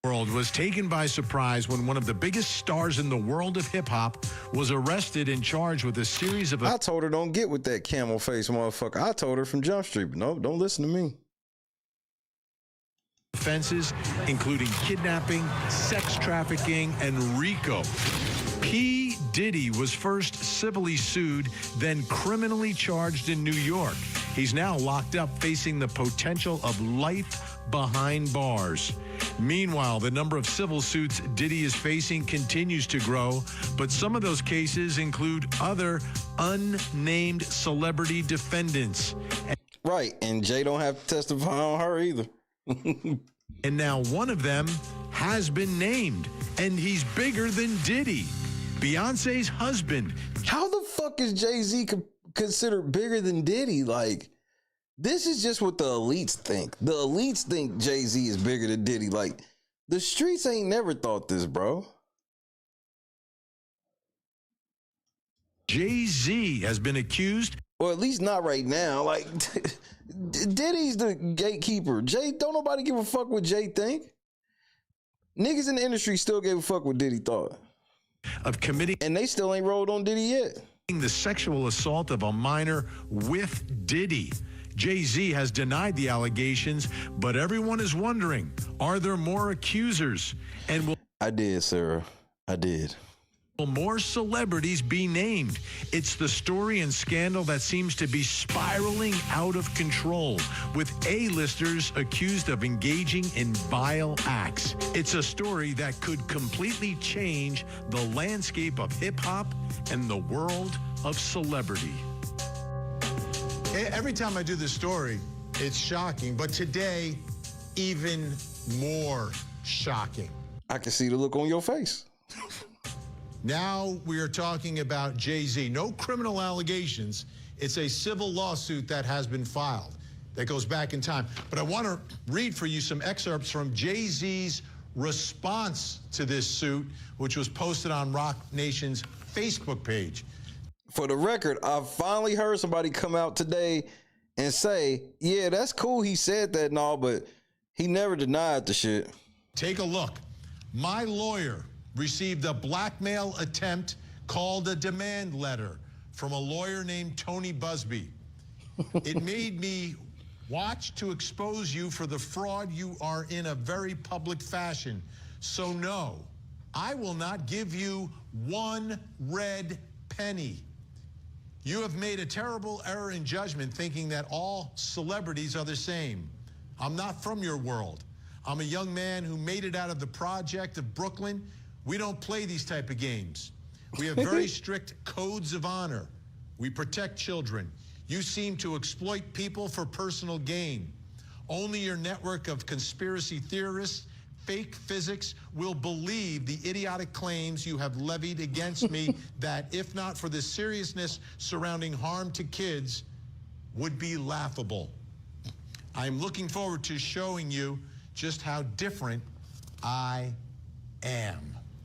World was taken by surprise when one of the biggest stars in the world of hip-hop was arrested and charged with a series of... I told her don't get with that camel face motherfucker. I told her from Jump Street, but no, don't listen to me. Offenses including kidnapping, sex trafficking, and RICO. P. Diddy was first civilly sued, then criminally charged in New York. He's now locked up facing the potential of life behind bars. Meanwhile, the number of civil suits Diddy is facing continues to grow, but some of those cases include other unnamed celebrity defendants. Right, and Jay don't have to testify on her either. And now one of them has been named, and he's bigger than Diddy. Beyonce's husband. How the fuck is Jay-Z considered bigger than Diddy? Like, this is just what the elites think. The elites think Jay-Z is bigger than Diddy. Like, the streets ain't never thought this, bro. Jay-Z has been accused. Or at least not right now. Like, Diddy's the gatekeeper. Jay, don't nobody give a fuck what Jay think. Niggas in the industry still gave a fuck what Diddy thought. of committing, and they still ain't rolled on Diddy yet, the sexual assault of a minor with Diddy. Jay-Z has denied the allegations, but everyone is wondering, are there more accusers? And will I did, Sarah. I did. Will more celebrities be named? It's the story and scandal that seems to be spiraling out of control, with A-listers accused of engaging in vile acts. It's a story that could completely change the landscape of hip-hop and the world of celebrity. Every time I do this story, it's shocking, but today, even more shocking. I can see the look on your face. Now we are talking about Jay-Z. No criminal allegations. It's a civil lawsuit that has been filed that goes back in time. But I want to read for you some excerpts from Jay-Z's response to this suit, which was posted on Rock Nation's Facebook page. For the record, I finally heard somebody come out today and say, yeah, that's cool, he said that and all, but he never denied the shit. Take a look. My lawyer received a blackmail attempt called a demand letter from a lawyer named Tony Buzbee. It made me watch to expose you for the fraud you are in a very public fashion. So no, I will not give you one red penny. You have made a terrible error in judgment thinking that all celebrities are the same. I'm not from your world. I'm a young man who made it out of the project of Brooklyn. We don't play these type of games. We have very strict codes of honor. We protect children. You seem to exploit people for personal gain. Only your network of conspiracy theorists, fake physics, will believe the idiotic claims you have levied against me that, if not for the seriousness surrounding harm to kids, would be laughable. I'm looking forward to showing you just how different I am.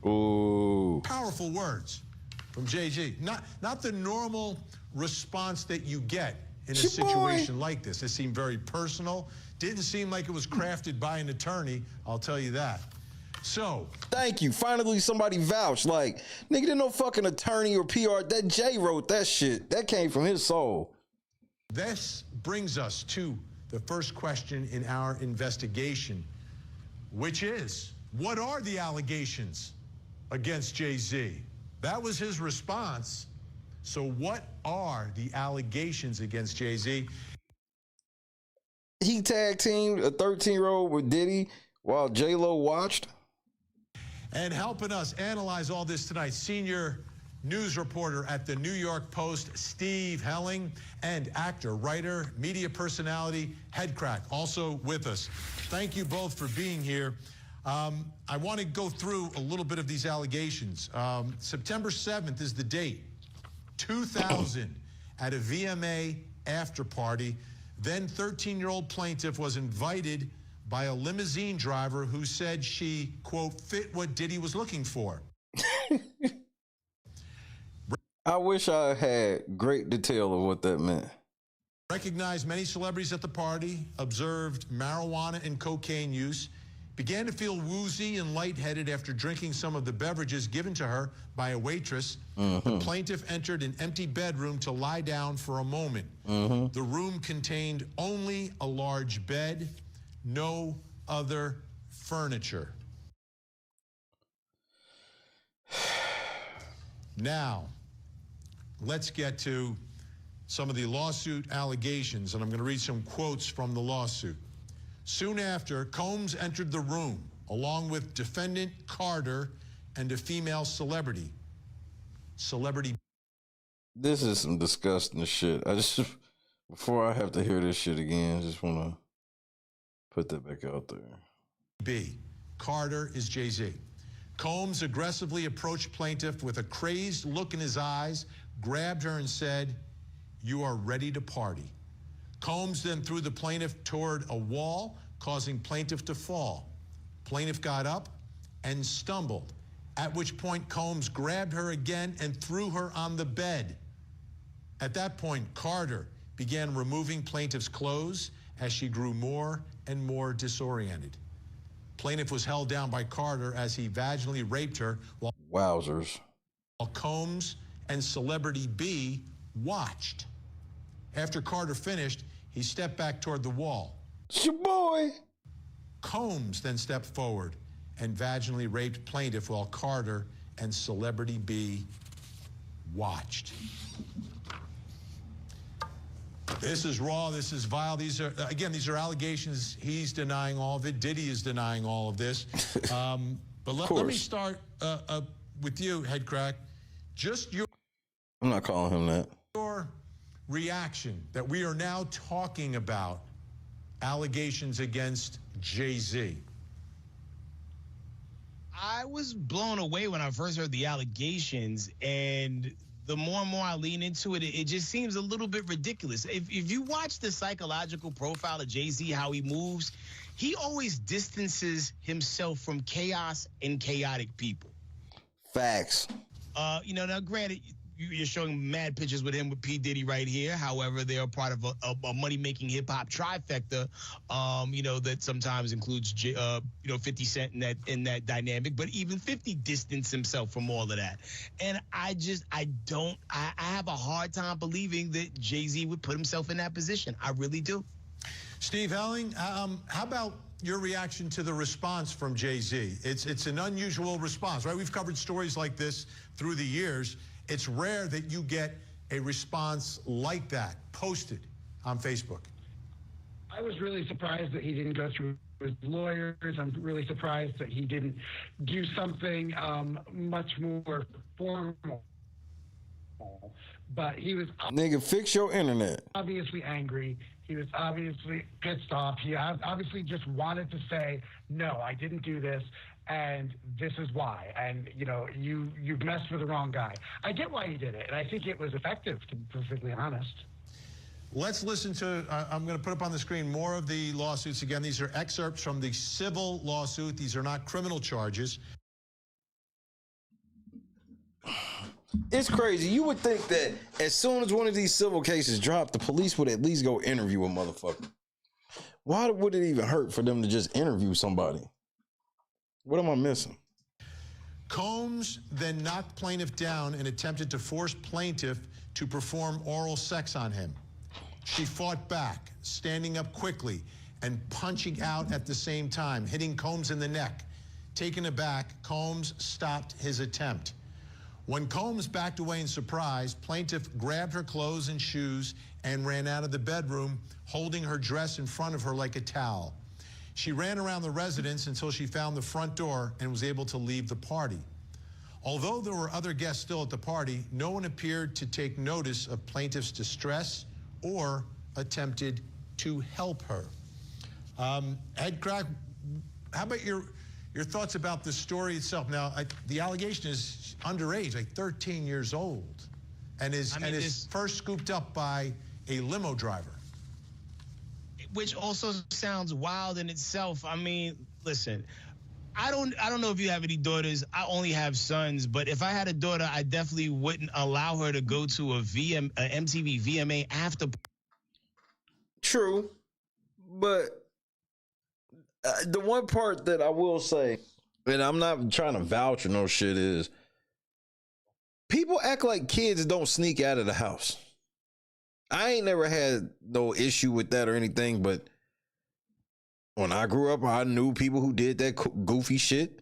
Ooh. Powerful words from Jay-Z. Not the normal response that you get in a situation like this. It seemed very personal. Didn't seem like it was crafted by an attorney, I'll tell you that. So. Thank you. Finally, somebody vouched. Like, nigga, there's no fucking attorney or PR. That Jay wrote that shit. That came from his soul. This brings us to the first question in our investigation, which is, what are the allegations against Jay-Z? That was his response. So what are the allegations against Jay-Z? He tag teamed a 13-year-old with Diddy while J-Lo watched. And helping us analyze all this tonight, senior news reporter at the New York Post, Steve Helling, and actor, writer, media personality, Headcrack, also with us. Thank you both for being here. I want to go through a little bit of these allegations. September 7th is the date. 2000 at a VMA after party. Then 13-year-old plaintiff was invited by a limousine driver who said she, quote, fit what Diddy was looking for. I wish I had great detail of what that meant. Recognized many celebrities at the party, observed marijuana and cocaine use, began to feel woozy and lightheaded after drinking some of the beverages given to her by a waitress. The plaintiff entered an empty bedroom to lie down for a moment. The room contained only a large bed, no other furniture. Now, let's get to some of the lawsuit allegations, and I'm going to read some quotes from the lawsuit. Soon after, Combs entered the room, along with defendant Carter and a female celebrity. This is some disgusting shit. Before I have to hear this shit again, I just want to put that back out there. B. Carter is Jay-Z. Combs aggressively approached plaintiff with a crazed look in his eyes, grabbed her and said, "You are ready to party." Combs then threw the plaintiff toward a wall, causing plaintiff to fall. Plaintiff got up and stumbled, at which point Combs grabbed her again and threw her on the bed. At that point, Carter began removing plaintiff's clothes as she grew more and more disoriented. Plaintiff was held down by Carter as he vaginally raped her while... Wowzers. Combs and Celebrity B watched. After Carter finished, he stepped back toward the wall. It's your boy. Combs then stepped forward and vaginally raped plaintiff while Carter and Celebrity B watched. This is raw. This is vile. These are, again, these are allegations. He's denying all of it. Diddy is denying all of this. But let me start with you, Headcrack. Just your... I'm not calling him that. Your reaction that we are now talking about allegations against Jay-Z. I was blown away when I first heard the allegations, and the more and more I lean into it, it just seems a little bit ridiculous. If you watch the psychological profile of Jay-Z, how he moves, he always distances himself from chaos and chaotic people. Facts. Now granted, you're showing mad pictures with him with P. Diddy right here. However, they are part of a money-making hip-hop trifecta, that sometimes includes, 50 Cent in that dynamic. But even 50 distanced himself from all of that. And I have a hard time believing that Jay-Z would put himself in that position. I really do. Steve Helling, how about your reaction to the response from Jay-Z? It's an unusual response, right? We've covered stories like this through the years. It's rare that you get a response like that posted on Facebook. I was really surprised that he didn't go through his lawyers. I'm really surprised that he didn't do something much more formal. But he was... Nigga, fix your internet. Obviously angry. He was obviously pissed off. He obviously just wanted to say, no, I didn't do this, and this is why. And, you've messed with the wrong guy. I get why he did it, and I think it was effective, to be perfectly honest. Let's listen to, I'm going to put up on the screen more of the lawsuits. Again, these are excerpts from the civil lawsuit. These are not criminal charges. It's crazy. You would think that as soon as one of these civil cases dropped, the police would at least go interview a motherfucker. Why would it even hurt for them to just interview somebody? What am I missing? Combs then knocked plaintiff down and attempted to force plaintiff to perform oral sex on him. She fought back, standing up quickly and punching out at the same time, hitting Combs in the neck. Taken aback, Combs stopped his attempt. When Combs backed away in surprise, plaintiff grabbed her clothes and shoes and ran out of the bedroom, holding her dress in front of her like a towel. She ran around the residence until she found the front door and was able to leave the party. Although there were other guests still at the party, no one appeared to take notice of plaintiff's distress or attempted to help her. Headcrack, how about your thoughts about the story itself? Now, the allegation is underage, like 13 years old, and is first scooped up by a limo driver. Which also sounds wild in itself. I mean, listen, I don't know if you have any daughters. I only have sons, but if I had a daughter, I definitely wouldn't allow her to go to a MTV VMA after. True, but the one part that I will say, and I'm not trying to vouch or no shit, is people act like kids don't sneak out of the house. I ain't never had no issue with that or anything, but when I grew up, I knew people who did that goofy shit.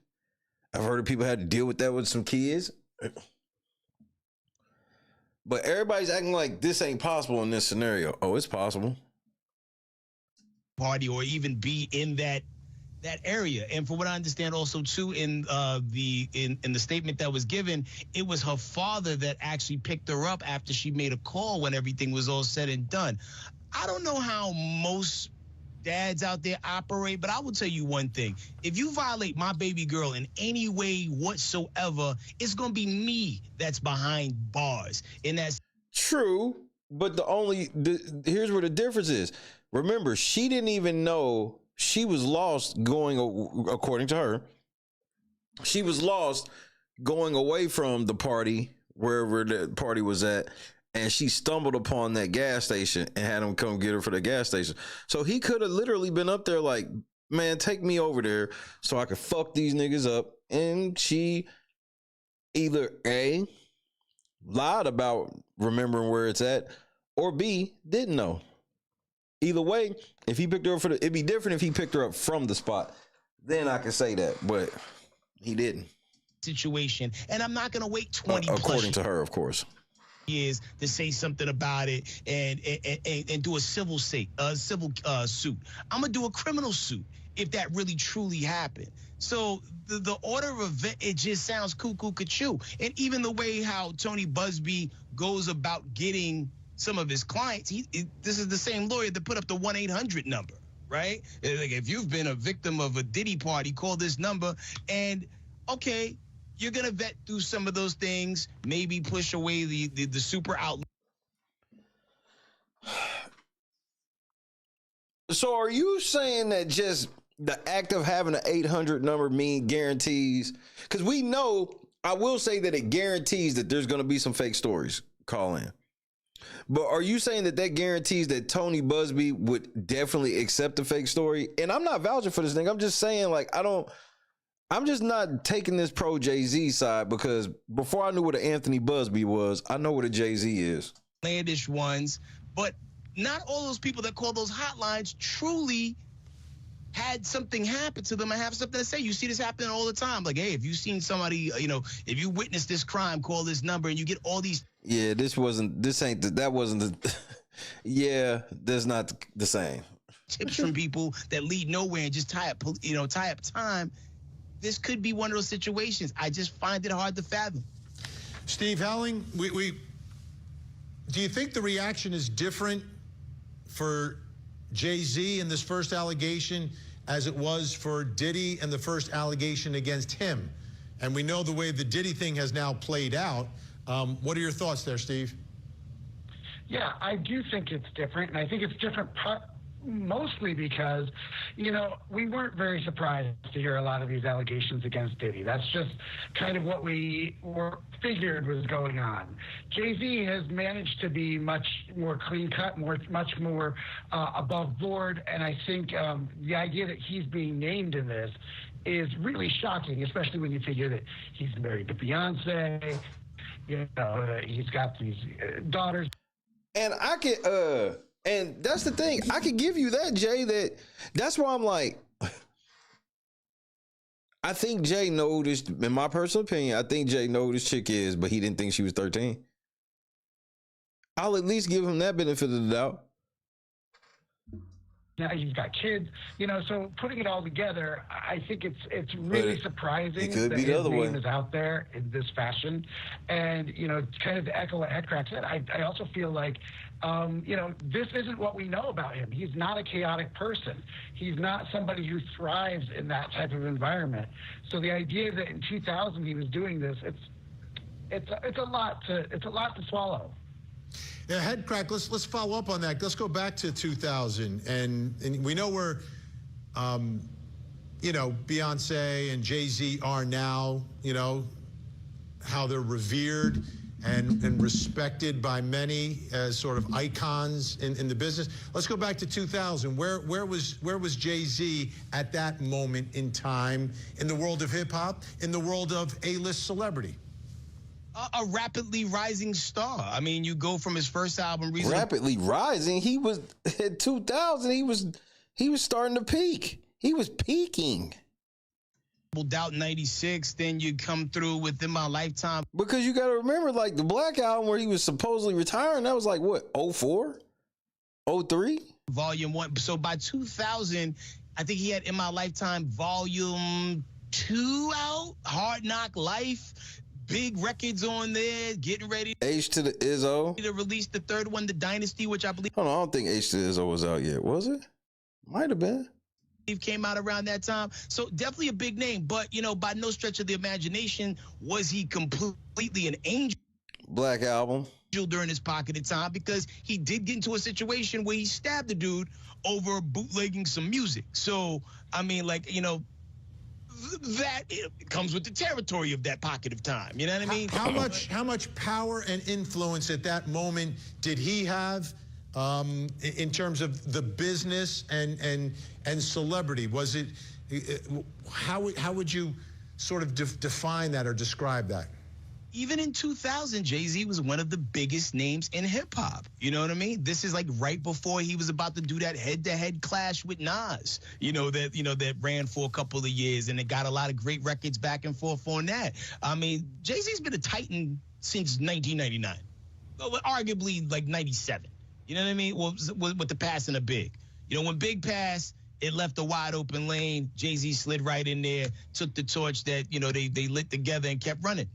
I've heard of people had to deal with that with some kids. But everybody's acting like this ain't possible in this scenario. Oh, it's possible. Party or even be in that area. And for what I understand also too, in the statement that was given, it was her father that actually picked her up after she made a call when everything was all said and done. I don't know how most dads out there operate, but I will tell you one thing. If you violate my baby girl in any way whatsoever, it's going to be me that's behind bars. And that's true, but here's where the difference is. Remember, she didn't even know she was lost going, according to her, she was lost going away from the party, wherever the party was at, and she stumbled upon that gas station and had him come get her for the gas station. So he could have literally been up there like, man, take me over there so I could fuck these niggas up. And she either A, lied about remembering where it's at, or B, didn't know. Either way, if he picked her up it'd be different if he picked her up from the spot. Then I can say that, but he didn't. Situation, and I'm not gonna wait 20 according to her, of course. Years to say something about it and do a civil suit. I'm gonna do a criminal suit if that really truly happened. So the order of event, it just sounds cuckoo cuckoo. And even the way how Tony Buzbee goes about getting some of his clients, this is the same lawyer that put up the 1-800 number, right? Like, if you've been a victim of a Diddy party, call this number. And okay, you're gonna vet through some of those things, maybe push away the super outlet. So are you saying that just the act of having an 800 number guarantees? Because we know, I will say that it guarantees that there's going to be some fake stories call in. But are you saying that guarantees that Tony Buzbee would definitely accept the fake story? And I'm not vouching for this thing. I'm just saying, like, I'm just not taking this pro Jay-Z side, because before I knew what an Anthony Buzbee was, I know what a Jay-Z is. Outlandish ones, but not all those people that call those hotlines truly had something happen to them and have something to say. You see this happening all the time. Like, hey, if you've seen somebody, if you witnessed this crime, call this number, and you get all these. Yeah, that's not the same. Tips from people that lead nowhere and just tie up time. This could be one of those situations. I just find it hard to fathom. Steve Helling, do you think the reaction is different for Jay-Z in this first allegation as it was for Diddy and the first allegation against him? And we know the way the Diddy thing has now played out. What are your thoughts there, Steve? Yeah, I do think it's different, and I think it's different mostly because, we weren't very surprised to hear a lot of these allegations against Diddy. That's just kind of what we figured was going on. Jay-Z has managed to be much more clean-cut, much more above board, and I think the idea that he's being named in this is really shocking, especially when you figure that he's married to Beyonce, he's got these daughters. And I could, and that's the thing, I could give you that, Jay, that's why I'm like, I think Jay noticed, in my personal opinion, I think Jay know who this chick is, but he didn't think she was 13. I'll at least give him that benefit of the doubt. Now he's got kids, so putting it all together, I think it's really surprising that his name is out there in this fashion. And, kind of to echo what Headcrack said, I also feel like, this isn't what we know about him. He's not a chaotic person. He's not somebody who thrives in that type of environment. So the idea that in 2000 he was doing this, it's a lot to swallow. Yeah, Headcrack, let's follow up on that. Let's go back to 2000. And we know where, Beyonce and Jay-Z are now, how they're revered and respected by many as sort of icons in the business. Let's go back to 2000. Where was Jay-Z at that moment in time in the world of hip-hop, in the world of A-list celebrity? A rapidly rising star. I mean, you go from his first album, rapidly rising. He was in 2000. He was starting to peak. He was peaking. Doubt 96. Then you come through within my lifetime. Because you got to remember, like the Black album where he was supposedly retiring. That was like what, 04, 03. Volume 1. So by 2000, I think he had In My Lifetime Volume 2 out. Hard Knock Life. Big records on there, getting ready. H to the Izzo. To release the third one, The Dynasty, which I believe. Hold on, I don't think H to the Izzo was out yet, was it? Might have been. Came out around that time. So definitely a big name, but, by no stretch of the imagination was he completely an angel. Black album. During his pocketed time, because he did get into a situation where he stabbed the dude over bootlegging some music. So, I mean, that comes with the territory of that pocket of time. You know what I mean? How much power and influence at that moment did he have in terms of the business and celebrity? Was it how would you sort of define that or describe that? even in 2000, Jay-Z was one of the biggest names in hip hop. You know what I mean? This is like right before he was about to do that head-to-head clash with Nas, that ran for a couple of years, and it got a lot of great records back and forth on that. I mean, Jay-Z's been a Titan since 1999, well, arguably like 97. You know what I mean? Well, with the passing of Big. When Big passed, it left a wide open lane. Jay-Z slid right in there, took the torch that, they lit together and kept running.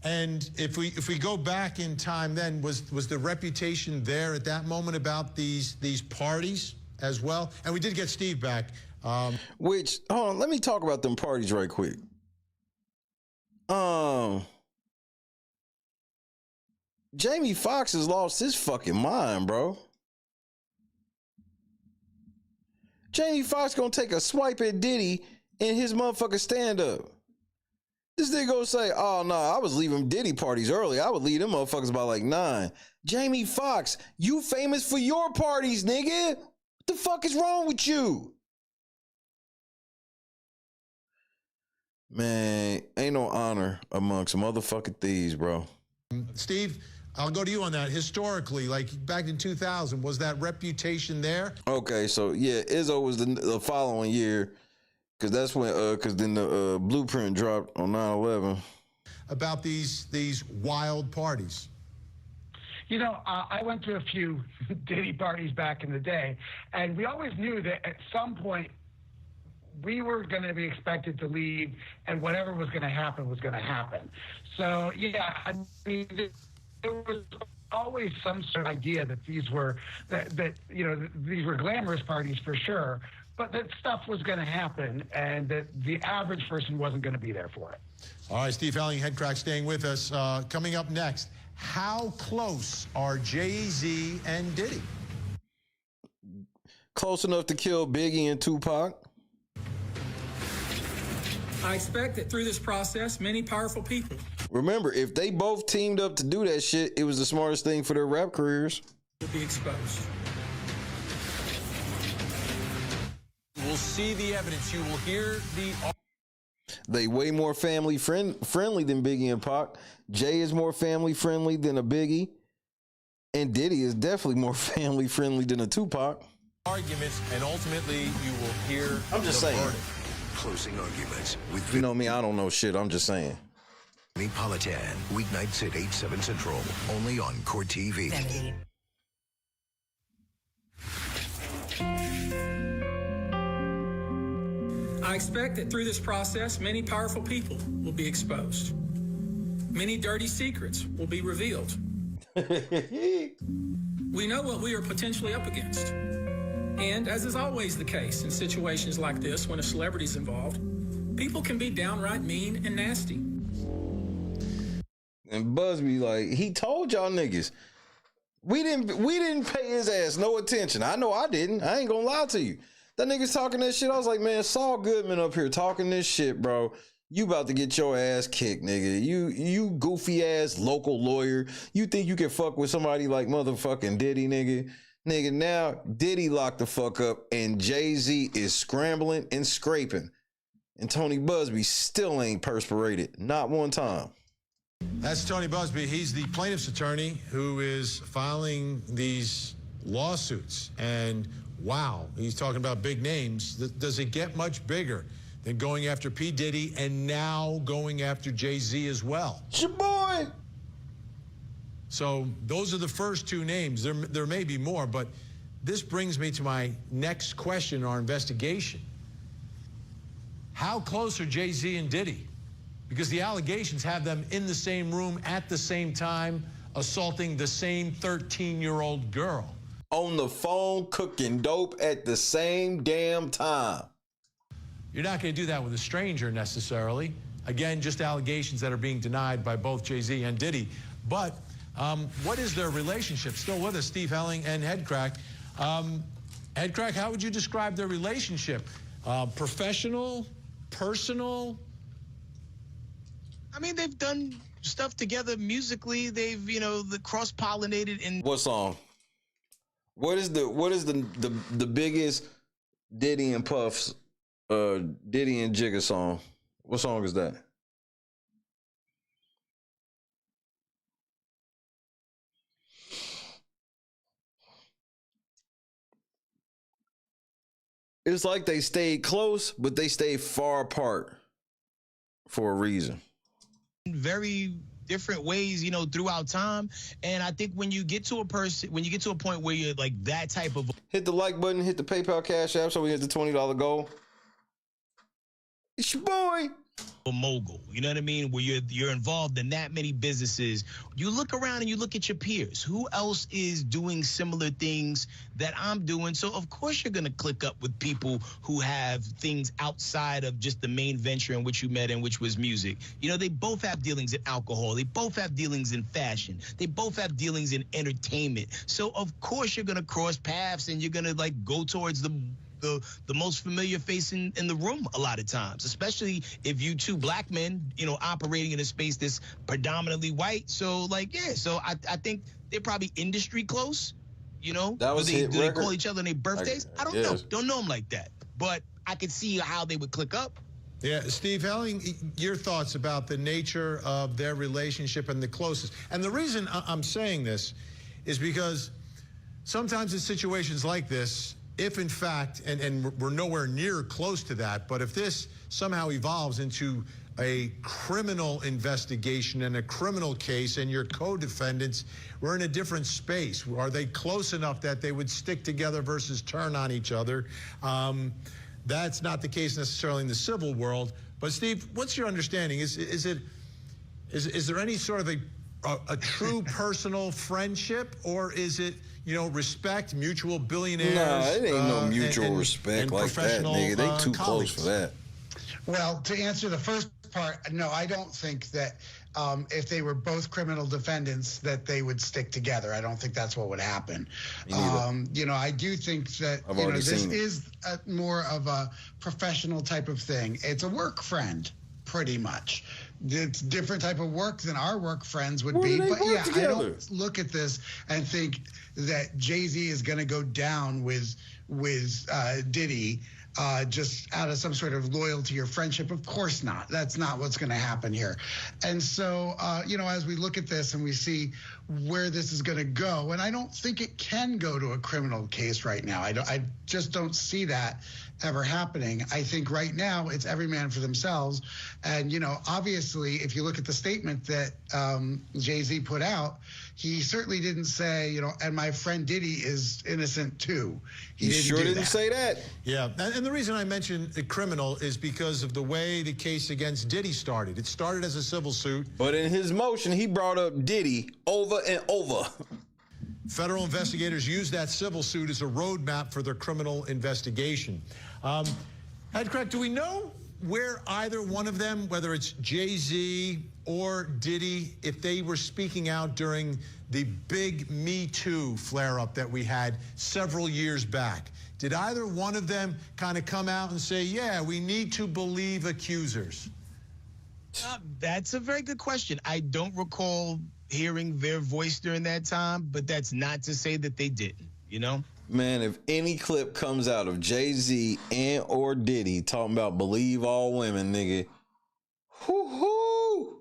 And if we go back in time then, was the reputation there at that moment about these parties as well? And we did get Steve back. Hold on, let me talk about them parties right quick. Jamie Foxx has lost his fucking mind, bro. Jamie Foxx gonna take a swipe at Diddy in his motherfucking stand-up. This nigga gonna say, oh no, I was leaving Diddy parties early. I would leave them motherfuckers by like 9. Jamie Foxx, you famous for your parties, nigga. What the fuck is wrong with you? Man, ain't no honor amongst motherfucking thieves, bro. Steve, I'll go to you on that. Historically, like back in 2000, was that reputation there? Okay, so yeah, Izzo was the following year, because that's when, because then the blueprint dropped on 9/11. About these wild parties. I went to a few Diddy parties back in the day, and we always knew that at some point we were going to be expected to leave, and whatever was going to happen was going to happen. So, yeah, I mean, there was always some sort of idea that these were these were glamorous parties for sure, but that stuff was going to happen, and that the average person wasn't going to be there for it. All right, Steve Helling, Headcrack, staying with us. Coming up next, how close are Jay-Z and Diddy? Close enough to kill Biggie and Tupac. I expect that through this process, many powerful people. Remember, if they both teamed up to do that shit, it was the smartest thing for their rap careers. Will be exposed. We'll see the evidence. You will hear the... They way more family friendly than Biggie and Pac. Jay is more family friendly than a Biggie. And Diddy is definitely more family friendly than a Tupac. Arguments, and ultimately you will hear I'm just saying. verdict. Closing arguments with You know me, I don't know shit. I'm just saying. Neapolitan, weeknights at 8, 7 Central, only on Court TV. I expect that through this process, many powerful people will be exposed. Many dirty secrets will be revealed. We know what we are potentially up against. And as is always the case in situations like this, when a celebrity is involved, people can be downright mean and nasty. And Buzbee, like, he told y'all niggas, we didn't pay his ass no attention. I know I didn't. I ain't gonna lie to you. That nigga's talking that shit. I was like, man, Saul Goodman up here talking this shit, bro. You about to get your ass kicked, nigga. You goofy ass local lawyer. You think you can fuck with somebody like motherfucking Diddy, nigga? Nigga, now Diddy locked the fuck up and Jay-Z is scrambling and scraping. And Tony Buzbee still ain't perspirated. Not one time. That's Tony Buzbee. He's the plaintiff's attorney who is filing these lawsuits. And wow, he's talking about big names. Does it get much bigger than going after P. Diddy and now going after Jay-Z as well? It's your boy. So those are the first two names. There may be more, but this brings me to my next question in our investigation. How close are Jay-Z and Diddy? Because the allegations have them in the same room at the same time, assaulting the same 13-year-old girl. On the phone cooking dope at the same damn time. You're not going to do that with a stranger necessarily. Again, just allegations that are being denied by both Jay-Z and Diddy. But what is their relationship? Still with us, Steve Helling and Headcrack. Headcrack, how would you describe their relationship? Professional? Personal? I mean, they've done stuff together musically. They've, the cross-pollinated in... What song? What is the biggest Diddy and Puff's Diddy and Jigga song? What song is that? It's like they stayed close, but they stayed far apart for a reason. Very different ways, you know, throughout time. And I think when you get to a point where you're like that type of... Hit the like button, hit the PayPal Cash App so we hit the $20 goal. It's your boy. A mogul, you know what I mean? Where you're involved in that many businesses. You look around and you look at your peers. Who else is doing similar things that I'm doing? So of course you're gonna click up with people who have things outside of just the main venture in which you met in, which was music. You know, they both have dealings in alcohol. They both have dealings in fashion. They both have dealings in entertainment. So of course you're gonna cross paths and you're gonna like go towards the most familiar face in the room a lot of times, especially if you two black men, you know, operating in a space that's predominantly white. So like, yeah, so I think they're probably industry close, you know? That was do hit they record? call each other on their birthdays? I don't know. Don't know them like that. But I could see how they would click up. Yeah, Steve Helling, your thoughts about the nature of their relationship and the closest. And the reason I'm saying this is because sometimes in situations like this, if in fact, and we're nowhere near close to that, but if this somehow evolves into a criminal investigation and a criminal case and your co-defendants, we're in a different space. Are they close enough that they would stick together versus turn on each other? That's not the case necessarily in the civil world. But Steve, what's your understanding? Is there any sort of a true personal friendship, or is it, you know, respect, mutual billionaires? Nah, it ain't no mutual respect and like that, nigga. They too colleagues. close for that. Well, to answer the first part, no, I don't think that if they were both criminal defendants that they would stick together. I don't think that's what would happen. You know, I do think that you know, this is more of a professional type of thing. It's a work friend, pretty much. It's different type of work than our work friends would be. But yeah, I don't look at this and think that Jay-Z is going to go down with Diddy just out of some sort of loyalty or friendship. Of course not. That's not what's going to happen here. And so, you know, as we look at this and we see where this is going to go, and I don't think it can go to a criminal case right now. I just don't see that ever happening. I think right now it's every man for themselves. And, you know, obviously, if you look at the statement that Jay-Z put out, he certainly didn't say, you know, and my friend Diddy is innocent too. He sure didn't say that. Yeah, and the reason I mentioned the criminal is because of the way the case against Diddy started. It started as a civil suit. But in his motion, he brought up Diddy over and over. Federal investigators used that civil suit as a roadmap for their criminal investigation. Headcrack, do we know where either one of them, whether it's Jay-Z or Diddy, if they were speaking out during the big MeToo flare-up that we had several years back? Did either one of them kind of come out and say, yeah, we need to believe accusers? That's a very good question. I don't recall hearing their voice during that time, but that's not to say that they didn't, you know? Man, if any clip comes out of Jay-Z and or Diddy talking about believe all women, nigga, whoo-hoo,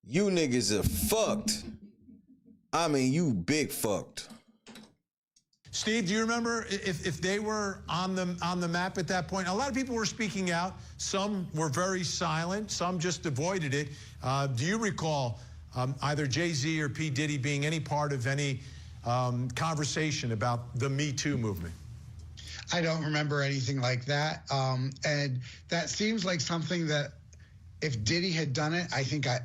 you niggas are fucked. I mean, you big fucked. Steve, do you remember if they were on the map at that point? A lot of people were speaking out. Some were very silent. Some just avoided it. Do you recall either Jay-Z or P. Diddy being any part of any conversation about the Me Too movement? I don't remember anything like that. And that seems like something that if Diddy had done it, I think I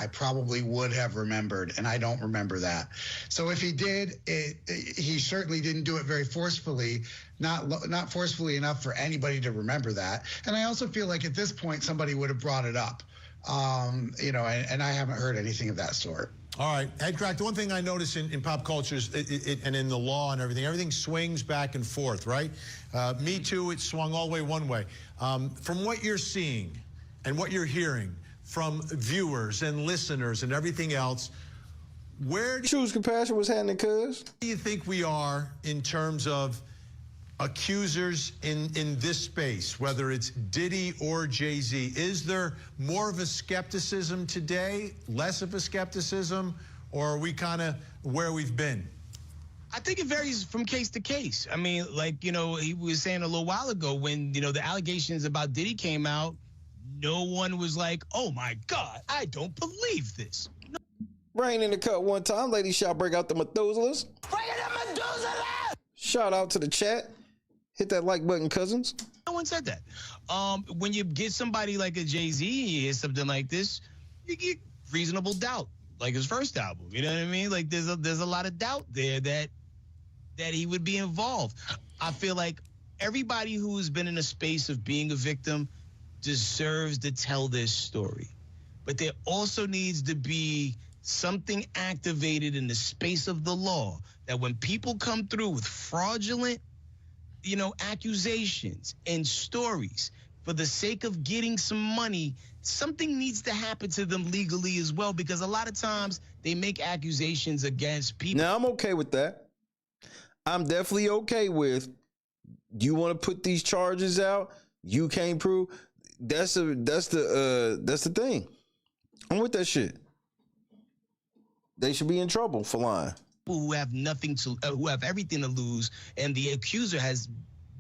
probably would have remembered, and I don't remember that. So if he did, he certainly didn't do it very forcefully, not forcefully enough for anybody to remember that. And I also feel like at this point, somebody would have brought it up, you know, and I haven't heard anything of that sort. All right, Headcrack, the one thing I notice in pop culture is and in the law and everything swings back and forth, right? Me Too, it swung all the way one way. From what you're seeing and what you're hearing from viewers and listeners and everything else, where do Choose compassion was happening, cuz? do you think we are in terms of accusers in this space, whether it's Diddy or Jay-Z? Is there more of a skepticism today, less of a skepticism, or are we kind of where we've been? I think it varies from case to case. I mean, like, you know, he was saying a little while ago when, you know, the allegations about Diddy came out, no one was like, oh my God, I don't believe this. Rain in the cut one time. Ladies, shall break out the Methuselahs. Bring it up, Methuselah! Shout out to the chat. Hit that like button, cousins. No one said that. When you get somebody like a Jay-Z or something like this, you get reasonable doubt, like his first album. You know what I mean? Like there's a lot of doubt there that he would be involved. I feel like everybody who's been in a space of being a victim deserves to tell their story. But there also needs to be something activated in the space of the law that when people come through with fraudulent, you know, accusations and stories for the sake of getting some money, something needs to happen to them legally as well, because a lot of times they make accusations against people. Now, I'm okay with that. I'm definitely okay with, you want to put these charges out, you can't prove. That's the thing. I'm with that shit. They should be in trouble for lying. Who have nothing to, who have everything to lose, and the accuser has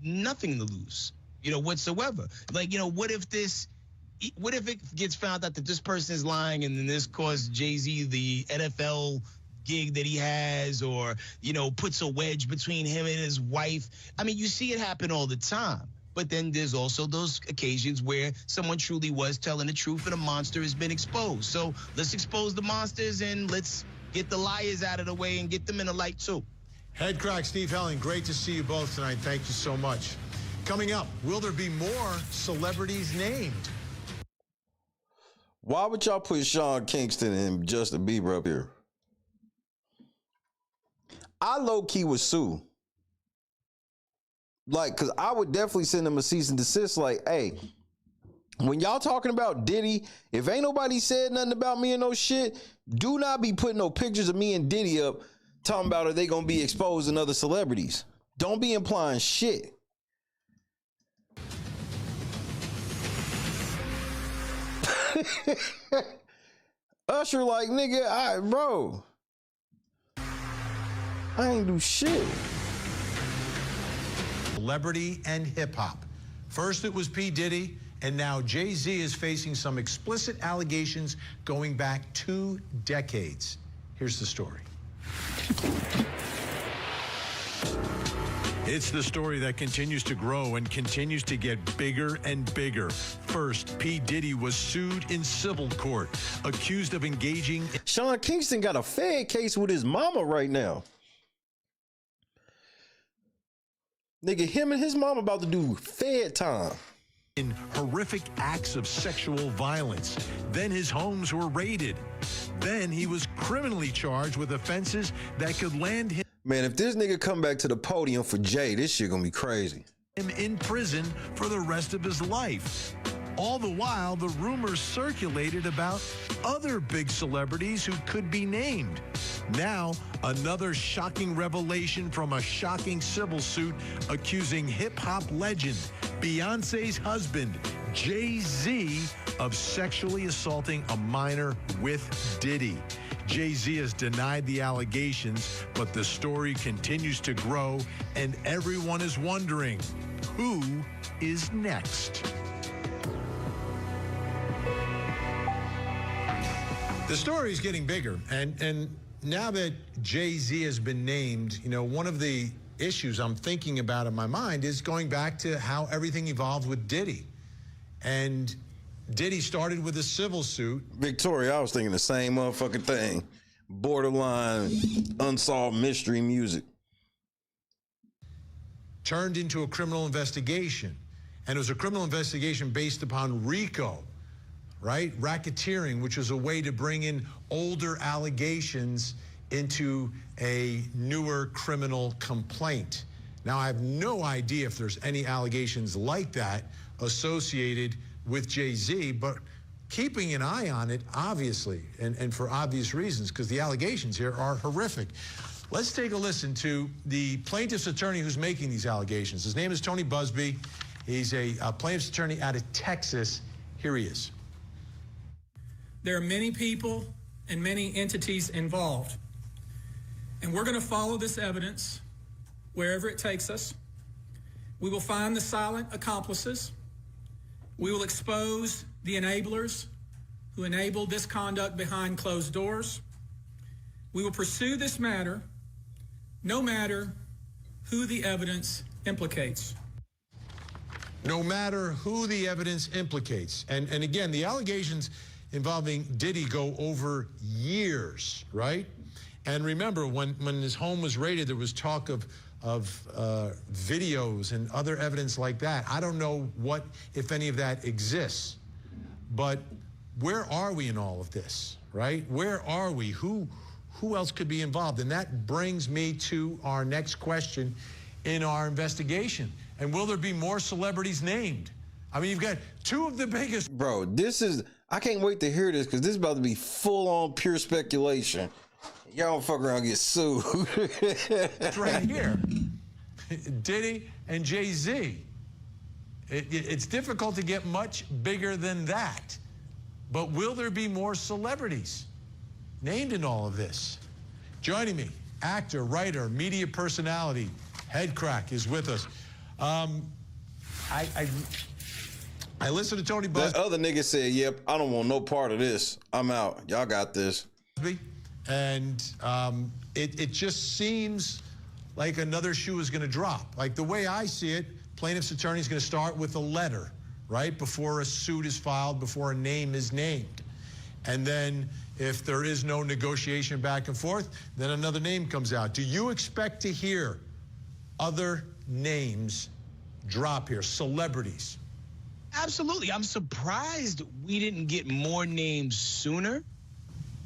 nothing to lose, you know, whatsoever. Like, you know, what if it gets found out that this person is lying, and then this costs Jay-Z the NFL gig that he has, or, you know, puts a wedge between him and his wife. I mean, you see it happen all the time. But then there's also those occasions where someone truly was telling the truth and a monster has been exposed. So let's expose the monsters and let's get the liars out of the way and get them in the light too. Head crack, Steve Helling, great to see you both tonight. Thank you so much. Coming up, will there be more celebrities named? Why would y'all put Sean Kingston and Justin Bieber up here? I low-key would sue. Like, because I would definitely send them a cease and desist. Like, hey, when y'all talking about Diddy, if ain't nobody said nothing about me and no shit, do not be putting no pictures of me and Diddy up talking about are they going to be exposing other celebrities. Don't be implying shit. Usher like, nigga, bro, I ain't do shit. Celebrity and hip hop. First it was P. Diddy, and now Jay-Z is facing some explicit allegations going back 2 decades. Here's the story. It's the story that continues to grow and continues to get bigger and bigger. First, P. Diddy was sued in civil court, accused of engaging. Sean Kingston got a Fed case with his mama right now. Nigga, him and his mom about to do Fed time. In horrific acts of sexual violence. Then his homes were raided. Then he was criminally charged with offenses that could land him. Man, if this nigga come back to the podium for Jay, this shit gonna be crazy. Him in prison for the rest of his life. All the while, the rumors circulated about other big celebrities who could be named. Now, another shocking revelation from a shocking civil suit accusing hip-hop legend Beyonce's husband, Jay-Z, of sexually assaulting a minor with Diddy. Jay-Z has denied the allegations, but the story continues to grow, and everyone is wondering, who is next? The story is getting bigger, and now that Jay-Z has been named, you know, one of the issues I'm thinking about in my mind is going back to how everything evolved with Diddy. And Diddy started with a civil suit. Victoria, I was thinking the same motherfucking thing. Borderline, unsolved mystery music. Turned into a criminal investigation. And it was a criminal investigation based upon RICO, right? Racketeering, which was a way to bring in older allegations into a newer criminal complaint. Now, I have no idea if there's any allegations like that associated with Jay-Z, but keeping an eye on it, obviously, and for obvious reasons, because the allegations here are horrific. Let's take a listen to the plaintiff's attorney who's making these allegations. His name is Tony Buzbee. He's a plaintiff's attorney out of Texas. Here he is. There are many people and many entities involved. And we're going to follow this evidence wherever it takes us. We will find the silent accomplices. We will expose the enablers who enabled this conduct behind closed doors. We will pursue this matter no matter who the evidence implicates. No matter who the evidence implicates. And again, the allegations involving Diddy go over years, right? And remember, when his home was raided, there was talk of videos and other evidence like that. I don't know what, if any of that exists. But where are we in all of this, right? Where are we? Who else could be involved? And that brings me to our next question in our investigation. And will there be more celebrities named? I mean, you've got two of the biggest. Bro, this is, I can't wait to hear this because this is about to be full on pure speculation. Y'all don't fuck around and get sued. It's right here. Diddy and Jay-Z. It's difficult to get much bigger than that. But will there be more celebrities named in all of this? Joining me, actor, writer, media personality, Headcrack is with us. I listened to Tony Buzbee. That other nigga said, yep, I don't want no part of this. I'm out. Y'all got this. And it just seems like another shoe is going to drop. Like the way I see it, plaintiff's attorney is going to start with a letter, right, before a suit is filed, before a name is named. And then if there is no negotiation back and forth, then another name comes out. Do you expect to hear other names drop here, celebrities? Absolutely. I'm surprised we didn't get more names sooner.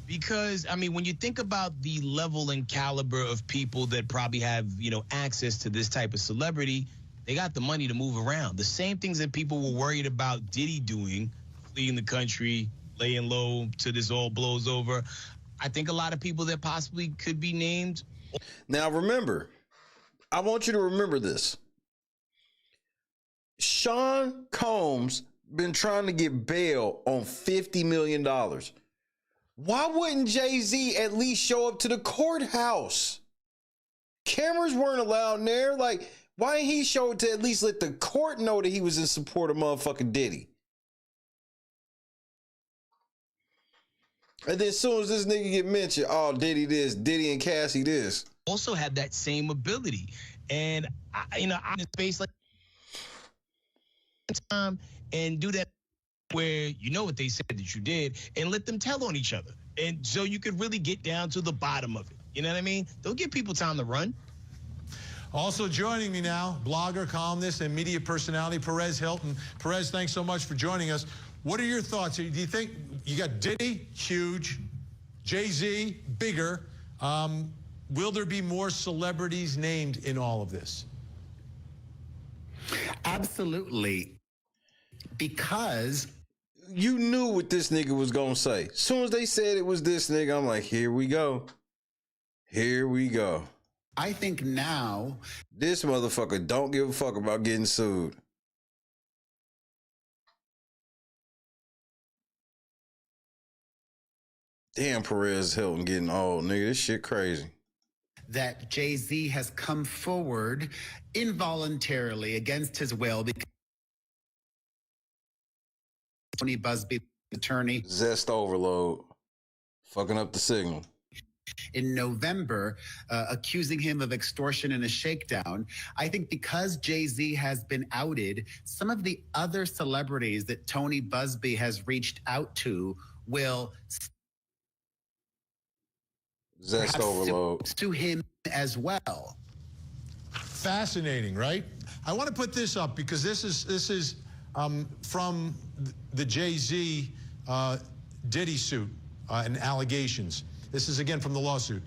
Because, I mean, when you think about the level and caliber of people that probably have, you know, access to this type of celebrity, they got the money to move around. The same things that people were worried about Diddy doing, fleeing the country, laying low till this all blows over. I think a lot of people that possibly could be named. Now, remember, I want you to remember this. Sean Combs been trying to get bail on $50 million. Why wouldn't Jay-Z at least show up to the courthouse? Cameras weren't allowed in there. Like, why didn't he show up to at least let the court know that he was in support of motherfucking Diddy? And then as soon as this nigga get mentioned, oh, Diddy this, Diddy and Cassie this. Also have that same ability. And, I'm in a space like time and do that where you know what they said that you did and let them tell on each other. And so you could really get down to the bottom of it. You know what I mean? Don't give people time to run. Also joining me now, blogger, columnist, and media personality, Perez Hilton. Perez, thanks so much for joining us. What are your thoughts? Do you think you got Diddy, huge, Jay-Z, bigger. Will there be more celebrities named in all of this? Absolutely. Because you knew what this nigga was gonna say. As soon as they said it was this nigga, I'm like, here we go. Here we go. I think now this motherfucker don't give a fuck about getting sued. Damn, Perez Hilton getting old, nigga. This shit crazy. That Jay-Z has come forward involuntarily against his will because Tony Buzbee, attorney. Zest overload. Fucking up the signal. In November, accusing him of extortion and a shakedown. I think because Jay-Z has been outed, some of the other celebrities that Tony Buzbee has reached out to will Zest overload. Sue him as well. Fascinating, right? I want to put this up because this is from the Jay-Z Diddy suit and allegations. This is again from the lawsuit.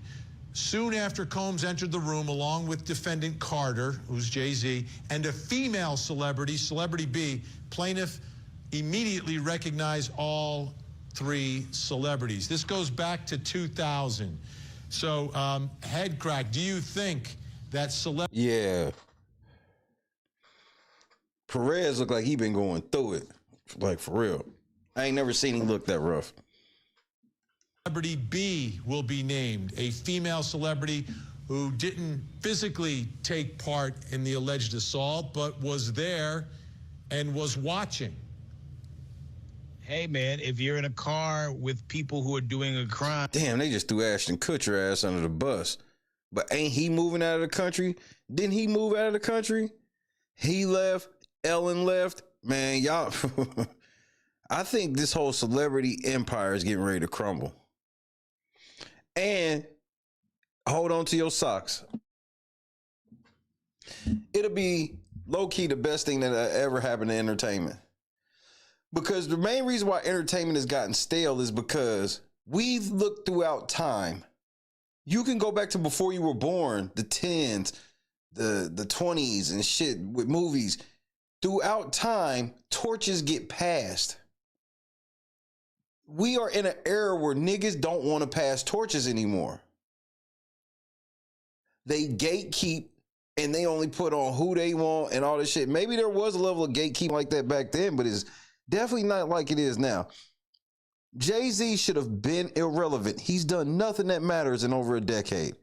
Soon after Combs entered the room along with defendant Carter, who's Jay-Z, and a female celebrity, Celebrity B, plaintiff immediately recognized all three celebrities. This goes back to 2000. So, Headcrack, do you think that celebrity... Yeah. Perez looked like he been going through it. Like, for real. I ain't never seen him look that rough. Celebrity B will be named, a female celebrity who didn't physically take part in the alleged assault, but was there and was watching. Hey, man, if you're in a car with people who are doing a crime. Damn, they just threw Ashton Kutcher ass under the bus. But ain't he moving out of the country? Didn't he move out of the country? He left. Ellen left. Man, y'all. I think this whole celebrity empire is getting ready to crumble. And hold on to your socks. It'll be low-key the best thing that ever happened to entertainment. Because the main reason why entertainment has gotten stale is because we've looked throughout time. You can go back to before you were born, the 10s, the 20s and shit with movies. Throughout time, torches get passed. We are in an era where niggas don't want to pass torches anymore. They gatekeep and they only put on who they want and all this shit. Maybe there was a level of gatekeeping like that back then, but it's definitely not like it is now. Jay-Z should have been irrelevant. He's done nothing that matters in over a decade.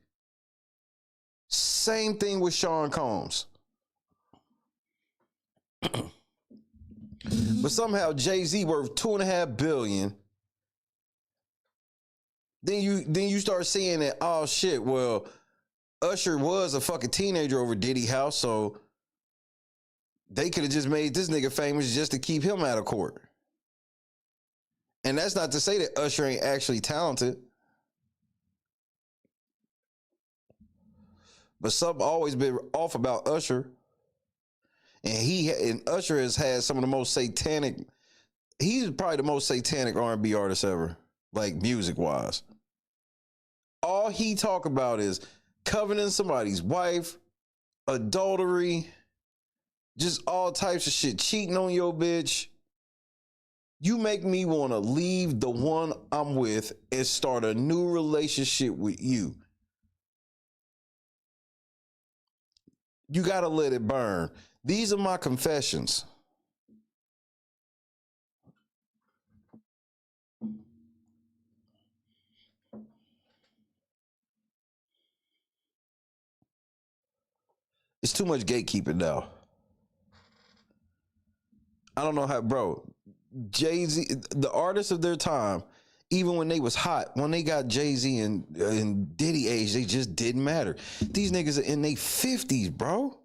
Same thing with Sean Combs. But somehow Jay-Z worth $2.5 billion. Then you start seeing that, oh shit, well, Usher was a fucking teenager over Diddy house, so they could have just made this nigga famous just to keep him out of court. And that's not to say that Usher ain't actually talented. But something always been off about Usher. And Usher has had some of the most satanic, he's probably the most satanic R&B artist ever, like music-wise. All he talk about is coveting somebody's wife, adultery, just all types of shit, cheating on your bitch. You make me want to leave the one I'm with and start a new relationship with you. You got to let it burn. These are my confessions. It's too much gatekeeping now. I don't know how, bro. Jay-Z, the artists of their time, even when they was hot, when they got Jay-Z and Diddy age, they just didn't matter. These niggas are in their 50s, bro.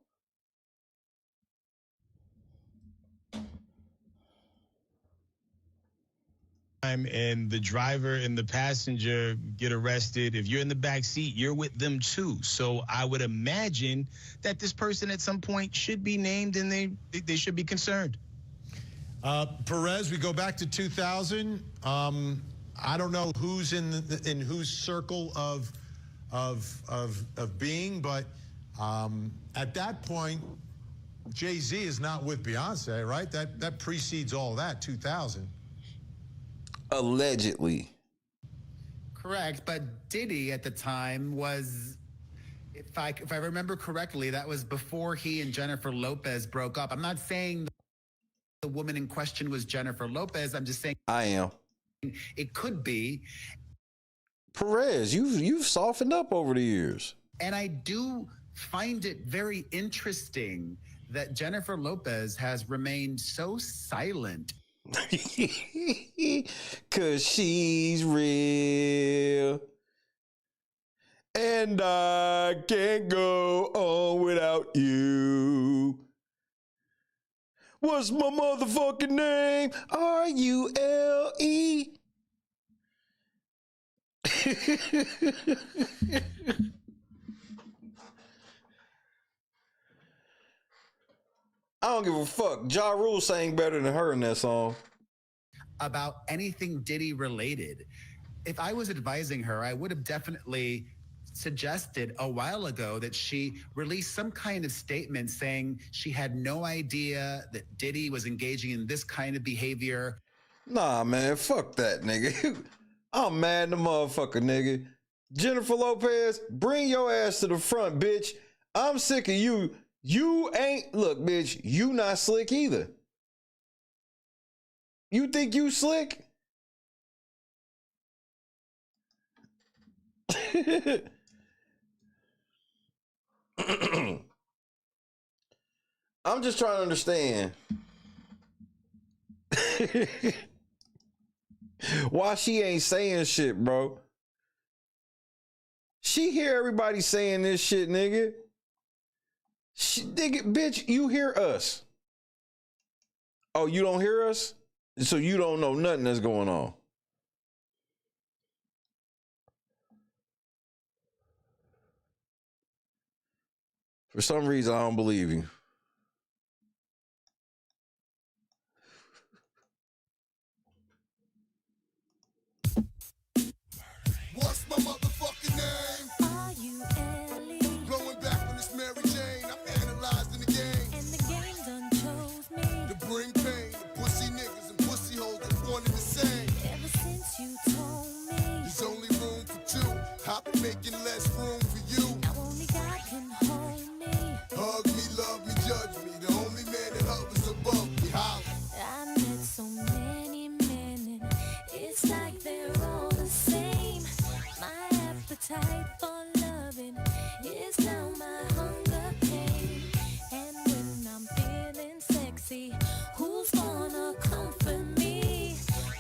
And the driver and the passenger get arrested. If you're in the back seat, you're with them too. So I would imagine that this person at some point should be named and they should be concerned. Perez, we go back to 2000. I don't know who's in whose circle of being, but at that point, Jay-Z is not with Beyonce, right? That precedes all that, 2000. Allegedly. Correct, but Diddy at the time was, if I remember correctly, that was before he and Jennifer Lopez broke up. I'm not saying the woman in question was Jennifer Lopez. I'm just saying I am. It could be. Perez, you've softened up over the years. And I do find it very interesting that Jennifer Lopez has remained so silent. Cause she's real. And I can't go on without you. What's my motherfucking name? R-U-L-E. I don't give a fuck. Ja Rule sang better than her in that song. About anything Diddy related. If I was advising her, I would have definitely suggested a while ago that she release some kind of statement saying she had no idea that Diddy was engaging in this kind of behavior. Nah, man, fuck that, nigga. I'm mad the motherfucker, nigga. Jennifer Lopez, bring your ass to the front, bitch. I'm sick of you. You ain't, look, bitch, you not slick either. You think you slick? I'm just trying to understand why she ain't saying shit, bro. She hear everybody saying this shit, nigga. Nigga, bitch, you hear us. Oh, you don't hear us? So you don't know nothing that's going on. For some reason, I don't believe you. What's my motherfucking name? Are you Ellie? Blowing back from this Mary Jane. I'm analyzing the game. And the game done chose me. To bring pain to pussy niggas and pussy hoes that wanted the same. Ever since you told me there's only room for two, I've been making less room for you. Now only God can hold me. Hug me, love me, judge me. The only man that hovers above me. Holla. I met so many men and it's like they're all the same. My appetite for loving is now my hunger pain. And when I'm feeling sexy, who's gonna comfort me?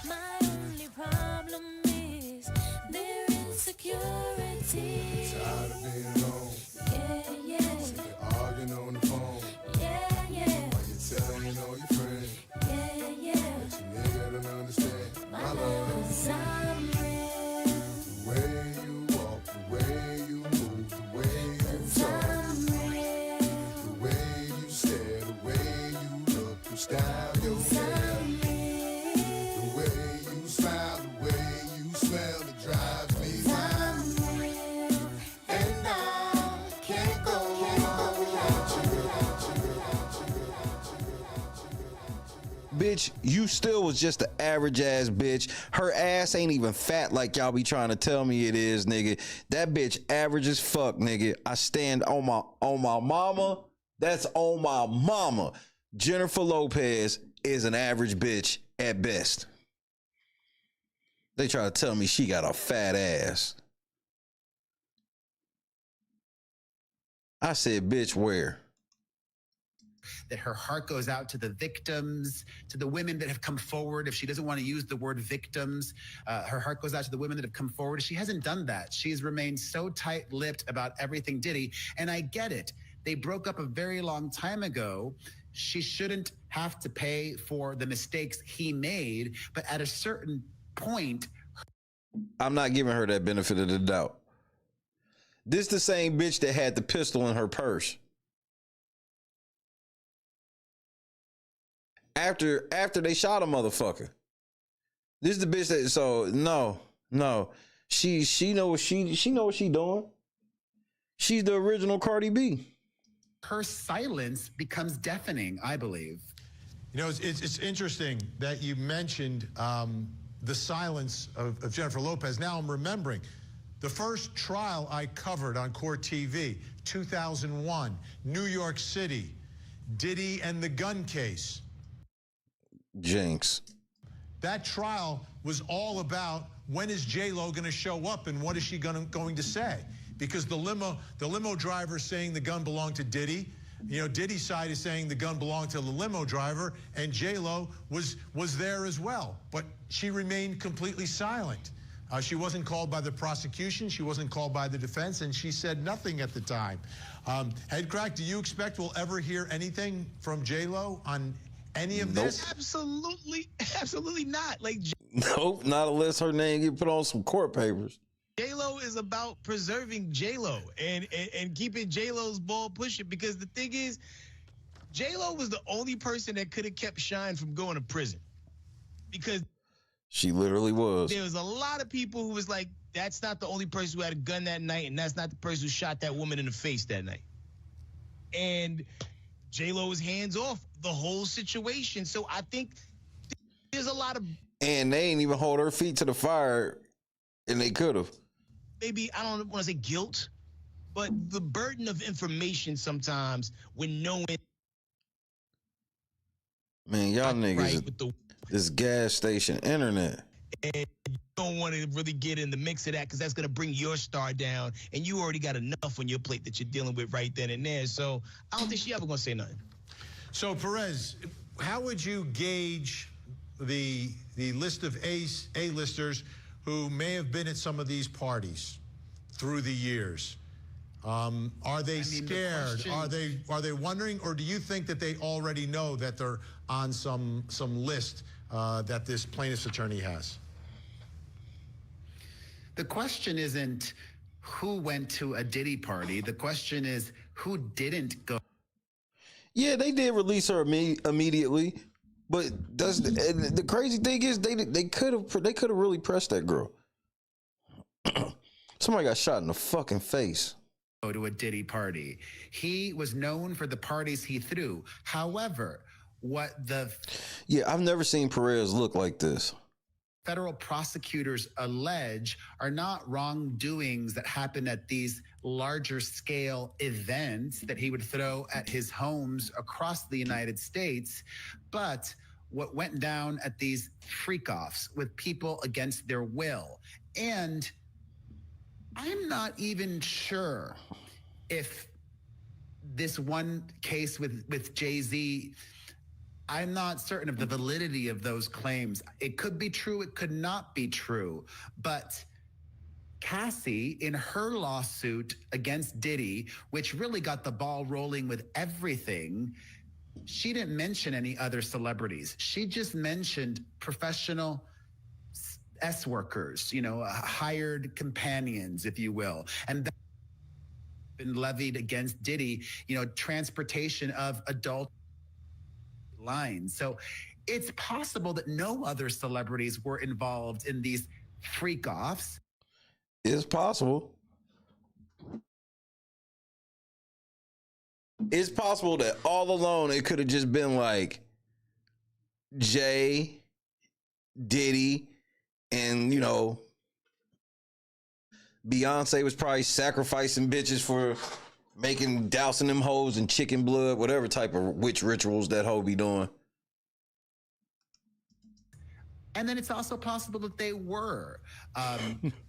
My only problem is their insecurity. Tired of being alone. Yeah, yeah. Sick of arguing on the phone. Yeah, yeah. While you're telling all your friends. Yeah, yeah. But you nigga don't understand my love. 'Cause I'm real. The way you walk, the way you move, the way you talk. I'm real. The way you stare, the way you look, you style your hair. I'm real. The way you smile, the way you smell, it drives me wild. I'm real. And I can't go without you. Bitch, you still was just an average ass bitch. Her ass ain't even fat like y'all be trying to tell me it is, nigga. That bitch average as fuck, nigga. I stand on my mama. That's on my mama. Jennifer Lopez is an average bitch at best. They try to tell me she got a fat ass. I said, bitch, where? That her heart goes out to the victims, to the women that have come forward. If she doesn't want to use the word victims, her heart goes out to the women that have come forward. She hasn't done that. She's remained so tight-lipped about everything Diddy, and I get it. They broke up a very long time ago. She shouldn't have to pay for the mistakes he made, but at a certain point... I'm not giving her that benefit of the doubt. This the same bitch that had the pistol in her purse. After they shot a motherfucker. This is the bitch that, so no. She know what she doing. She's the original Cardi B. Her silence becomes deafening, I believe. You know, it's interesting that you mentioned the silence of Jennifer Lopez. Now I'm remembering the first trial I covered on Court TV, 2001, New York City, Diddy and the gun case. Jinx. That trial was all about when is J-Lo going to show up and what is she going to say? Because the limo driver is saying the gun belonged to Diddy. You know, Diddy's side is saying the gun belonged to the limo driver, and J-Lo was there as well. But she remained completely silent. She wasn't called by the prosecution. She wasn't called by the defense, and she said nothing at the time. Headcrack, do you expect we'll ever hear anything from J-Lo on any of this? Absolutely not. Like, Nope, not unless her name get put on some court papers. J-Lo is about preserving J-Lo and keeping J-Lo's ball pushing, because the thing is, J-Lo was the only person that could have kept Shine from going to prison. Because she literally was. There was a lot of people who was like, that's not the only person who had a gun that night, and that's not the person who shot that woman in the face that night. And J-Lo was hands off the whole situation. So I think there's a lot of... And they ain't even hold her feet to the fire, and they could have. Maybe, I don't want to say guilt, but the burden of information sometimes when knowing... Man, y'all niggas, this gas station internet. And you don't want to really get in the mix of that because that's going to bring your star down. And you already got enough on your plate that you're dealing with right then and there. So I don't think she ever going to say nothing. So, Perez, how would you gauge the list of A-listers who may have been at some of these parties through the years? Are they scared? Are they wondering, or do you think that they already know that they're on some list that this plaintiff's attorney has? The question isn't who went to a Diddy party. The question is who didn't go. Yeah, they did release her immediately, but the crazy thing is they could have really pressed that girl. Somebody got shot in the fucking face. Go to a Diddy party. He was known for the parties he threw. However, yeah, I've never seen Perez look like this. Federal prosecutors allege are not wrongdoings that happen at these larger scale events that he would throw at his homes across the United States, but what went down at these freak-offs with people against their will. And I'm not even sure if this one case with Jay-Z, I'm not certain of the validity of those claims. It could be true, it could not be true. But Cassie, in her lawsuit against Diddy, which really got the ball rolling with everything, she didn't mention any other celebrities. She just mentioned professional S workers, hired companions, if you will. And that's been levied against Diddy, transportation of adult lines. So it's possible that no other celebrities were involved in these freak-offs. It's possible. It's possible that all along it could have just been like Jay, Diddy, and Beyonce was probably sacrificing bitches for dousing them hoes in chicken blood, whatever type of witch rituals that hoe be doing. And then it's also possible that they were.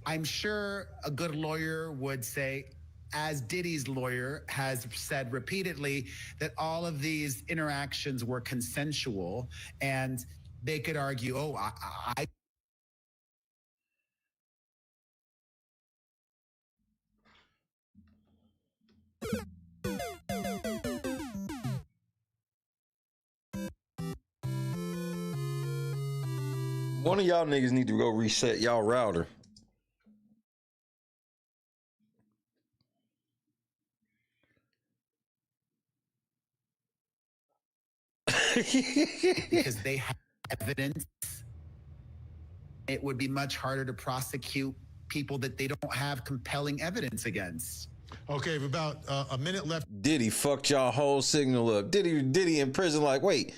I'm sure a good lawyer would say, as Diddy's lawyer has said repeatedly, that all of these interactions were consensual, and they could argue, I One of y'all niggas need to go reset y'all router. because they have evidence. It would be much harder to prosecute people that they don't have compelling evidence against. Okay, we've about a minute left. Diddy fucked y'all whole signal up. Diddy in prison like, wait,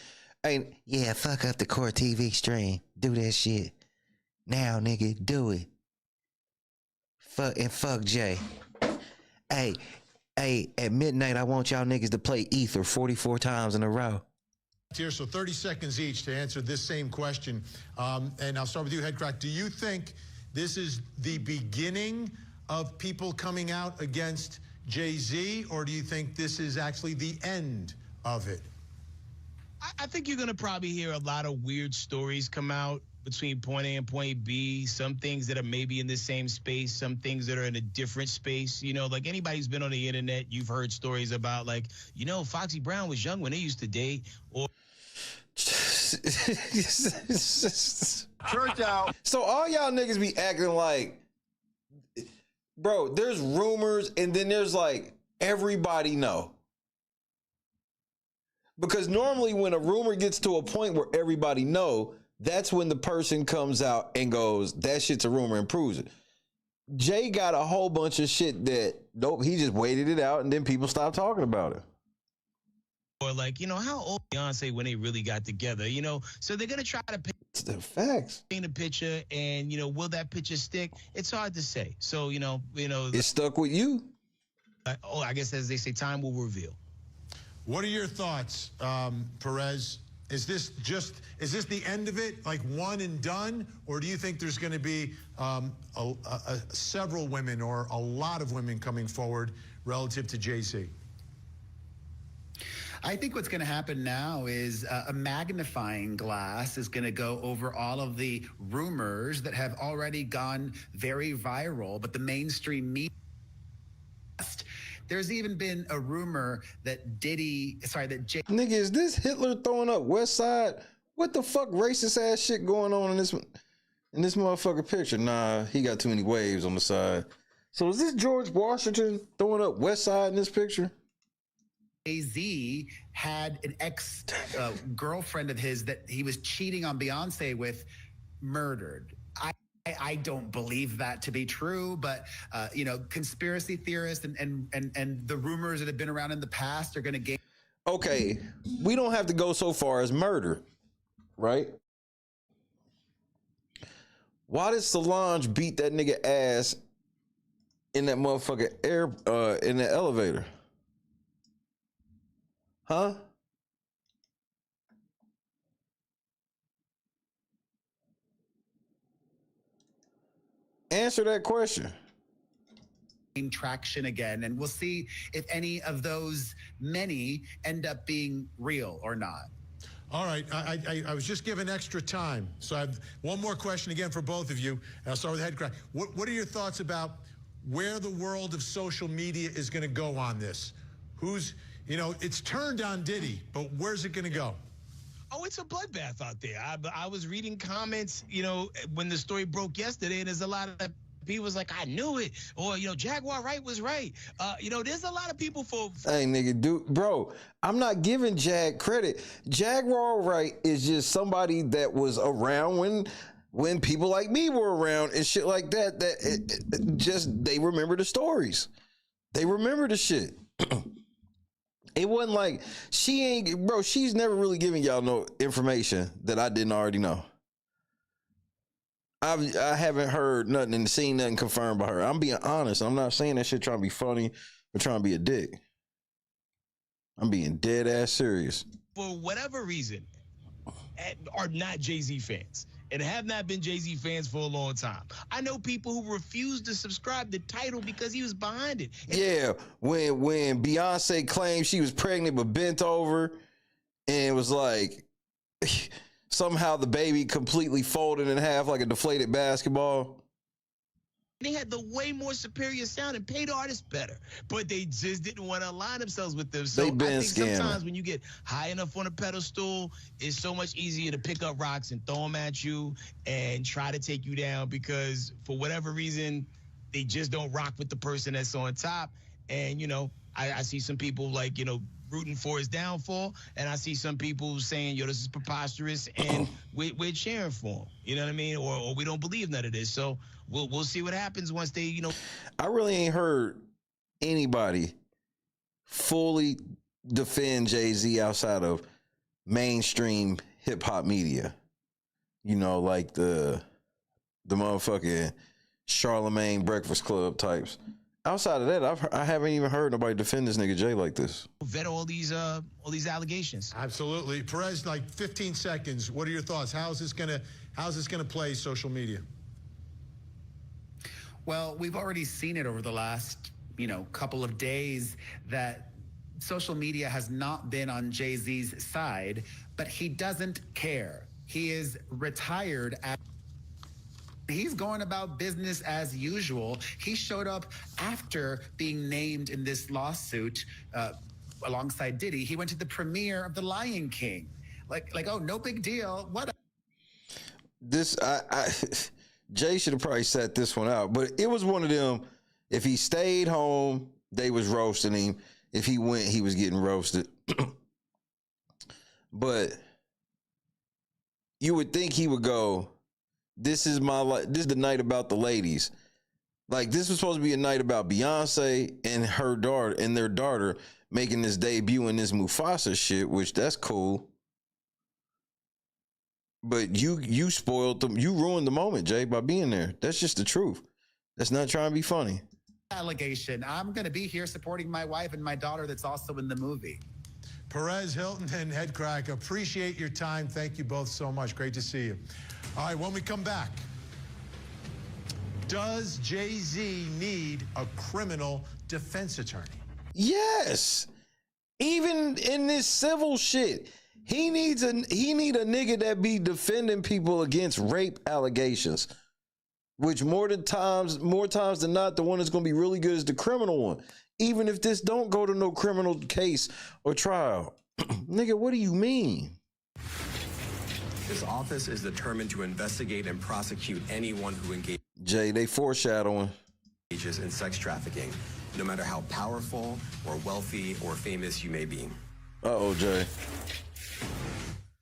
yeah, fuck up the core TV stream. Do that shit. Now, nigga, do it. Fuck Jay. Hey, at midnight, I want y'all niggas to play Ether 44 times in a row. Here, so 30 seconds each to answer this same question. And I'll start with you, Headcrack. Do you think this is the beginning of people coming out against Jay-Z, or do you think this is actually the end of it? I think you're going to probably hear a lot of weird stories come out between point A and point B, some things that are maybe in the same space, some things that are in a different space. Like anybody who's been on the internet, you've heard stories about Foxy Brown was young when they used to date, or Church out. So all y'all niggas be acting like, bro, there's rumors and then there's like everybody know. Because normally when a rumor gets to a point where everybody know, that's when the person comes out and goes, that shit's a rumor, and proves it. Jay got a whole bunch of shit that, nope, he just waited it out and then people stopped talking about it. Or how old Beyonce when they really got together, So they're going to try to paint a picture, and, will that picture stick? It's hard to say. So, it stuck with you. I guess as they say, time will reveal. What are your thoughts, Perez, Is this the end of it, like one and done, or do you think there's going to be several women or a lot of women coming forward relative to Jay-Z? I think what's going to happen now is a magnifying glass is going to go over all of the rumors that have already gone very viral, but the mainstream media. There's even been a rumor that Nigga, is this Hitler throwing up West Side? What the fuck racist ass shit going on in this motherfucker picture? Nah, he got too many waves on the side. So is this George Washington throwing up West Side in this picture? Jay-Z had an ex-girlfriend of his that he was cheating on Beyonce with murdered. I don't believe that to be true, but conspiracy theorists and the rumors that have been around in the past are going to gain. Okay, we don't have to go so far as murder, right? Why did Solange beat that nigga ass in that motherfucking in the elevator? Huh? Answer that question. Traction again, and we'll see if any of those many end up being real or not. All right, I was just given extra time, so I have one more question again for both of you. And I'll start with Head Crack. What are your thoughts about where the world of social media is going to go on this? It's turned on Diddy, but where's it going to go? Oh, it's a bloodbath out there. I was reading comments, when the story broke yesterday, and there's a lot of people was like, I knew it, or Jaguar Wright was right. There's a lot of people for. Hey, nigga, bro, I'm not giving Jag credit. Jaguar Wright is just somebody that was around when people like me were around and shit like that. They remember the stories. They remember the shit. It wasn't like she's never really giving y'all no information that I didn't already know. I haven't heard nothing and seen nothing confirmed by her. I'm being honest. I'm not saying that shit trying to be funny or trying to be a dick. I'm being dead ass serious. For whatever reason, are not Jay-Z fans and have not been Jay-Z fans for a long time. I know people who refuse to subscribe to Tidal because he was behind it. Yeah, when Beyonce claimed she was pregnant but bent over and it was like somehow the baby completely folded in half like a deflated basketball. They had the way more superior sound and paid artists better, but they just didn't want to align themselves with them. So I think sometimes when you get high enough on a pedestal, it's so much easier to pick up rocks and throw them at you and try to take you down because for whatever reason, they just don't rock with the person that's on top. And, I see some people like, rooting for his downfall, and I see some people saying, this is preposterous, and we're cheering for him. You know what I mean? Or we don't believe none of this. So we'll see what happens once they, I really ain't heard anybody fully defend Jay-Z outside of mainstream hip hop media. Like the motherfucking Charlemagne Breakfast Club types. Outside of that, I haven't even heard nobody defend this nigga Jay like this. Vet all these allegations. Absolutely, Perez. Like 15 seconds. What are your thoughts? How's this gonna play social media? Well, we've already seen it over the last couple of days that social media has not been on Jay-Z's side, but he doesn't care. He is retired at. He's going about business as usual. He showed up after being named in this lawsuit alongside Diddy. He went to the premiere of The Lion King. Like, oh, no big deal. What? Jay should have probably sat this one out, but it was one of them. If he stayed home, they was roasting him. If he went, he was getting roasted. But you would think he would go, this is the night about the ladies. Like, this was supposed to be a night about Beyonce and her daughter and their daughter making this debut in this Mufasa shit, which that's cool. But you spoiled them. You ruined the moment, Jay, by being there. That's just the truth. That's not trying to be funny. Allegation. I'm going to be here supporting my wife and my daughter that's also in the movie. Perez Hilton and Headcrack, appreciate your time. Thank you both so much. Great to see you. All right, when we come back, does Jay-Z need a criminal defense attorney? Yes. Even in this civil shit, he need a nigga that be defending people against rape allegations. Which more times than not, the one that's gonna be really good is the criminal one. Even if this don't go to no criminal case or trial. Nigga, what do you mean? This office is determined to investigate and prosecute anyone who engages. Jay, they foreshadowing. In sex trafficking, no matter how powerful or wealthy or famous you may be. Uh-oh, Jay.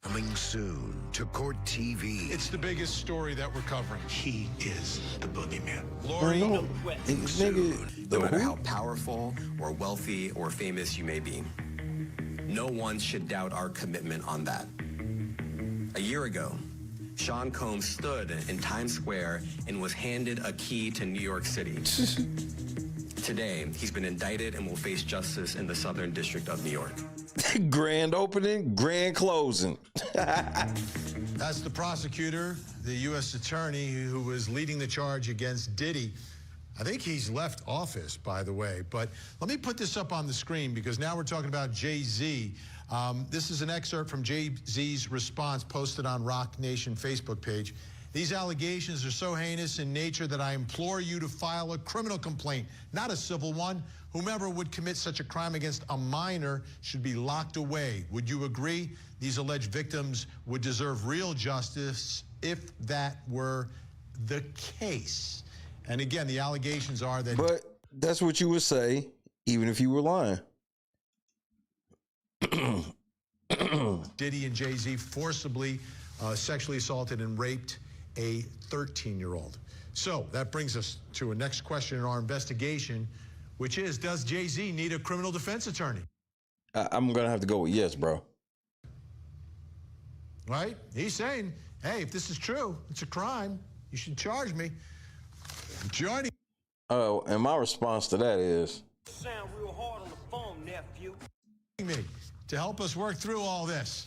Coming soon to Court TV. It's the biggest story that we're covering. He is the boogeyman. Lori, no matter how powerful or wealthy or famous you may be, no one should doubt our commitment on that. A year ago, Sean Combs stood in Times Square and was handed a key to New York City. Today, he's been indicted and will face justice in the Southern District of New York. Grand opening, grand closing. That's the prosecutor, the U.S. attorney who was leading the charge against Diddy. I think he's left office, by the way. But let me put this up on the screen because now we're talking about Jay-Z. This is an excerpt from Jay-Z's response posted on Rock Nation Facebook page. These allegations are so heinous in nature that I implore you to file a criminal complaint, not a civil one. Whomever would commit such a crime against a minor should be locked away. Would you agree? These alleged victims would deserve real justice if that were the case. And again, the allegations are that... But that's what you would say, even if you were lying. Diddy and Jay-Z forcibly sexually assaulted and raped a 13-year-old. So that brings us to a next question in our investigation, which is, does Jay-Z need a criminal defense attorney? I'm going to have to go with yes, bro. Right? He's saying, hey, if this is true, it's a crime. You should charge me. I'm joining. Oh, and my response to that is... Sound real hard on the phone, nephew. Me to help us work through all this.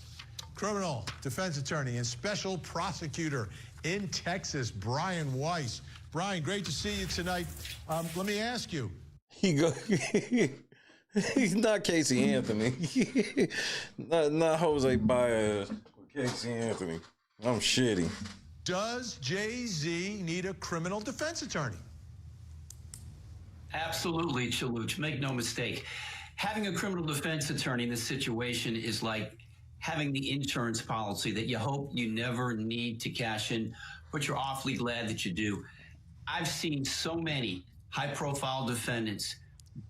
Criminal defense attorney and special prosecutor in Texas, Brian Weiss. Brian, great to see you tonight. Let me ask you. He's not Casey Anthony. not Jose Baez or Casey Anthony. I'm shitty. Does Jay-Z need a criminal defense attorney? Absolutely, Chaluch. Make no mistake. Having a criminal defense attorney in this situation is like having the insurance policy that you hope you never need to cash in, but you're awfully glad that you do. I've seen so many high-profile defendants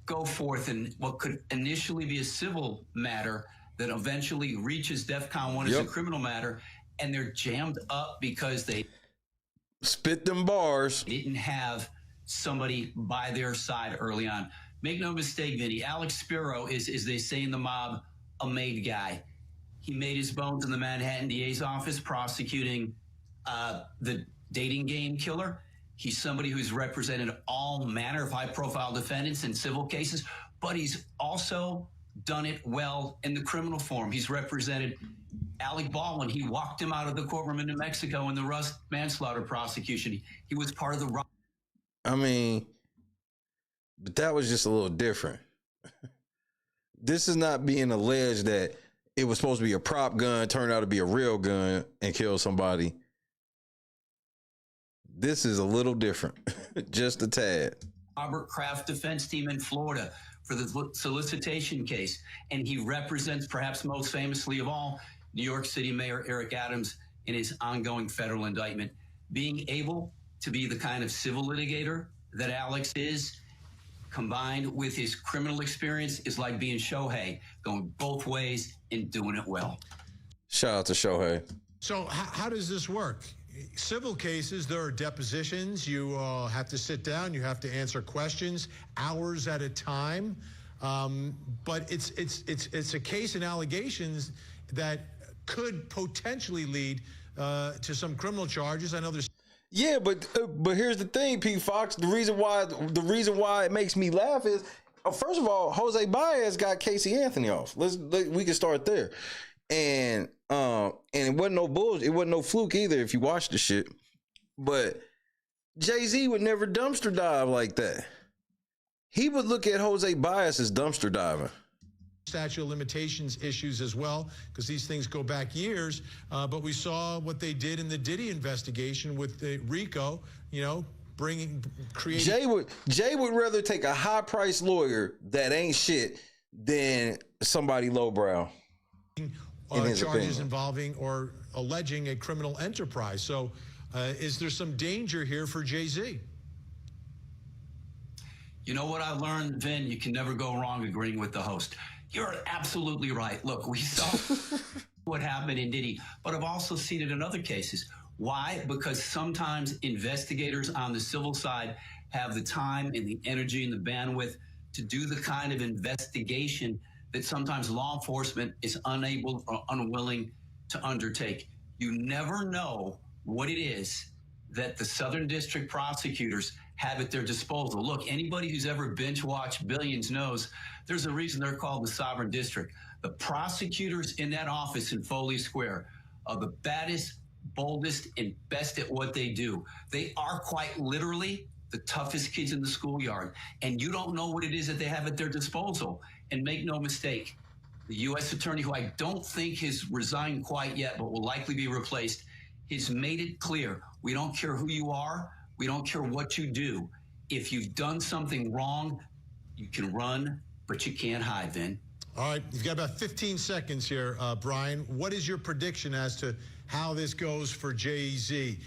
go forth in what could initially be a civil matter that eventually reaches DEFCON 1 as a criminal matter, and they're jammed up because they spit them bars. Didn't have somebody by their side early on. Make no mistake, Vinny, Alex Spiro is, as they say in the mob, a made guy. He made his bones in the Manhattan DA's office prosecuting the dating game killer. He's somebody who's represented all manner of high-profile defendants in civil cases, but he's also done it well in the criminal form. He's represented Alec Baldwin. He walked him out of the courtroom in New Mexico in the Rust manslaughter prosecution. He was part of the... I mean, but that was just a little different. This is not being alleged that it was supposed to be a prop gun, turned out to be a real gun and kill somebody. This is a little different, just a tad. Robert Kraft defense team in Florida for the solicitation case. And he represents, perhaps most famously of all, New York City Mayor Eric Adams in his ongoing federal indictment. Being able to be the kind of civil litigator that Alex is, combined with his criminal experience, is like being Shohei, going both ways and doing it well. Shout out to Shohei. So how does this work? Civil cases, there are depositions. You have to sit down. You have to answer questions hours at a time. But it's a case and allegations that could potentially lead to some criminal charges. I know there's. Yeah, but here's the thing, P. Fox. The reason why it makes me laugh is First of all, Jose Baez got Casey Anthony off. We can start there. And it wasn't no bullshit. It wasn't no fluke either if you watch the shit. But Jay-Z would never dumpster dive like that. He would look at Jose Baez as dumpster diving. Statute of limitations issues as well, because these things go back years. But we saw what they did in the Diddy investigation with the RICO, creating. Jay would rather take a high-priced lawyer that ain't shit than somebody lowbrow. Charges involving or alleging a criminal enterprise. So is there some danger here for Jay-Z? You know what I learned, Vin? You can never go wrong agreeing with the host. You're absolutely right. Look, we saw what happened in Diddy, but I've also seen it in other cases. Why? Because sometimes investigators on the civil side have the time and the energy and the bandwidth to do the kind of investigation that sometimes law enforcement is unable or unwilling to undertake. You never know what it is that the Southern District prosecutors have at their disposal. Look, anybody who's ever binge watched Billions knows there's a reason they're called the Sovereign District. The prosecutors in that office in Foley Square are the baddest, boldest, and best at what they do. They are quite literally the toughest kids in the schoolyard. And you don't know what it is that they have at their disposal. And make no mistake, the U.S. attorney, who I don't think has resigned quite yet, but will likely be replaced, has made it clear, we don't care who you are, we don't care what you do. If you've done something wrong, you can run, but you can't hide, Vin. All right, you've got about 15 seconds here, Brian. What is your prediction as to how this goes for Jay-Z?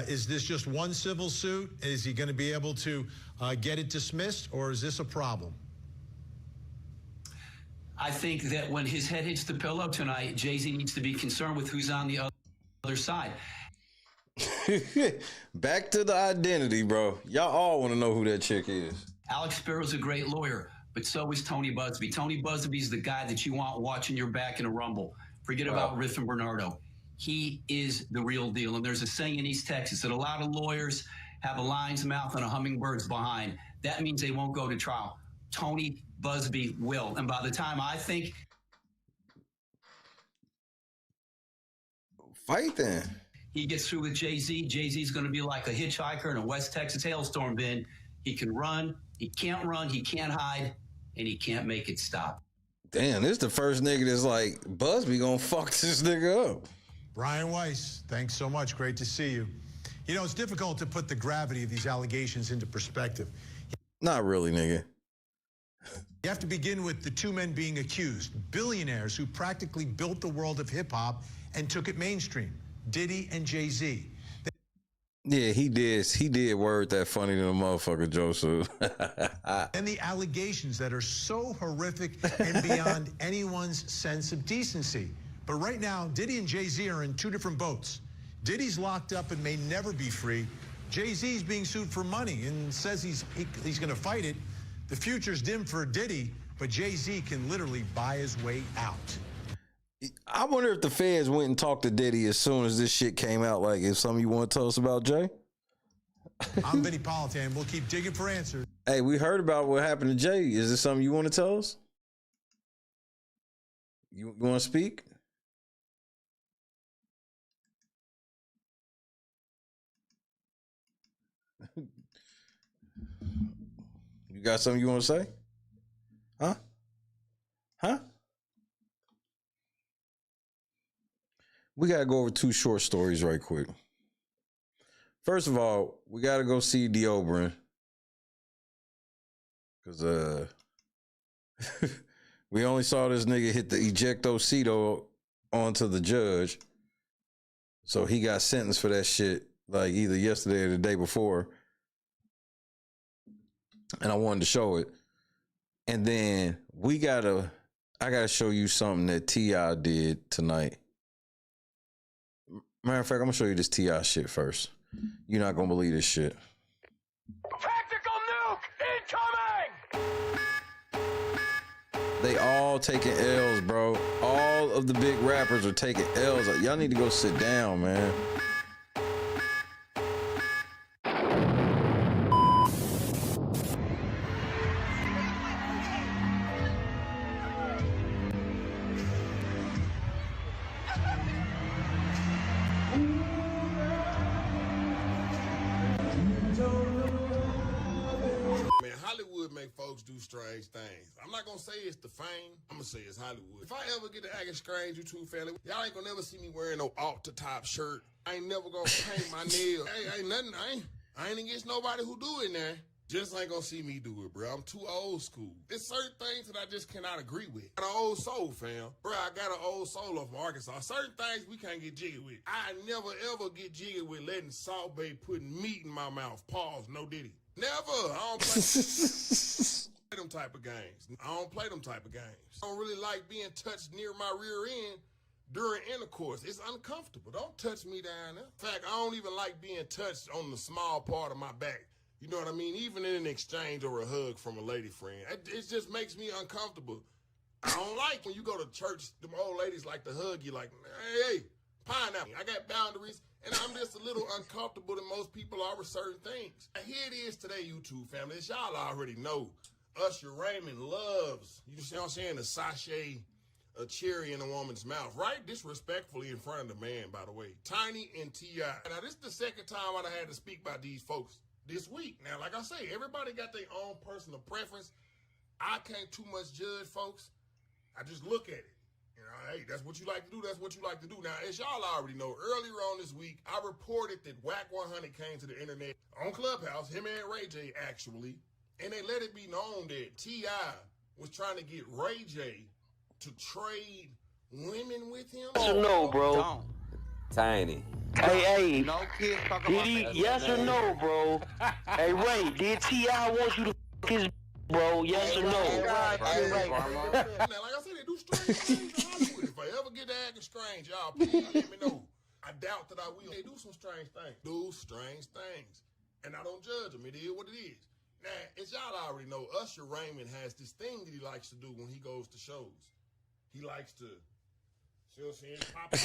Is this just one civil suit? Is he going to be able to get it dismissed, or is this a problem? I think that when his head hits the pillow tonight, Jay-Z needs to be concerned with who's on the other side. Back to the identity, bro. Y'all all want to know who that chick is. Alex Sparrow's a great lawyer, but so is Tony Buzbee. Tony Buzbee's the guy that you want watching your back in a rumble. Forget about Riff and Bernardo. He is the real deal. And there's a saying in East Texas that a lot of lawyers have a lion's mouth and a hummingbird's behind. That means they won't go to trial. Tony Buzbee will. And by the time I think... Fight then. He gets through with Jay-Z. Jay-Z's going to be like a hitchhiker in a West Texas hailstorm, Ben. He can run, he can't hide, and he can't make it stop. Damn, this is the first nigga that's like, Buzbee gonna fuck this nigga up. Brian Weiss, thanks so much. Great to see you. You know, it's difficult to put the gravity of these allegations into perspective. Not really, nigga. You have to begin with the two men being accused, billionaires who practically built the world of hip-hop and took it mainstream, Diddy and Jay-Z. Yeah, he did word that funny to the motherfucker, Joseph. And the allegations that are so horrific and beyond anyone's sense of decency. But right now, Diddy and Jay-Z are in two different boats. Diddy's locked up and may never be free. Jay-Z's being sued for money and says he's going to fight it. The future's dim for Diddy, but Jay-Z can literally buy his way out. I wonder if the feds went and talked to Diddy as soon as this shit came out. Like, if something you want to tell us about, Jay? I'm Vinny Politan. We'll keep digging for answers. Hey, we heard about what happened to Jay. Is this something you want to tell us? You want to speak? You got something you want to say? Huh? Huh? We got to go over two short stories right quick. First of all, we got to go see D. Oberon. Because we only saw this nigga hit the ejectocito onto the judge. So he got sentenced for that shit like either yesterday or the day before. And I wanted to show it. And then I got to show you something that T.I. did tonight. Matter of fact, I'm going to show you this T.I. shit first. You're not going to believe this shit. Tactical nuke incoming! They all taking L's, bro. All of the big rappers are taking L's. Y'all need to go sit down, man. folks do strange things. I'm not gonna say it's the fame. I'm gonna say it's Hollywood. If I ever get to acting strange, you two family, y'all ain't gonna never see me wearing no off-the-top shirt. I ain't never gonna paint my nails. Hey, ain't nothing. I ain't against nobody who do it now. Just ain't gonna see me do it, bro. I'm too old school. There's certain things that I just cannot agree with. I got an old soul, fam. Bro, I got an old soul from Arkansas. Certain things we can't get jiggy with. I never, ever get jiggy with letting Salt Bae putting meat in my mouth. Pause, no Diddy. Never. I don't play them type of games. I don't play them type of games. I don't really like being touched near my rear end during intercourse. It's uncomfortable. Don't touch me down there. In fact, I don't even like being touched on the small part of my back. You know what I mean? Even in an exchange or a hug from a lady friend. It just makes me uncomfortable. I don't like when you go to church, them old ladies like to hug you like, hey, pineapple. I got boundaries, and I'm just a little uncomfortable than most people are with certain things. And here it is today, YouTube family. As y'all already know, Usher Raymond loves, you see what I'm saying, the sachet, a cherry in a woman's mouth, right? Disrespectfully in front of the man, by the way. Tiny and T.I. Now, this is the second time I had to speak about these folks this week. Now, like I say, everybody got their own personal preference. I can't too much judge folks. I just look at it. You know, hey, that's what you like to do. That's what you like to do. Now, as y'all already know, earlier on this week, I reported that Whack 100 came to the internet on Clubhouse, him and Ray J actually, and they let it be known that T.I. was trying to get Ray J to trade women with him. No, bro. Tiny. Hey, No kids talk did about he? that. Yes or no, bro? Hey, Ray, did T.I. want you to f his bro? Yes or no? Now, like I said, they do strange things in Hollywood. If I ever get to acting strange, y'all please let me know. I doubt that I will. They do some strange things. Do strange things. And I don't judge them. It is what it is. Now, as y'all already know, Usher Raymond has this thing that he likes to do when he goes to shows. He likes to, see what I'm saying, pop it.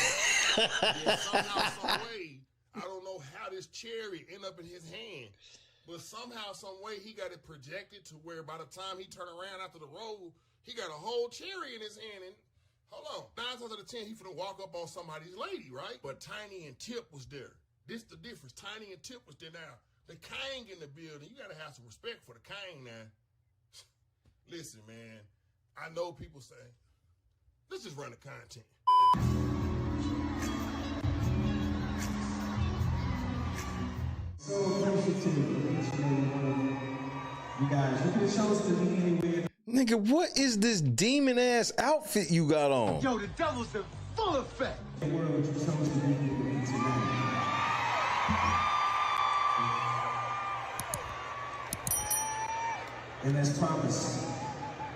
Then somehow, some way, I don't know how this cherry end up in his hand, but somehow, some way, he got it projected to where by the time he turn around after the roll, he got a whole cherry in his hand. And hold on, 9 times out of 10, he finna walk up on somebody's lady, right? But Tiny and Tip was there. This the difference. Tiny and Tip was there. Now, the king in the building, you gotta have some respect for the king now. Listen, man, I know people say, let's just run the content. So, you guys, you can show us to be anywhere. Nigga, what is this demon ass outfit you got on? Yo, the devil's in full effect. The world you chose to be here with me tonight. And as promised,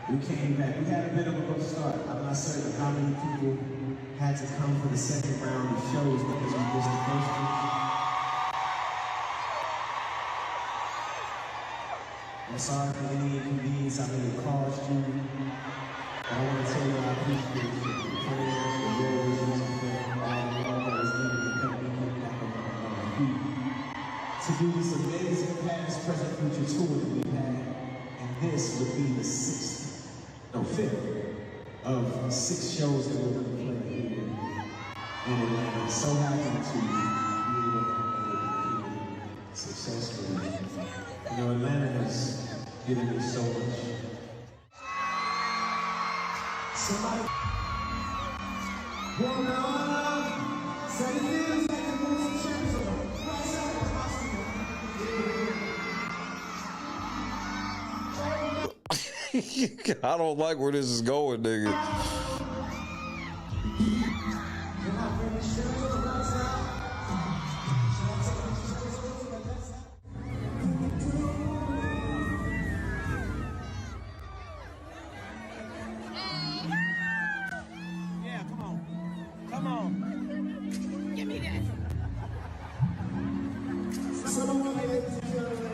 we came back. We had a bit of a rough start. I'm not certain how many people had to come for the second round of shows because we missed the first one. I'm sorry for any inconvenience I may have caused you. But I want to tell you I appreciate you. The prayers, the roses, and all the love that was given to help me get back on my feet. To do this amazing past, present, future tour that we had. And this would be the 5th of 6 shows that we're going to play here in Atlanta. I'm so happy to be able to make it here successfully. You know, Atlanta has given me so much. Somebody, say this, and put some chairs on. Right side of the hospital. I don't like where this is going, nigga. Yeah, come on. Come on. Give me that. Ladies and gentlemen.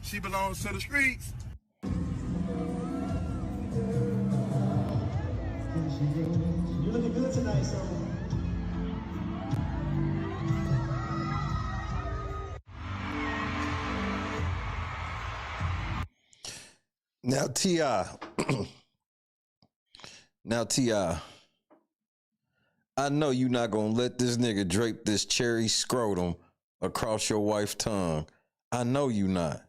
She belongs to the streets. You're looking good tonight, so. Now, T.I. Now, T.I. I know you're not going to let this nigga drape this cherry scrotum across your wife's tongue. I know you not.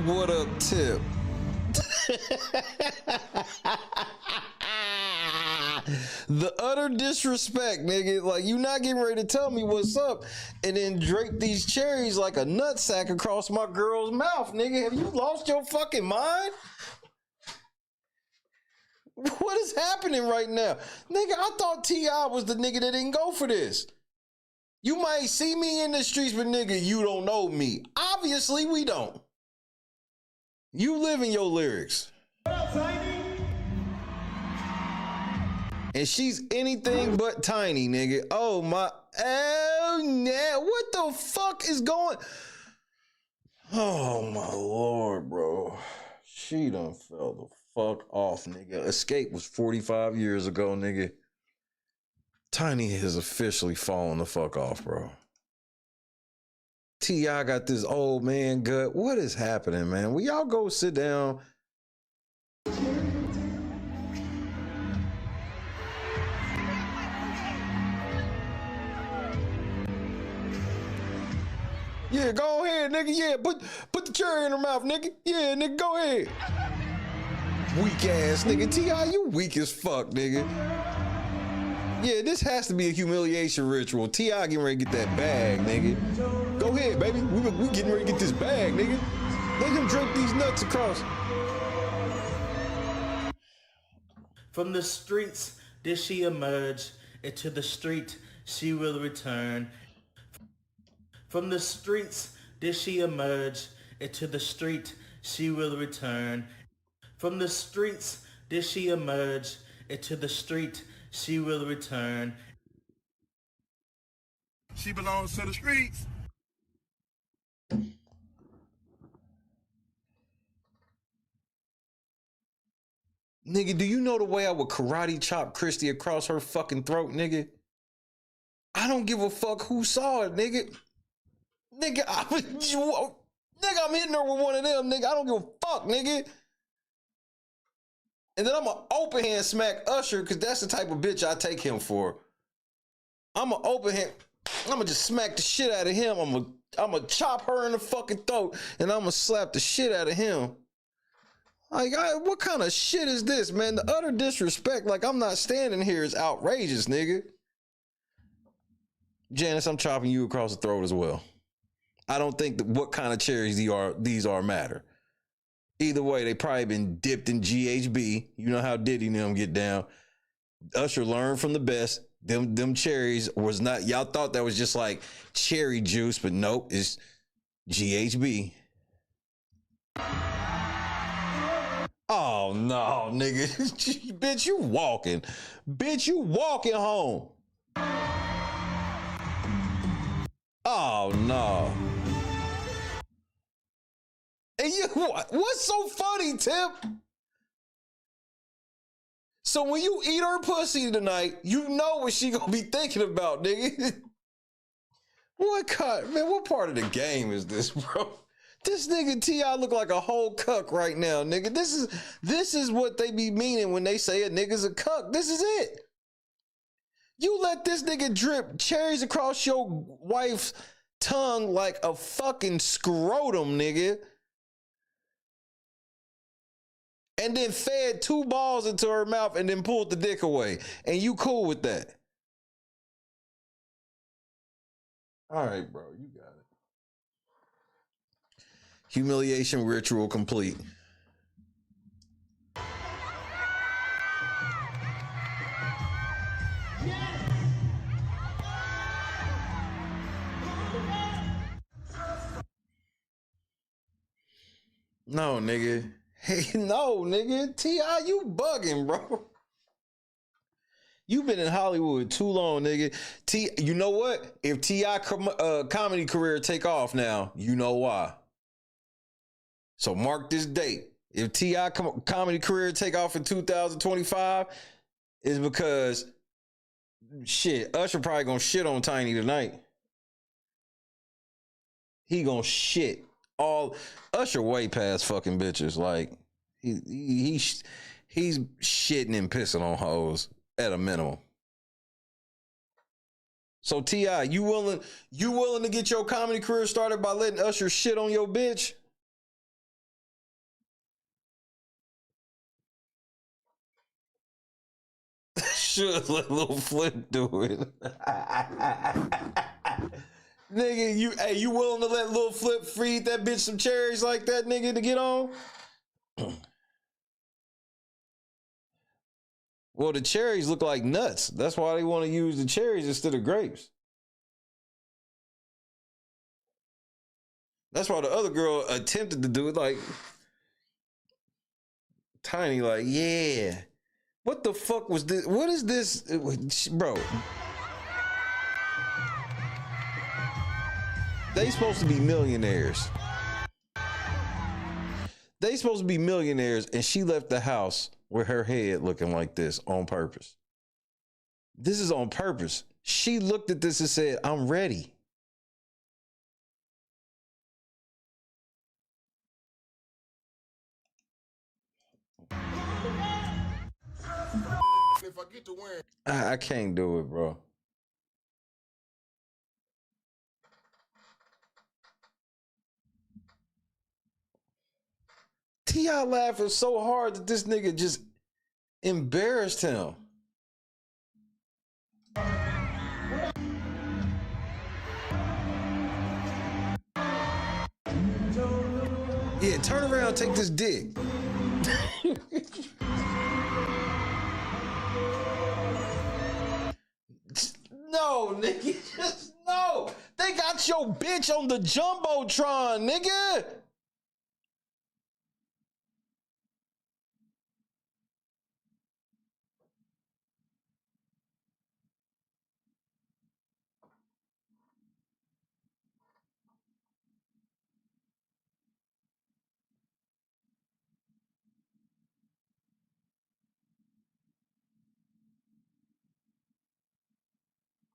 What up, Tip? The utter disrespect, nigga. Like, you not getting ready to tell me what's up and then drape these cherries like a nutsack across my girl's mouth, nigga. Have you lost your fucking mind? What is happening right now? Nigga, I thought T.I. was the nigga that didn't go for this. You might see me in the streets, but nigga, you don't know me. Obviously, we don't. You live in your lyrics. And she's anything but tiny, nigga. Oh my, what the fuck is going? Oh my Lord, bro. She done fell the fuck off, nigga. Escape was 45 years ago, nigga. Tiny has officially fallen the fuck off, bro. T.I. got this old man gut. What is happening, man? Will y'all go sit down? Yeah, go ahead, nigga. Yeah, put the cherry in her mouth, nigga. Yeah, nigga, go ahead. Weak ass nigga. T.I., you weak as fuck, nigga. Yeah, this has to be a humiliation ritual. T.I. getting ready to get that bag, nigga. Go ahead, baby. We getting ready to get this bag, nigga. Let him drape these nuts across. From the streets did she emerge, into the street she will return. From the streets did she emerge, into the street she will return. From the streets did she emerge, into the street she will return. She belongs to the streets. Nigga, do you know the way I would karate chop Christy across her fucking throat, nigga? I don't give a fuck who saw it, nigga. Nigga, I'm hitting her with one of them, nigga. I don't give a fuck, nigga. And then I'm going to open hand smack Usher because that's the type of bitch I take him for. I'm going to open hand. I'm going to just smack the shit out of him. I'm going to chop her in the fucking throat and I'm going to slap the shit out of him. Like, what kind of shit is this, man? The utter disrespect, like I'm not standing here, is outrageous, nigga. Janice, I'm chopping you across the throat as well. I don't think that what kind of cherries these are matter. Either way, they probably been dipped in GHB. You know how Diddy and them get down. Usher learned from the best. Them cherries was not, y'all thought that was just like cherry juice, but nope, it's GHB. Oh no, nigga. Bitch, you walking. Bitch, you walking home. Oh no. And you, what's so funny, Tip? So when you eat her pussy tonight, you know what she gonna be thinking about, nigga. What part of the game is this, bro? This nigga T.I. look like a whole cuck right now, nigga. This is what they be meaning when they say a nigga's a cuck. This is it. You let this nigga drip cherries across your wife's tongue like a fucking scrotum, nigga. And then fed 2 balls into her mouth and then pulled the dick away. And you cool with that? All right, bro, you got it. Humiliation ritual complete. No, nigga. Hey, no, nigga. T.I., you bugging, bro. You been in Hollywood too long, nigga. You know what? If T.I. comedy career take off now, you know why. So mark this date. If T.I. comedy career take off in 2025, is because shit, Usher probably gonna shit on Tiny tonight. He gonna shit all Usher way past fucking bitches. Like he's shitting and pissing on hoes at a minimum. So T.I., you willing to get your comedy career started by letting Usher shit on your bitch? Should let Lil Flip do it. Nigga, you willing to let Lil Flip feed that bitch some cherries like that, nigga, to get on? Well, the cherries look like nuts. That's why they want to use the cherries instead of grapes. That's why the other girl attempted to do it like Tiny, like, yeah. What the fuck was this? What is this? Bro. They supposed to be millionaires. They supposed to be millionaires, and she left the house with her head looking like this on purpose. This is on purpose. She looked at this and said, I'm ready. If I get to wearing, I can't do it, bro. T.I. laughing so hard that this nigga just embarrassed him. Yeah, turn around, take this dick. No, nigga, just no. They got your bitch on the Jumbotron, nigga.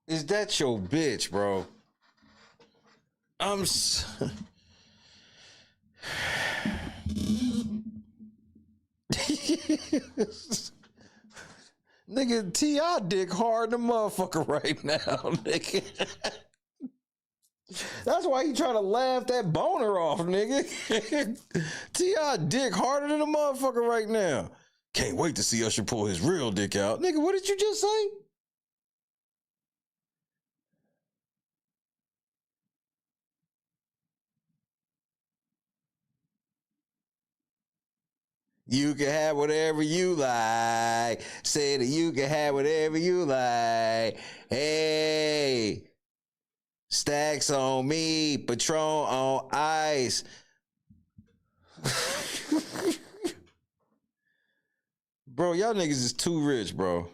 Is that your bitch, bro? Nigga, T.I. dick hard the motherfucker right now, nigga. That's why he trying to laugh that boner off, nigga. T.I. dick harder than a motherfucker right now. Can't wait to see Usher pull his real dick out. Nigga, what did you just say? You can have whatever you like. Say that you can have whatever you like. Hey. Stacks on me. Patron on ice. Bro, y'all niggas is too rich, bro.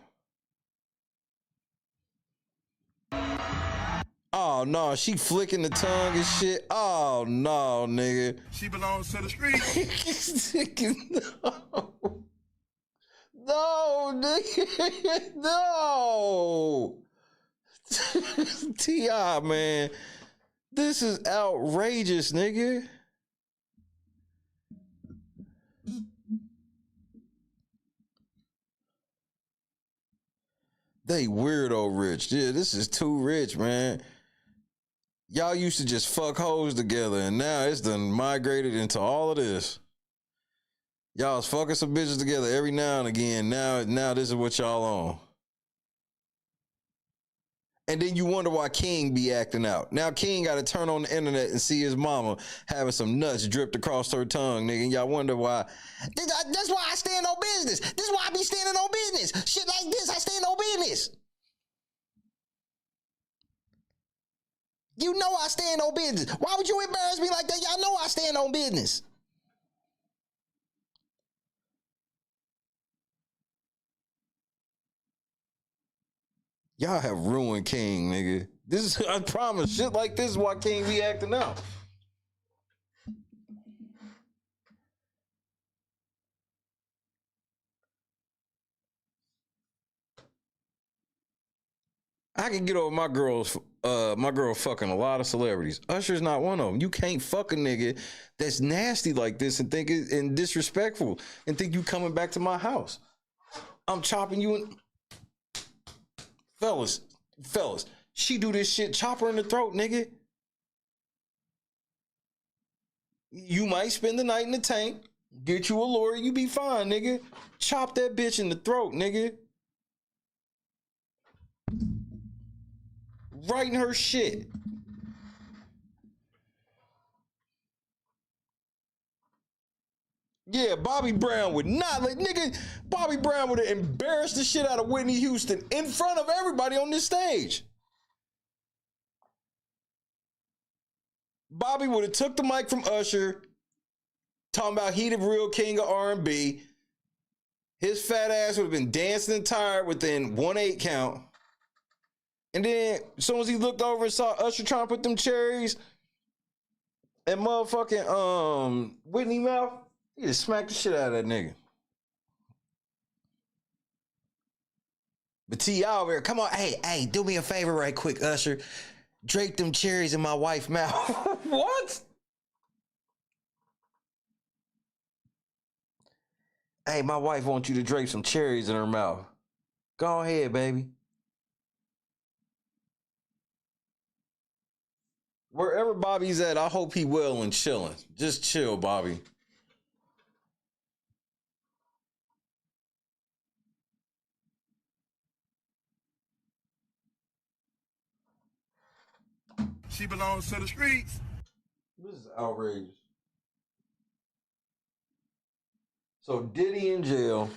Oh, no, she flicking the tongue and shit. Oh, no, nigga. She belongs to the streets. No. No, nigga. No. T.I., man. This is outrageous, nigga. They weirdo rich. Yeah, this is too rich, man. Y'all used to just fuck hoes together, and now it's done migrated into all of this. Y'all was fucking some bitches together every now and again. Now this is what y'all on. And then you wonder why King be acting out. Now King got to turn on the internet and see his mama having some nuts dripped across her tongue, nigga. And y'all wonder why. That's why I stand on business. This is why I be standing on business. Shit like this, I stand on business. You know I stand on business. Why would you embarrass me like that? Y'all know I stand on business. Y'all have ruined King, nigga. This is, I promise, shit like this is why King be acting out. I can get over my girl fucking a lot of celebrities. Usher's not one of them. You can't fuck a nigga that's nasty like this and think it and disrespectful and think you coming back to my house. I'm chopping you in. Fellas, she do this shit, chop her in the throat, nigga. You might spend the night in the tank, get you a lawyer, you be fine, nigga. Chop that bitch in the throat, nigga. Right in her shit. Yeah, Bobby Brown would not let nigga. Bobby Brown would have embarrassed the shit out of Whitney Houston in front of everybody on this stage. Bobby would have took the mic from Usher, talking about he the real king of R&B. His fat ass would have been dancing and tired within 1-8 count. And then as soon as he looked over and saw Usher trying to put them cherries and motherfucking Whitney mouth, he just smacked the shit out of that nigga. But T.I. over here, come on, hey, do me a favor right quick, Usher. Drape them cherries in my wife's mouth. What? Hey, my wife wants you to drape some cherries in her mouth. Go ahead, baby. Wherever Bobby's at, I hope he well and chilling. Just chill, Bobby. She belongs to the streets. This is outrageous. So Diddy in jail.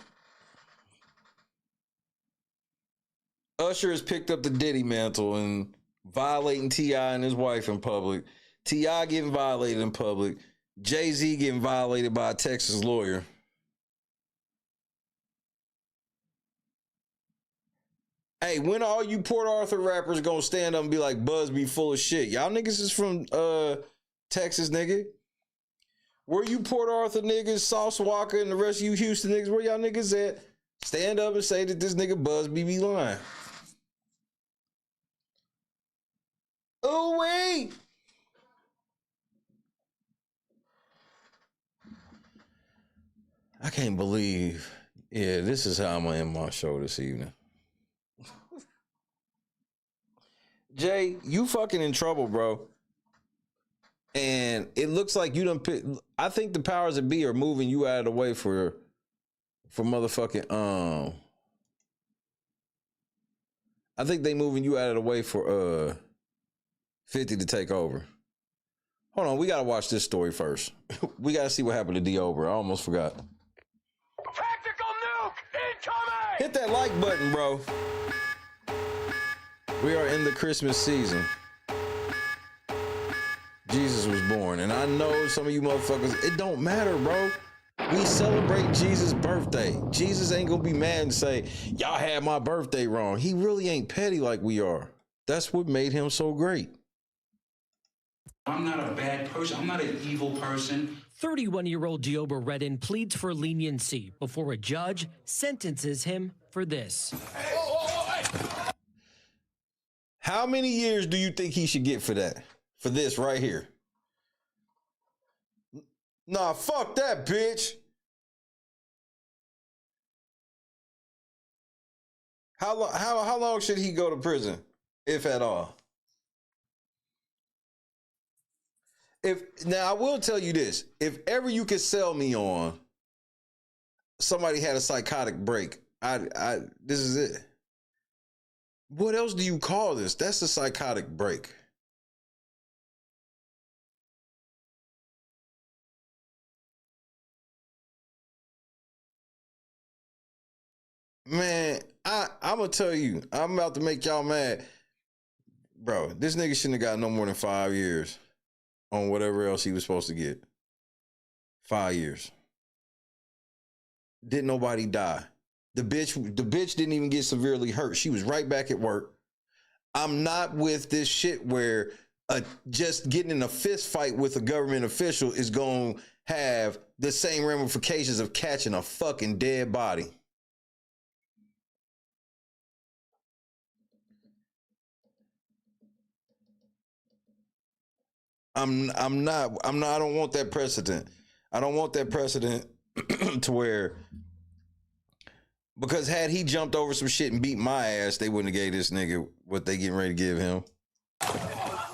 Usher has picked up the Diddy mantle and violating T.I. and his wife in public. T.I. getting violated in public. Jay-Z getting violated by a Texas lawyer. Hey, when all you Port Arthur rappers gonna stand up and be like, Buzbee full of shit? Y'all niggas is from Texas, nigga. Where you Port Arthur niggas, Sauce Walker, and the rest of you Houston niggas, where y'all niggas at? Stand up and say that this nigga Buzbee be lying. Oh, wait. I can't believe. Yeah, this is how I'm gonna end my show this evening. Jay, you fucking in trouble, bro. And it looks like you done pick. I think the powers that be are moving you out of the way for motherfucking I think they moving you out of the way for 50 to take over. Hold on, we gotta watch this story first. We gotta see what happened to D Over. I almost forgot. Tactical nuke incoming! Hit that like button, bro. We are in the Christmas season. Jesus was born. And I know some of you motherfuckers, it don't matter, bro. We celebrate Jesus' birthday. Jesus ain't gonna be mad and say, y'all had my birthday wrong. He really ain't petty like we are. That's what made him so great. I'm not a bad person. I'm not an evil person. 31-year-old Dooba Reeden pleads for leniency before a judge sentences him for this. How many years do you think he should get for that? For this right here? Nah, fuck that, bitch. How long should he go to prison, if at all? Now I will tell you this: if ever you could sell me on somebody had a psychotic break, this is it. What else do you call this? That's a psychotic break. Man, I'm gonna tell you, I'm about to make y'all mad. Bro, this nigga shouldn't have got no more than 5 years on whatever else he was supposed to get. 5 years. Didn't nobody die. The bitch didn't even get severely hurt. She was right back at work. I'm not with this shit where just getting in a fist fight with a government official is going to have the same ramifications of catching a fucking dead body. I don't want that precedent. I don't want that precedent to where, because had he jumped over some shit and beat my ass, they wouldn't have gave this nigga what they getting ready to give him.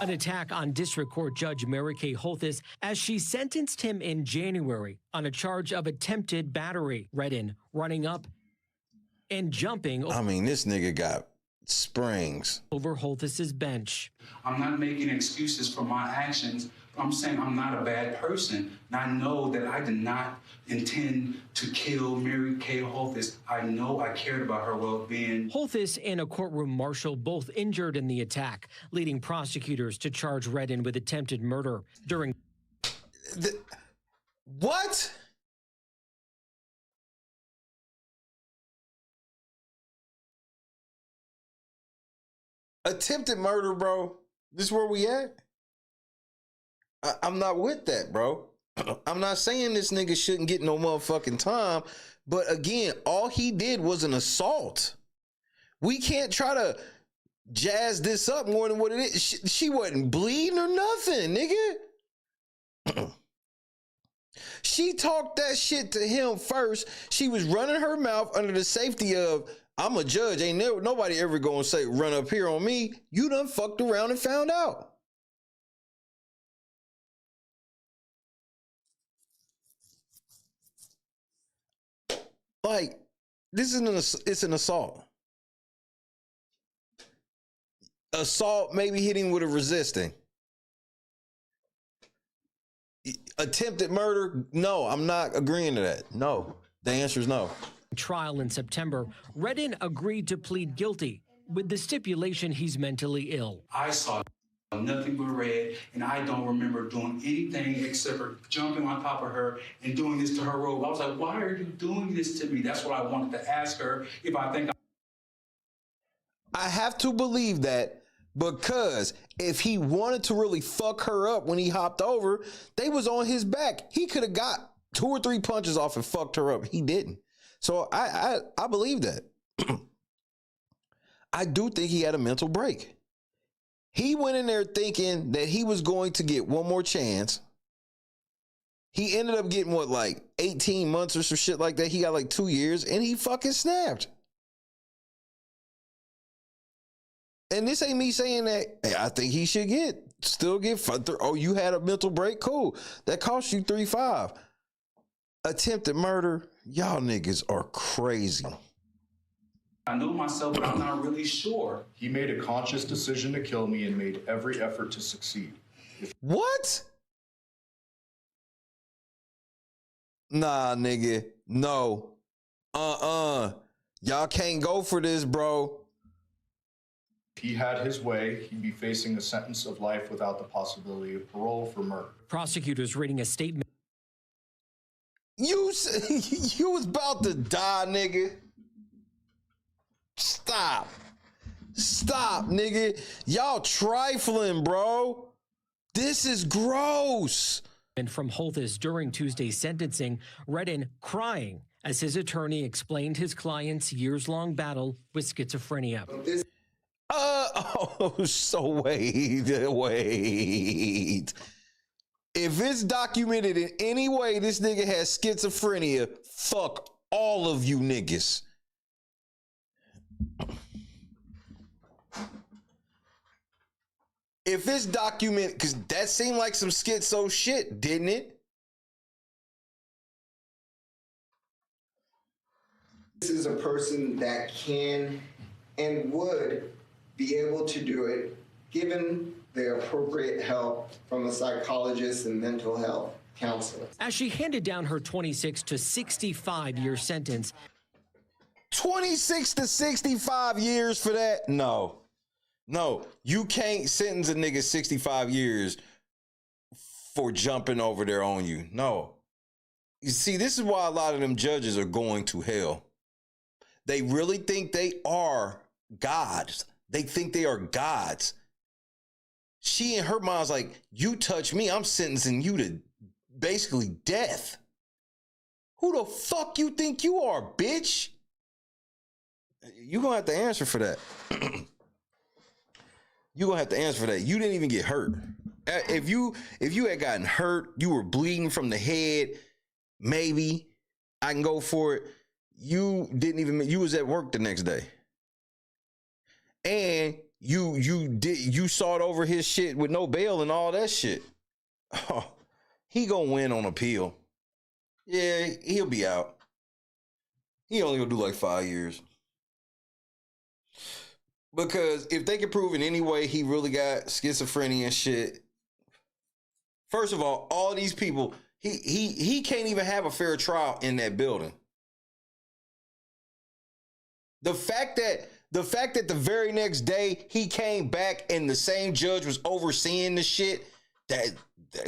An attack on District Court Judge Mary Kay Holthus as she sentenced him in January on a charge of attempted battery. Reeden running up and jumping. I mean, this nigga got springs over Holthus's bench. I'm not making excuses for my actions. I'm saying I'm not a bad person. And I know that I did not intend to kill Mary Kay Holthus. I know I cared about her well-being. Holthus and a courtroom marshal both injured in the attack, leading prosecutors to charge Reeden with attempted murder during. What? Attempted murder, bro. This is where we at? I'm not with that, bro. I'm not saying this nigga shouldn't get no motherfucking time, but again, all he did was an assault. We can't try to jazz this up more than what it is. She wasn't bleeding or nothing, nigga. She talked that shit to him first. She was running her mouth under the safety of, I'm a judge. Ain't nobody ever gonna say, run up here on me. You done fucked around and found out. Like, this is it's an assault. Assault, maybe hitting with a resisting. Attempted murder, no, I'm not agreeing to that. No, the answer is no. Trial in September, Reeden agreed to plead guilty with the stipulation he's mentally ill. I saw nothing but red, and I don't remember doing anything except for jumping on top of her and doing this to her robe. I was like, why are you doing this to me? That's what I wanted to ask her, if I think I have to believe that, because if he wanted to really fuck her up when he hopped over, they was on his back. He could have got 2 or 3 punches off and fucked her up. He didn't. So I believe that. I do think he had a mental break. He went in there thinking that he was going to get one more chance. He ended up getting what, like 18 months or some shit like that. He got like 2 years and he fucking snapped. And this ain't me saying that, hey, I think he should still get, oh, you had a mental break? Cool. That cost you 3-5. Attempted murder, y'all niggas are crazy. I know myself, but I'm not really sure. He made a conscious decision to kill me and made every effort to succeed. What? Nah, nigga. No. Y'all can't go for this, bro. If he had his way, he'd be facing a sentence of life without the possibility of parole for murder. Prosecutors reading a statement. You was about to die, nigga. Stop, nigga. Y'all trifling, bro. This is gross. And from Holthus during Tuesday's sentencing, Reeden crying as his attorney explained his client's years-long battle with schizophrenia. So wait. If it's documented in any way this nigga has schizophrenia, fuck all of you niggas. If it's documented, because that seemed like some schizo shit, didn't it? This is a person that can and would be able to do it given the appropriate help from a psychologist and mental health counselor. As she handed down her 26 to 65-year sentence. 26 to 65 years for that? No, you can't sentence a nigga 65 years for jumping over there on you. No. You see, this is why a lot of them judges are going to hell. They really think they are gods. They think they are gods. She in her mind's like, you touch me, I'm sentencing you to basically death. Who the fuck you think you are, bitch? You're gonna have to answer for that. You're gonna have to answer for that. You didn't even get hurt. If you had gotten hurt, you were bleeding from the head, maybe I can go for it. You was at work the next day. And you sought over his shit with no bail and all that shit. Oh, he gonna win on appeal. Yeah, he'll be out. He only gonna do like 5 years. Because if they can prove in any way he really got schizophrenia and shit, first of all these people, he can't even have a fair trial in that building. The fact that the very next day he came back and the same judge was overseeing the shit, that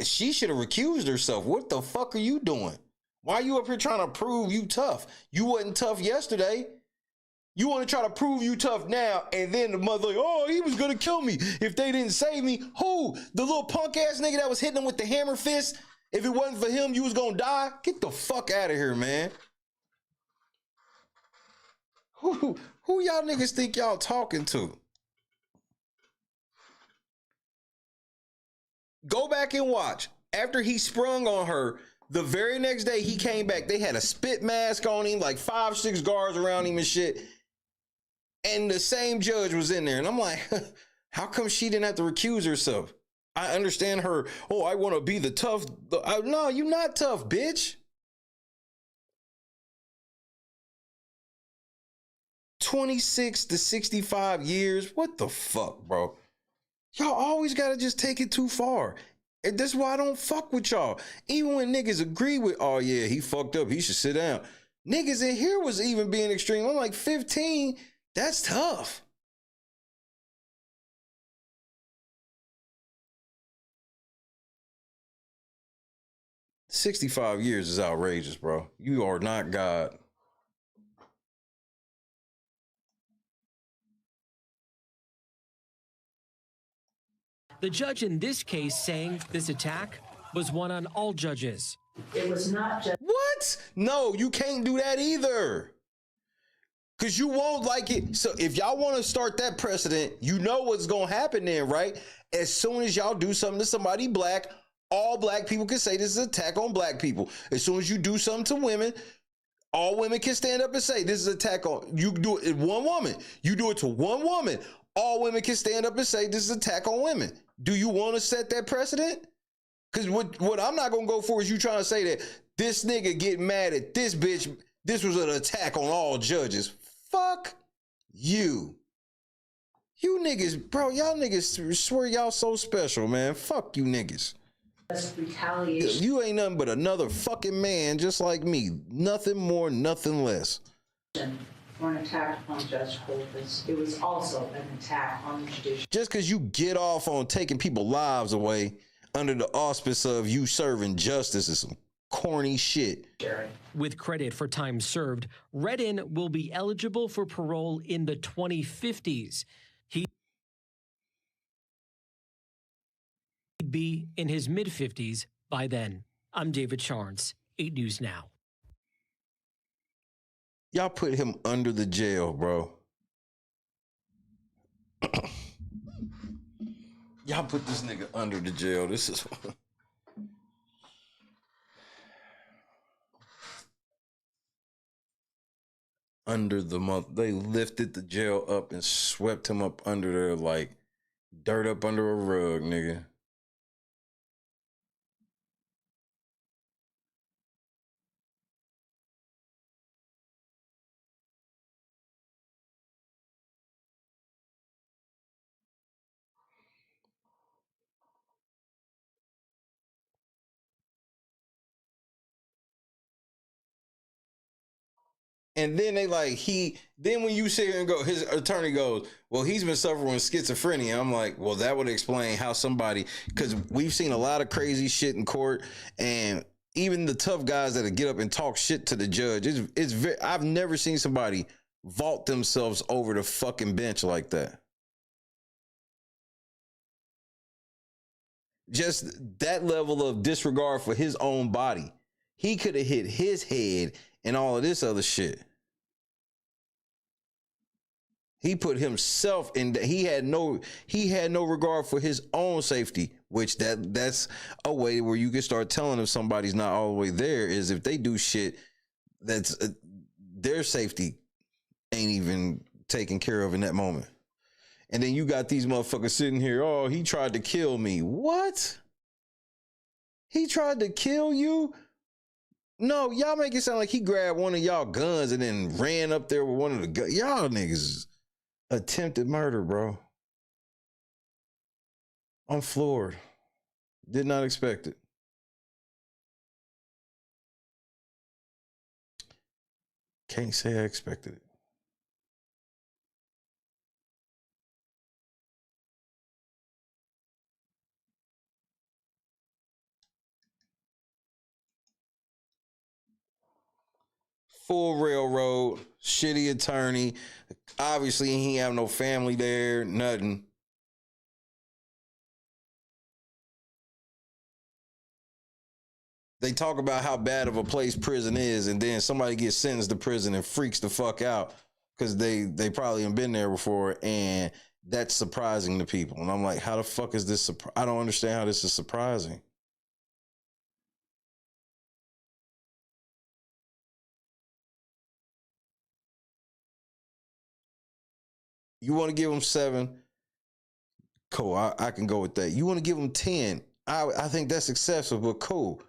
she should have recused herself. What the fuck are you doing? Why are you up here trying to prove you tough? You wasn't tough yesterday. You want to try to prove you tough now, and then the mother like, oh, he was gonna kill me if they didn't save me. Who? The little punk ass nigga that was hitting him with the hammer fist? If it wasn't for him, you was gonna die? Get the fuck out of here, man. Who y'all niggas think y'all talking to? Go back and watch. After he sprung on her, the very next day he came back. They had a spit mask on him, like 5-6 guards around him and shit. And the same judge was in there. And I'm like, how come she didn't have to recuse herself? I understand her, oh, I want to be the tough. No, you're not tough, bitch. 26 to 65 years. What the fuck, bro? Y'all always got to just take it too far. And that's why I don't fuck with y'all. Even when niggas agree with, oh yeah, he fucked up, he should sit down. Niggas in here was even being extreme. I'm like, 15, that's tough. $65 years is outrageous, bro. You are not God. The judge in this case saying this attack was one on all judges. It was not just... What? No, you can't do that either. Because you won't like it. So if y'all want to start that precedent, you know what's going to happen then, right? As soon as y'all do something to somebody black, all black people can say this is an attack on black people. As soon as you do something to women, all women can stand up and say this is an attack on... You do it one woman. You do it to one woman. All women can stand up and say this is an attack on women. Do you want to set that precedent? Because what I'm not going to go for is you trying to say that this nigga get mad at this bitch. This was an attack on all judges. Fuck you. You niggas, bro, y'all niggas swear y'all so special, man. Fuck you niggas. Retaliation. You ain't nothing but another fucking man just like me. Nothing more, nothing less. For an attack on Judge Lopez. It was also an attack on the judiciary. Just because you get off on taking people's lives away under the auspice of you serving justice is some corny shit. With credit for time served, Reeden will be eligible for parole in the 2050s. He'd be in his mid-50s by then. I'm David Charnes, 8 News Now. Y'all put him under the jail, bro. Y'all put this nigga under the jail. This is... under the month. They lifted the jail up and swept him up under there like dirt up under a rug, nigga. And then they like, then when you sit here and go, his attorney goes, well, he's been suffering with schizophrenia. I'm like, well, that would explain how somebody, because we've seen a lot of crazy shit in court, and even the tough guys that get up and talk shit to the judge, I've never seen somebody vault themselves over the fucking bench like that. Just that level of disregard for his own body. He could have hit his head and all of this other shit. He put himself in. He had no regard for his own safety, which that's a way where you can start telling if somebody's not all the way there is if they do shit that's their safety ain't even taken care of in that moment. And then you got these motherfuckers sitting here. Oh, he tried to kill me. What? He tried to kill you? No, y'all make it sound like he grabbed one of y'all guns and then ran up there with one of the guns. Y'all niggas attempted murder, bro. I'm floored. Did not expect it. Can't say I expected it. Full railroad, shitty attorney. Obviously, he ain't have no family there, nothing. They talk about how bad of a place prison is, and then somebody gets sentenced to prison and freaks the fuck out because they probably haven't been there before, and that's surprising to people. And I'm like, how the fuck is this? I don't understand how this is surprising. You want to give him 7? Cool, I can go with that. You want to give him 10? I think that's excessive, but cool.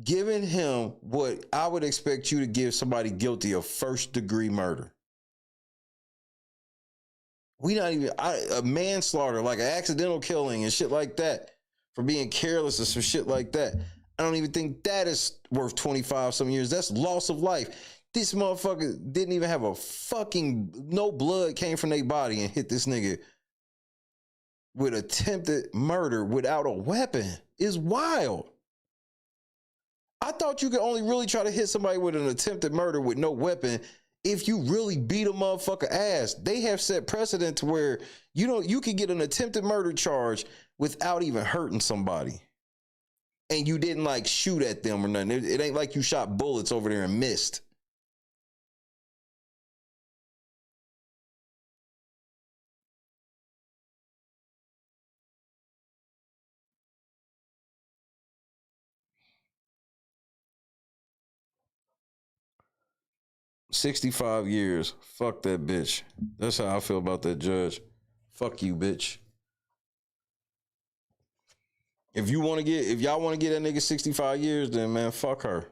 Giving him what I would expect you to give somebody guilty of first-degree murder. We not even a manslaughter, like an accidental killing and shit like that, for being careless or some shit like that. I don't even think that is worth 25 some years. That's loss of life. This motherfucker didn't even have a fucking, no blood came from their body and hit this nigga with attempted murder without a weapon. Is wild. I thought you could only really try to hit somebody with an attempted murder with no weapon if you really beat a motherfucker ass. They have set precedent to where you can get an attempted murder charge without even hurting somebody. And you didn't like shoot at them or nothing. It ain't like you shot bullets over there and missed. $65 years. Fuck that bitch. That's how I feel about that judge. Fuck you, bitch. If y'all want to get that nigga 65 years, then man, fuck her.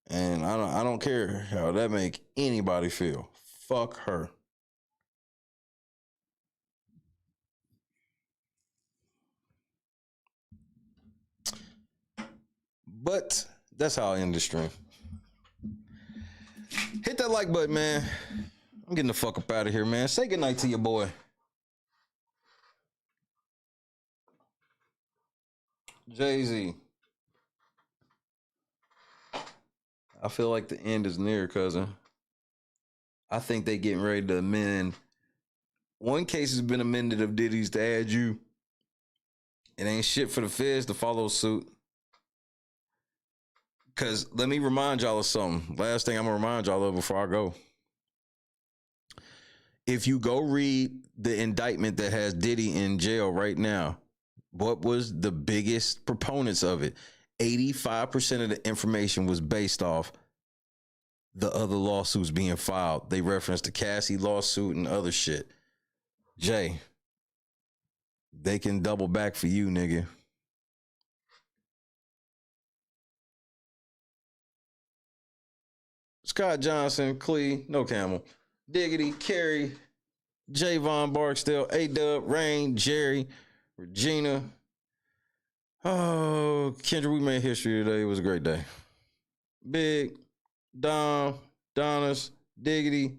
And I don't care how that make anybody feel. Fuck her. But that's how I end the stream. Hit that like button, man. I'm getting the fuck up out of here, man. Say goodnight to your boy. Jay-Z. I feel like the end is near, cousin. I think they getting ready to amend. One case has been amended of Diddy's to add you. It ain't shit for the feds to follow suit. Because let me remind y'all of something. Last thing I'm going to remind y'all of before I go. If you go read the indictment that has Diddy in jail right now, what was the biggest proponents of it? 85% of the information was based off the other lawsuits being filed. They referenced the Cassie lawsuit and other shit. Jay, they can double back for you, nigga. Scott Johnson, Clee, no camel. Diggity, Carrie, Javon Barksdale, A-Dub, Rain, Jerry, Regina. Oh, Kendra, we made history today. It was a great day. Big, Dom, Donis, Diggity,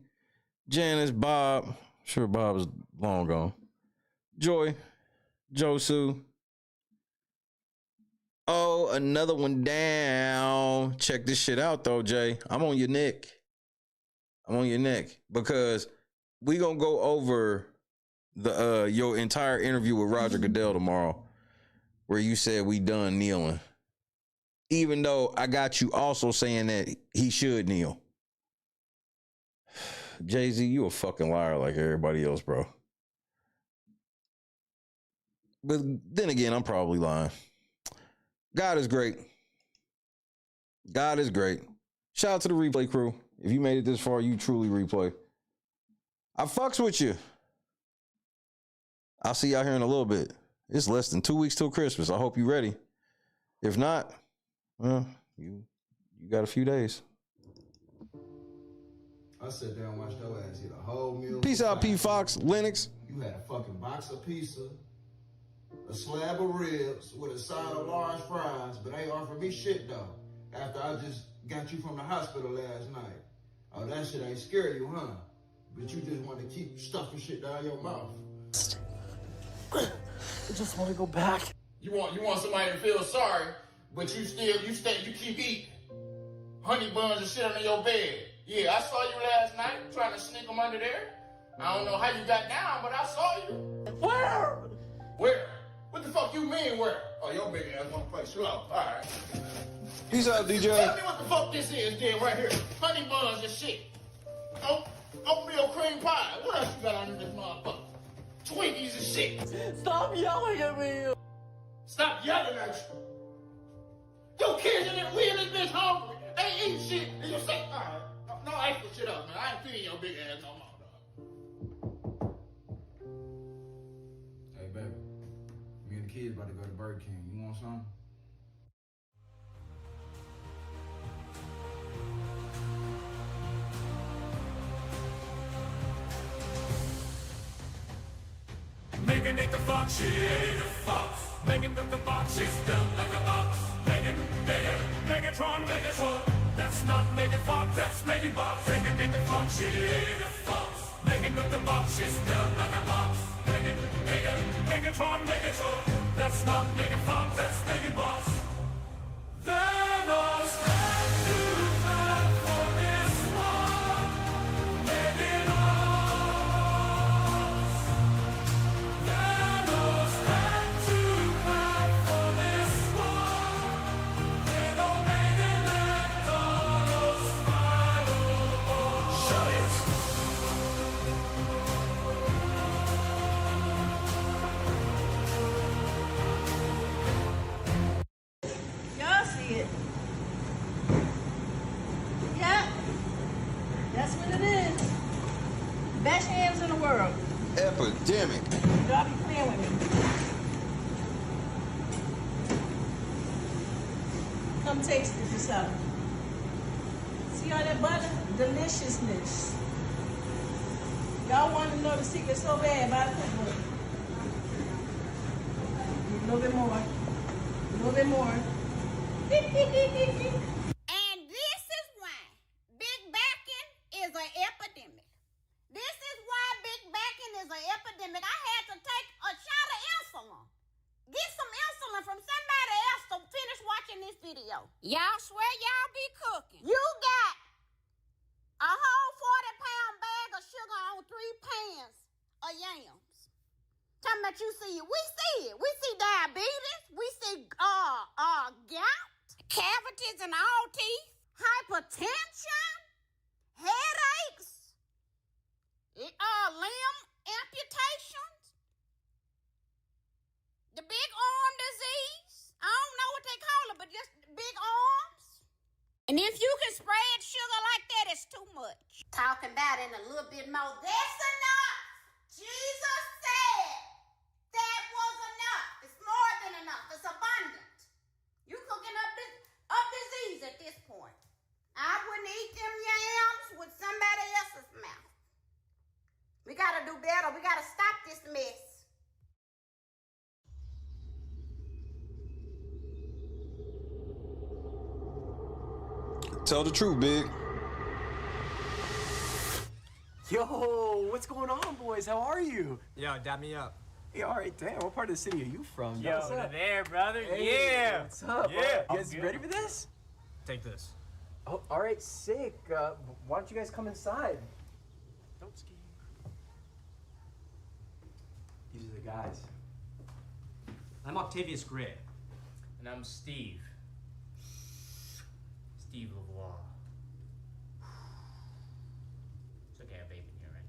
Janice, Bob. Sure, Bob is long gone. Joy, Josu. Oh, another one down. Check this shit out, though, Jay. I'm on your neck. Because we gonna go over the your entire interview with Roger Goodell tomorrow, where you said we done kneeling. Even though I got you also saying that he should kneel. Jay-Z, you a fucking liar like everybody else, bro. But then again, I'm probably lying. God is great. God is great. Shout out to the replay crew. If you made it this far, you truly replay. I fucks with you. I'll see y'all here in a little bit. It's less than 2 weeks till Christmas. I hope you're ready. If not, well, you got a few days. I sat there and watched your ass eat a whole meal. Peace out, P. Fox, Lennox. You had a fucking box of pizza, a slab of ribs with a side of large fries, but ain't offered me shit though. After I just got you from the hospital last night. Oh, that shit ain't scared you, huh? But you just want to keep stuffing shit down your mouth. I just want to go back. You want somebody to feel sorry, but you keep eating honey buns and shit under your bed. Yeah, I saw you last night trying to sneak them under there. I don't know how you got down, but I saw you. Where? Where? What the fuck you mean where? Oh, your big ass wanna play slow. All right. Peace out, DJ. Tell me what the fuck this is, then, right here. Honey buns and shit. Oatmeal cream pie. What else you got under this motherfucker? Twinkies and shit. Stop yelling at me. Stop yelling at you. Your kids in there, we in this bitch hungry. They ain't eating shit. And you say, all right. No extra shit up, man. I ain't feeding your big ass no more, dog. Hey, baby. Me and the kids about to go to Burger King. You want some? Making it the box, she ain't a fox. Making them the box, she's built like a box. Megatron, Megatron. That's not making fox, that's making box. Making it the box, she ain't a fox. Making them the box, she's built like a box. Megatron, Megatron. That's not making fox, that's making box. Thanos had to fight for this one. Making us. Thanos had to fight for this one. They don't make it let Thanos fight. Shut it. Y'all see it? Yeah. That's what it is. Best hands in the world. Epidemic. Y'all be playing with me. Come taste it yourself. See all that butter? Deliciousness. Y'all want to know the secret so bad about it? A little bit more. A little bit more. And this is why big backing is an epidemic. This is why big backing is an epidemic. I had to take a shot of insulin. Get some insulin from somebody else to finish watching this video. Y'all swear y'all be cooking. You got a whole 40-pound bag of sugar on 3 pans of yams. Talking about you see it. We see it. We see diabetes. We see gout, cavities in all teeth, hypertension, headaches, limb amputations, the big arm disease. I don't know what they call it, but just big arms. And if you can spread sugar like that, it's too much. Talking about it in a little bit more. That's enough. Jesus said that was enough. It's more than enough. It's abundant. You cooking up disease at this point. I wouldn't eat them yams with somebody else's mouth. We gotta do better. We gotta stop this mess. Tell the truth, Big. Yo, what's going on, boys? How are you? Yo, dab me up. Hey, all right, damn. What part of the city are you from? Yo, What's up? there, brother. Hey, Yeah. What's up? Yeah. You guys ready for this? Take this. Oh, all right, sick. Why don't you guys come inside? Don't ski. These are the guys. I'm Octavius Gray. And I'm Steve. Steve LeVois. So okay, I have vape in here, right?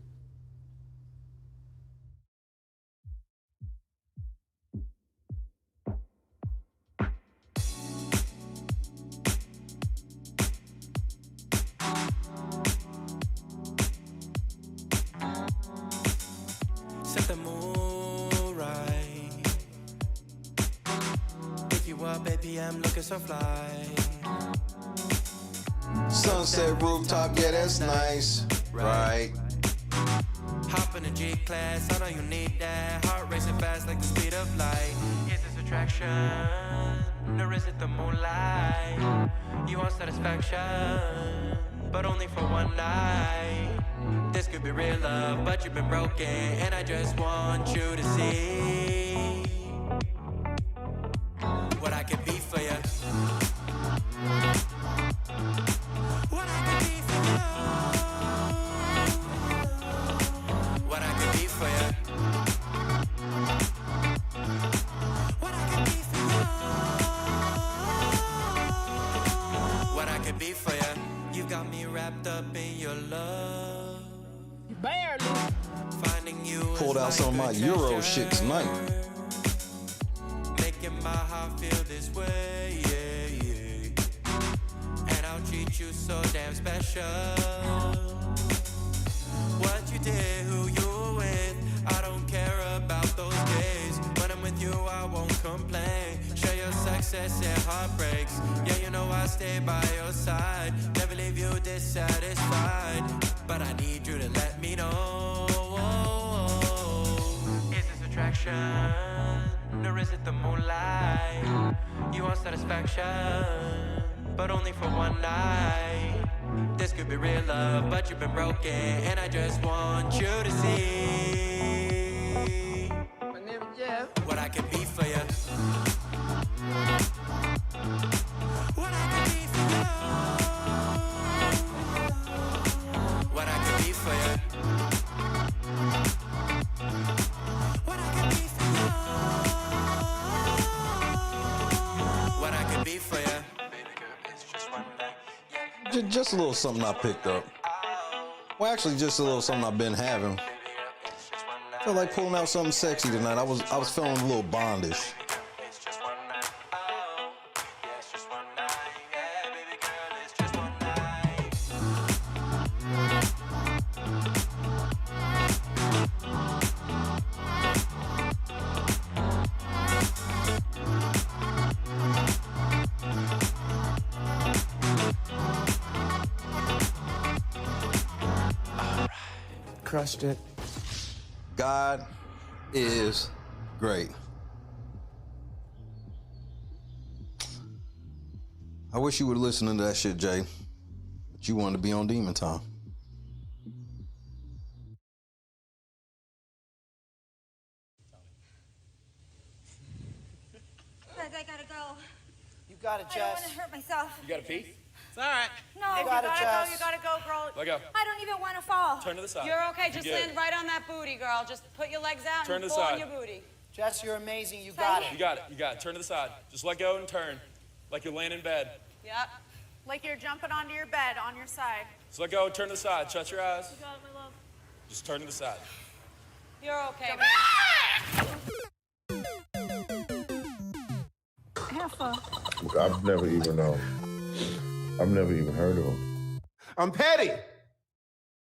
Set the mood right. Pick you up, baby, I'm looking so fly. Sunset rooftop, yeah, that's nice. Right. Hop in the G-Class, I know you need that. Heart racing fast like the speed of light. Is this attraction, or is it the moonlight? You want satisfaction, but only for one night. This could be real love, but you've been broken, and I just want you to see what I can be for you. What I can be for you. What I can be for you. What I can be for you. What I can be for you. You got me wrapped up in your love. Barely. Finding you Pulled out some of my Euro shit tonight. making my heart feel this way, yeah, yeah. And I'll treat you so damn special. What you did, who you were with, I don't care about those days. When I'm with you, I won't complain. Share your success and heartbreaks. Yeah, you know I stay by your side. Never leave you dissatisfied. But I need you to let me know. Is this attraction, or is it the moonlight? You want satisfaction, but only for one night. This could be real love, but you've been broken, and I just want you to see My name is Jeff. what I can be for you. What I can be for you. What I can be for you. What I can be for you. What I can be for you. Baby girl, it's just one night. Just a little something I picked up. Well, actually, just a little something I've been having. I felt like pulling out something sexy tonight. I was feeling a little bondish. Crushed it. God is great. I wish you were listening to that shit, Jay. But you wanted to be on Demon Time. Guys, I gotta go. You got it, I don't want Jess. to hurt myself. You got a pee? It's all right. No, You got it, Jess. you gotta go, girl. Let go. I don't even want to fall. Turn to the side. You're okay. Just Good. land right on that booty, girl. Just put your legs out Turn and to the pull on side. your booty. Jess, you're amazing. You got it. You got it. You got it. Turn to the side. Just let go and turn. Like you're laying in bed. Yep. Like you're jumping onto your bed on your side. Just let go and turn to the side. Shut your eyes. You got it, my love. Just turn to the side. You're okay. I've never even heard of him. I'm petty.